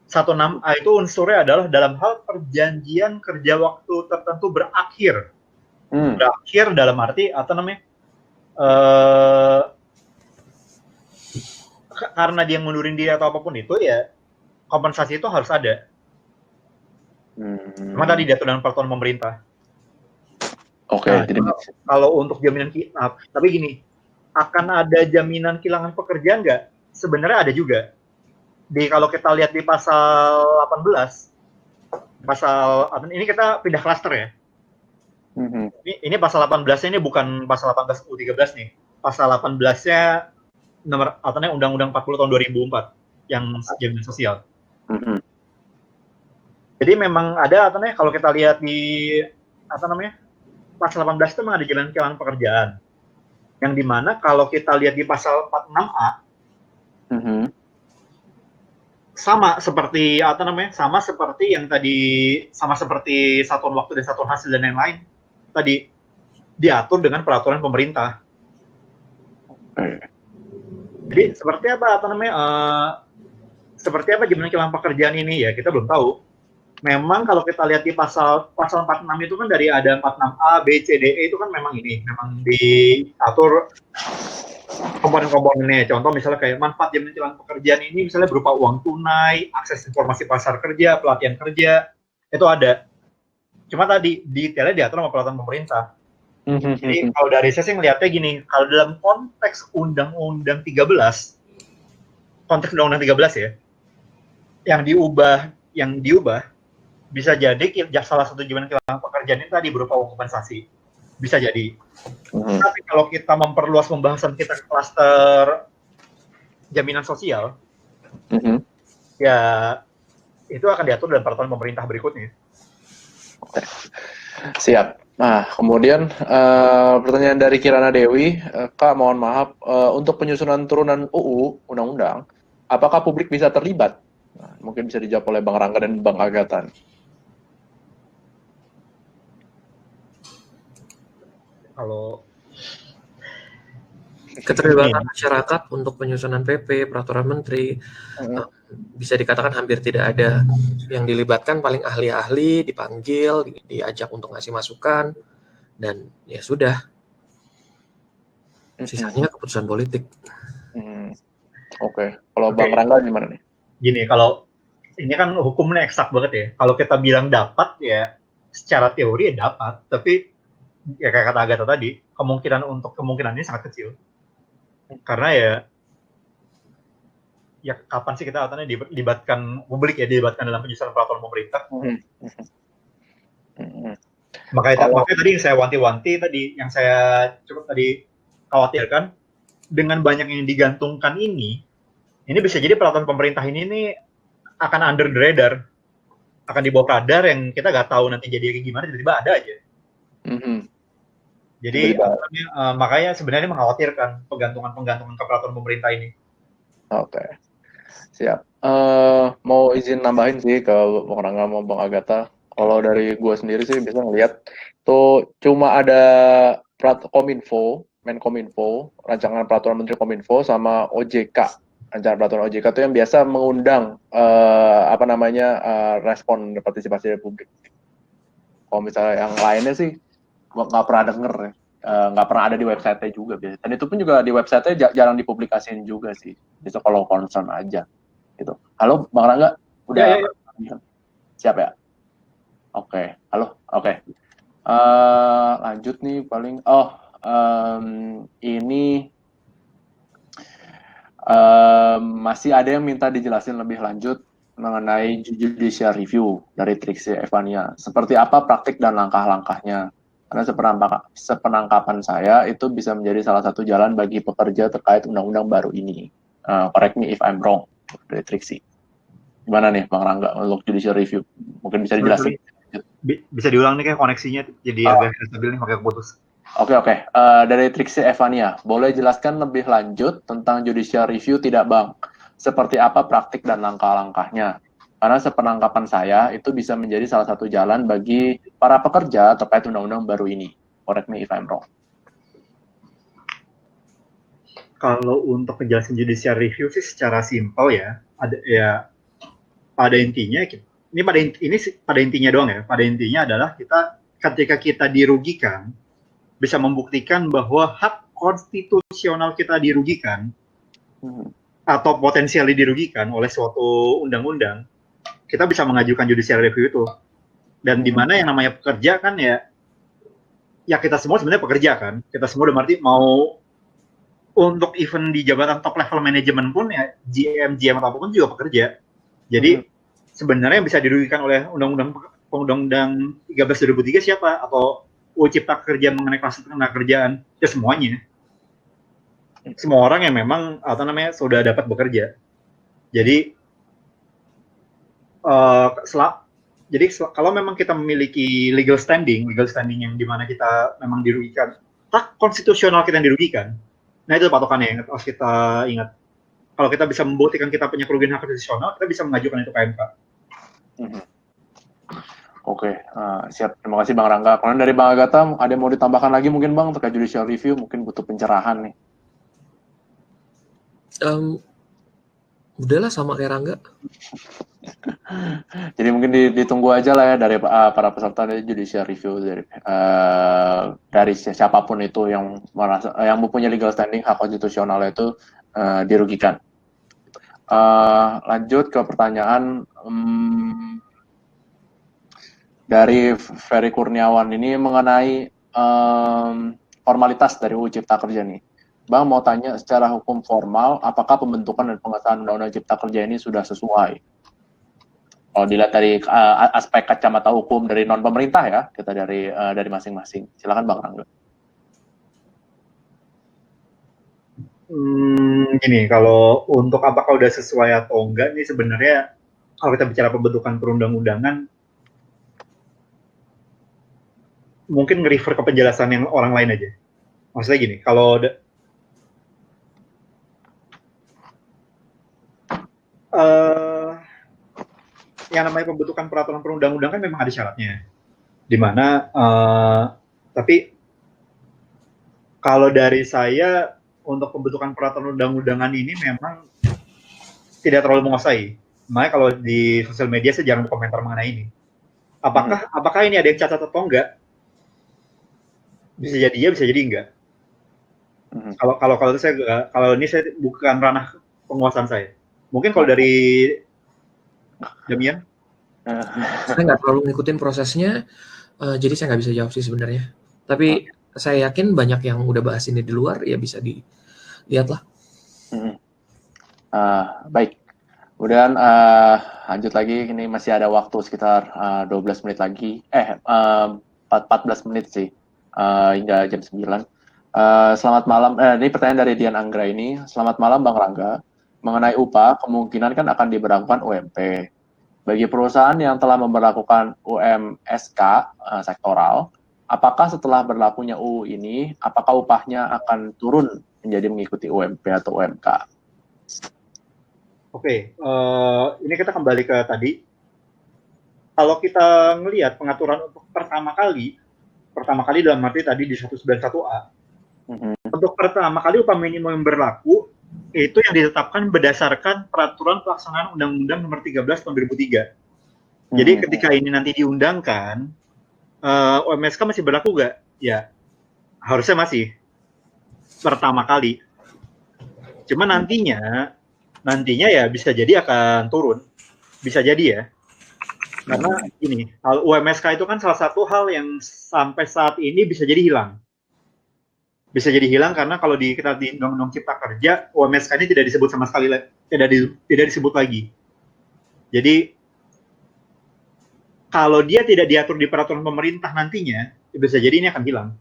16A itu unsurnya adalah dalam hal perjanjian kerja waktu tertentu berakhir. Berakhir dalam arti karena dia ngundurin diri atau apapun itu ya kompensasi itu harus ada. Cuma tadi diatur dengan peraturan pemerintah. Oke. Jadi kalau untuk jaminan tapi gini, akan ada jaminan kehilangan pekerjaan nggak? Sebenarnya ada juga. Kalau kita lihat di pasal 18, ini kita pindah klaster ya. Ini pasal 18-nya ini bukan pasal 18 U13 nih. Pasal 18-nya nomor Undang-Undang 40 tahun 2004 yang jaminan sosial. Jadi memang ada kalau kita lihat di pasal 18 itu memang ada jaminan kehilangan pekerjaan. Yang dimana kalau kita lihat di pasal 46A sama seperti yang tadi, sama seperti satuan waktu dan satuan hasil dan lain-lain tadi diatur dengan peraturan pemerintah. Jadi seperti apa jaminan kehilangan pekerjaan ini ya kita belum tahu. Memang kalau kita lihat di pasal 46 itu kan dari ada 46A, B, C, D, E itu kan memang diatur komponen-komponennya. Contoh misalnya kayak manfaat jaminan kehilangan pekerjaan ini misalnya berupa uang tunai, akses informasi pasar kerja, pelatihan kerja, itu ada. Cuma tadi detailnya diatur sama peraturan pemerintah. Jadi kalau dari saya sih ngeliatnya gini, kalau dalam konteks Undang-Undang 13 ya, yang diubah bisa jadi salah satu jaminan kehilangan pekerjaan ini tadi berupa uang kompensasi. Bisa jadi. Tapi kalau kita memperluas pembahasan kita ke klaster jaminan sosial, ya itu akan diatur dalam peraturan pemerintah berikutnya. Siap. Nah, kemudian pertanyaan dari Kirana Dewi, Kak, mohon maaf, untuk penyusunan turunan UU Undang-Undang, apakah publik bisa terlibat? Nah, mungkin bisa dijawab oleh Bang Rangga dan Bang Agatan. Kalau Keterlibatan masyarakat untuk penyusunan PP, peraturan menteri, bisa dikatakan hampir tidak ada. Yang dilibatkan paling ahli-ahli, dipanggil, diajak untuk ngasih masukan, dan ya sudah. Sisanya keputusan politik. Oke. Kalau Bang Rangga gimana nih? Gini, kalau ini kan hukumnya eksak banget ya. Kalau kita bilang dapat ya secara teori ya dapat, tapi ya kayak kata Agatha tadi, kemungkinannya sangat kecil. Karena ya kapan sih kita katanya dilibatkan publik ya, dilibatkan dalam penyusunan peraturan pemerintah. Makanya tadi yang saya wanti-wanti tadi, yang saya cukup tadi khawatirkan, dengan banyak yang digantungkan ini bisa jadi peraturan pemerintah ini nih akan under the radar, akan di bawah radar yang kita nggak tahu nanti jadi kayak gimana, tiba-tiba ada aja. Jadi makanya sebenarnya mengkhawatirkan penggantungan ke peraturan pemerintah ini. Oke. Siap. Mau izin nambahin sih ke Bang Rangga sama Bang Agatha. Kalau dari gue sendiri sih bisa ngeliat tuh cuma ada Menkominfo, rancangan peraturan Menteri Kominfo sama OJK. Rancangan peraturan OJK itu yang biasa mengundang respon partisipasi dari publik. Kalau misalnya yang lainnya sih nggak pernah denger ya. Nggak pernah ada di website-nya juga biasanya. Dan itu pun juga di website-nya jarang dipublikasiin juga sih. Bisa kalau concern aja. Gitu. Halo Bang Rangga, udah siap ya? Oke. Halo, oke. Lanjut nih paling. Ini masih ada yang minta dijelasin lebih lanjut mengenai judicial review dari Trixie Evania. Seperti apa praktik dan langkah-langkahnya? Karena sepenangkapan saya itu bisa menjadi salah satu jalan bagi pekerja terkait undang-undang baru ini. Correct me if I'm wrong, dari Trixie. Gimana nih Bang Rangga untuk judicial review? Mungkin bisa dijelasin. Bisa diulang nih kayak koneksinya jadi agak stabil nih, makanya putus. Oke. Dari Trixie Evania, boleh jelaskan lebih lanjut tentang judicial review tidak Bang? Seperti apa praktik dan langkah-langkahnya? Karena sepenangkapan saya itu bisa menjadi salah satu jalan bagi para pekerja terkait undang-undang baru ini. Correct me if I'm wrong. Kalau untuk penjelasan judicial review sih secara simpel ya, pada intinya pada intinya doang ya. Pada intinya adalah ketika kita dirugikan, bisa membuktikan bahwa hak konstitusional kita dirugikan atau potensial dirugikan oleh suatu undang-undang, kita bisa mengajukan judicial review itu. Dan di mana yang namanya pekerja kan ya kita semua sebenarnya pekerja kan. Kita semua udah berarti mau untuk event di jabatan top level manajemen pun ya GM apapun juga pekerja. Jadi sebenarnya yang bisa dirugikan oleh Undang-Undang 13 2003 siapa? Atau UU Cipta Kerja mengenai klase tenaga kerjaan? Ya semuanya. Semua orang yang memang sudah dapat bekerja. Jadi kalau memang kita memiliki legal standing yang dimana kita memang dirugikan, hak konstitusional kita yang dirugikan, nah itu patokannya yang harus kita ingat. Kalau kita bisa membuktikan kita punya kerugian hak konstitusional, kita bisa mengajukan itu ke MK. Oke, siap. Terima kasih Bang Rangga. Kalau dari Bang Agatha, ada yang mau ditambahkan lagi mungkin Bang terkait judicial review, mungkin butuh pencerahan nih. Udahlah sama kayak Rangga. Jadi mungkin ditunggu aja lah ya dari para peserta dari judicial review dari siapapun itu yang mempunyai legal standing hak konstitusional itu dirugikan. Lanjut ke pertanyaan dari Ferry Kurniawan ini mengenai formalitas dari UU Cipta Kerja nih. Bang mau tanya secara hukum formal, apakah pembentukan dan pengesahan Undang-Undang Cipta Kerja ini sudah sesuai? Kalau dilihat dari aspek kacamata hukum dari non pemerintah ya, kita dari masing-masing. Silakan Bang Rangga. Gini, kalau untuk apakah udah sesuai atau enggak nih sebenarnya kalau kita bicara pembentukan perundang-undangan, mungkin nge-refer ke penjelasan yang orang lain aja. Maksudnya gini, kalau yang namanya pembentukan peraturan perundang-undangan kan memang ada syaratnya. Di mana tapi kalau dari saya untuk pembentukan peraturan undang-undangan ini memang tidak terlalu menguasai. Makanya kalau di sosial media saya jarang komentar mengenai ini. Apakah ini ada yang cacat atau enggak? Bisa jadi ya, bisa jadi enggak. Kalau itu saya, kalau ini saya bukan ranah penguasaan saya. Mungkin kalau dari Damian? Saya nggak terlalu ngikutin prosesnya, jadi saya nggak bisa jawab sih sebenarnya. Tapi saya yakin banyak yang udah bahas ini di luar, ya bisa dilihat lah. Baik. Kemudian lanjut lagi, ini masih ada waktu sekitar 12 menit lagi. 14 menit sih, hingga jam 9. Selamat malam, ini pertanyaan dari Dian Anggra ini. Selamat malam Bang Rangga. Mengenai upah, kemungkinan kan akan diberlakukan UMP. Bagi perusahaan yang telah memberlakukan UMSK sektoral, apakah setelah berlakunya UU ini, apakah upahnya akan turun menjadi mengikuti UMP atau UMK? Oke, ini kita kembali ke tadi. Kalau kita ngelihat pengaturan untuk pertama kali dalam arti tadi di 191A, untuk pertama kali upah minimum yang berlaku, itu yang ditetapkan berdasarkan peraturan pelaksanaan Undang-Undang Nomor 13 Tahun 2003. Jadi ketika ini nanti diundangkan, UMSK masih berlaku nggak? Ya, harusnya masih pertama kali. Cuma nantinya ya bisa jadi akan turun, bisa jadi ya. Karena ini, hal UMSK itu kan salah satu hal yang sampai saat ini bisa jadi hilang. Bisa jadi hilang karena kalau kita di Undang-Undang Cipta Kerja, UMSK ini tidak disebut sama sekali, tidak disebut lagi. Jadi kalau dia tidak diatur di peraturan pemerintah nantinya, bisa jadi ini akan hilang.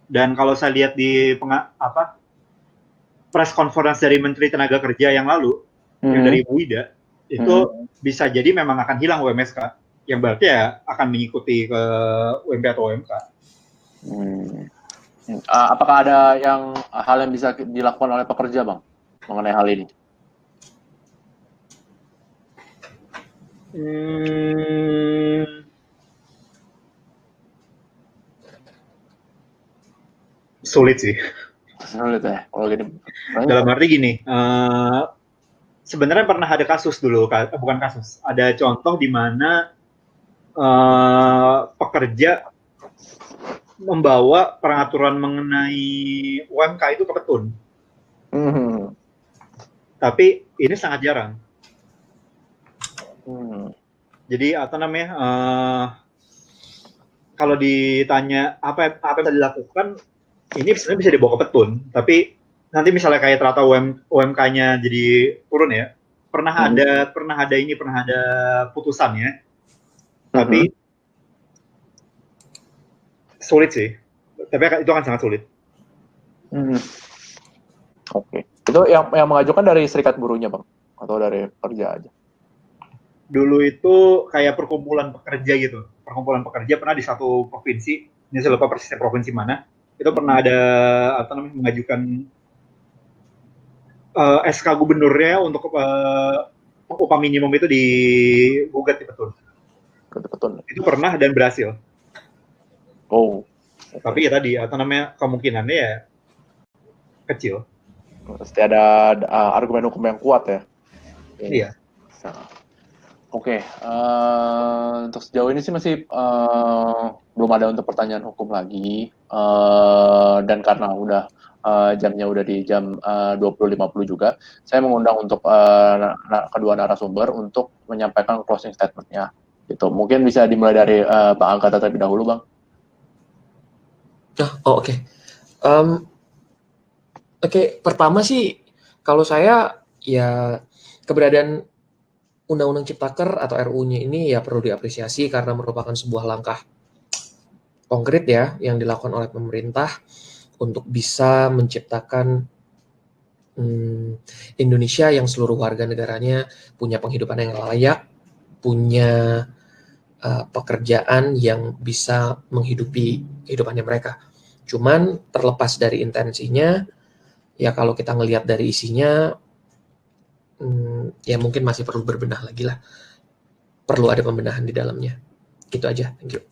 Dan kalau saya lihat di press conference dari Menteri Tenaga Kerja yang lalu, yang dari Bu Ida, itu bisa jadi memang akan hilang UMSK, yang berarti ya akan mengikuti ke UMP atau UMK. Apakah ada hal yang bisa dilakukan oleh pekerja, Bang, mengenai hal ini? Sulit sih. Sulit ya, kalau gini. Dalam arti gini, sebenarnya pernah ada kasus dulu, bukan kasus, ada contoh di mana pekerja membawa peraturan mengenai UMK itu ke petun. Tapi ini sangat jarang. Jadi kalau ditanya apa yang bisa dilakukan, ini sebenarnya bisa dibawa ke petun. Tapi nanti misalnya kayak ternyata UMK-nya jadi turun ya, pernah ada putusannya. Tapi sulit sih. Tapi itu akan sangat sulit. Oke. Itu yang mengajukan dari serikat buruhnya, Bang? Atau dari pekerja aja? Dulu itu kayak perkumpulan pekerja gitu. Perkumpulan pekerja pernah di satu provinsi, ini saya lupa persisnya provinsi mana, itu pernah ada mengajukan SK gubernurnya untuk upah minimum itu digugat di petun. Itu pernah dan berhasil. Tapi ya tadi kemungkinannya ya kecil. Pasti ada argumen hukum yang kuat ya. Iya. Oke, untuk sejauh ini sih masih belum ada untuk pertanyaan hukum lagi, dan karena jamnya udah di jam 20.50 juga, saya mengundang untuk kedua narasumber untuk menyampaikan closing statement-nya. Gitu. Mungkin bisa dimulai dari Bang Angkata terlebih dahulu, Bang. Oke. Pertama sih kalau saya ya keberadaan Undang-Undang Ciptaker atau RUU-nya ini ya perlu diapresiasi karena merupakan sebuah langkah konkret ya yang dilakukan oleh pemerintah untuk bisa menciptakan Indonesia yang seluruh warga negaranya punya penghidupan yang layak, punya pekerjaan yang bisa menghidupi kehidupannya mereka. Cuman terlepas dari intensinya, ya kalau kita ngelihat dari isinya, ya mungkin masih perlu berbenah lagi lah. Perlu ada pembenahan di dalamnya. Gitu aja, thank you.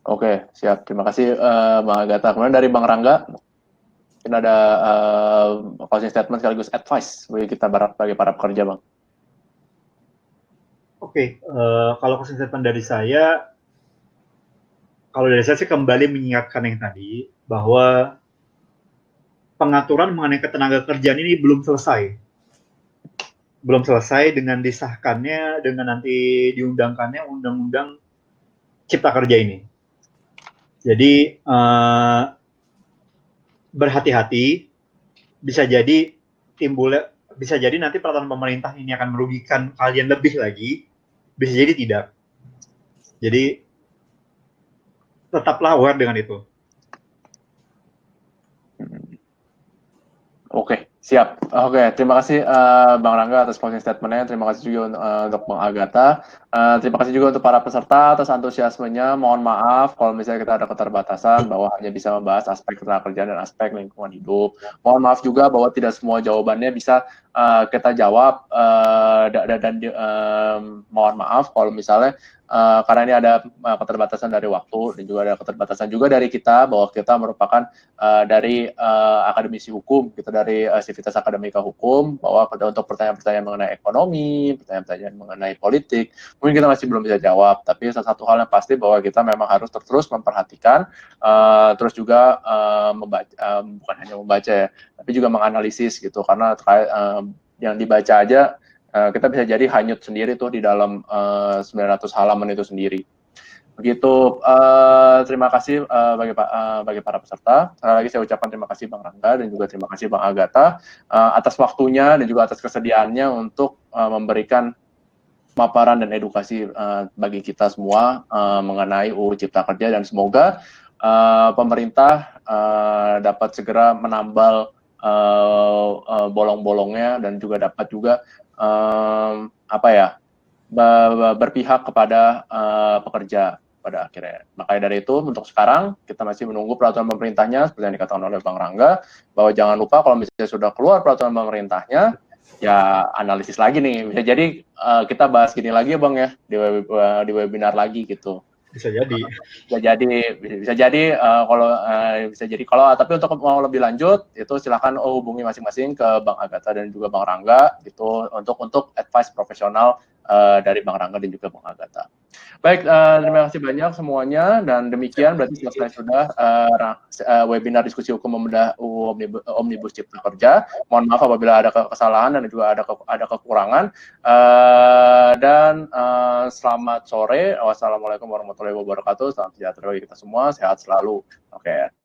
Oke, siap. Terima kasih Bang Agatha. Kemudian dari Bang Rangga, mungkin ada closing statement sekaligus advice bagi kita bagi para pekerja, Bang. Oke, kalau closing statement dari saya, sih kembali mengingatkan yang tadi, bahwa pengaturan mengenai ketenaga kerjaan ini belum selesai. Belum selesai dengan disahkannya, dengan nanti diundangkannya Undang-Undang Cipta Kerja ini. Jadi, berhati-hati, bisa jadi nanti peraturan pemerintah ini akan merugikan kalian lebih lagi, bisa jadi tidak. Jadi, tetaplah aware dengan itu. Oke, siap. Oke, terima kasih Bang Rangga atas closing statement-nya. Terima kasih juga untuk Bang Agatha. Terima kasih juga untuk para peserta atas antusiasmenya. Mohon maaf kalau misalnya kita ada keterbatasan bahwa hanya bisa membahas aspek ketenagakerjaan dan aspek lingkungan hidup. Mohon maaf juga bahwa tidak semua jawabannya bisa kita jawab dan mohon maaf kalau misalnya karena ini ada keterbatasan dari waktu dan juga ada keterbatasan juga dari kita bahwa kita merupakan dari akademisi hukum, kita dari Civitas Akademika Hukum, bahwa untuk pertanyaan-pertanyaan mengenai ekonomi, pertanyaan-pertanyaan mengenai politik, mungkin kita masih belum bisa jawab. Tapi salah satu hal yang pasti bahwa kita memang harus terus memperhatikan, terus juga membaca, bukan hanya membaca ya, tapi juga menganalisis gitu, karena yang dibaca aja kita bisa jadi hanyut sendiri tuh di dalam 900 halaman itu sendiri. Begitu, terima kasih bagi para peserta. Sekali lagi saya ucapkan terima kasih Bang Rangga dan juga terima kasih Bang Agatha atas waktunya dan juga atas kesediaannya untuk memberikan paparan dan edukasi bagi kita semua mengenai UU Cipta Kerja, dan semoga pemerintah dapat segera menambal bolong-bolongnya dan juga dapat juga berpihak kepada pekerja pada akhirnya. Makanya dari itu untuk sekarang kita masih menunggu peraturan pemerintahnya seperti yang dikatakan oleh Bang Rangga, bahwa jangan lupa kalau misalnya sudah keluar peraturan pemerintahnya, ya analisis lagi nih. Bisa jadi kita bahas gini lagi ya Bang ya di webinar lagi gitu. Bisa jadi kalau tapi untuk mau lebih lanjut itu silakan hubungi masing-masing ke Bang Agatha dan juga Bang Rangga gitu untuk advice profesional dari Bang Rangga dan juga Bang Agatha. Baik, terima kasih banyak semuanya, dan demikian berarti selesai sudah webinar diskusi hukum membedah Omnibus Cipta Kerja. Mohon maaf apabila ada kesalahan dan juga ada kekurangan. Dan selamat sore. Wassalamualaikum warahmatullahi wabarakatuh. Salam sejahtera bagi kita semua. Sehat selalu. Oke.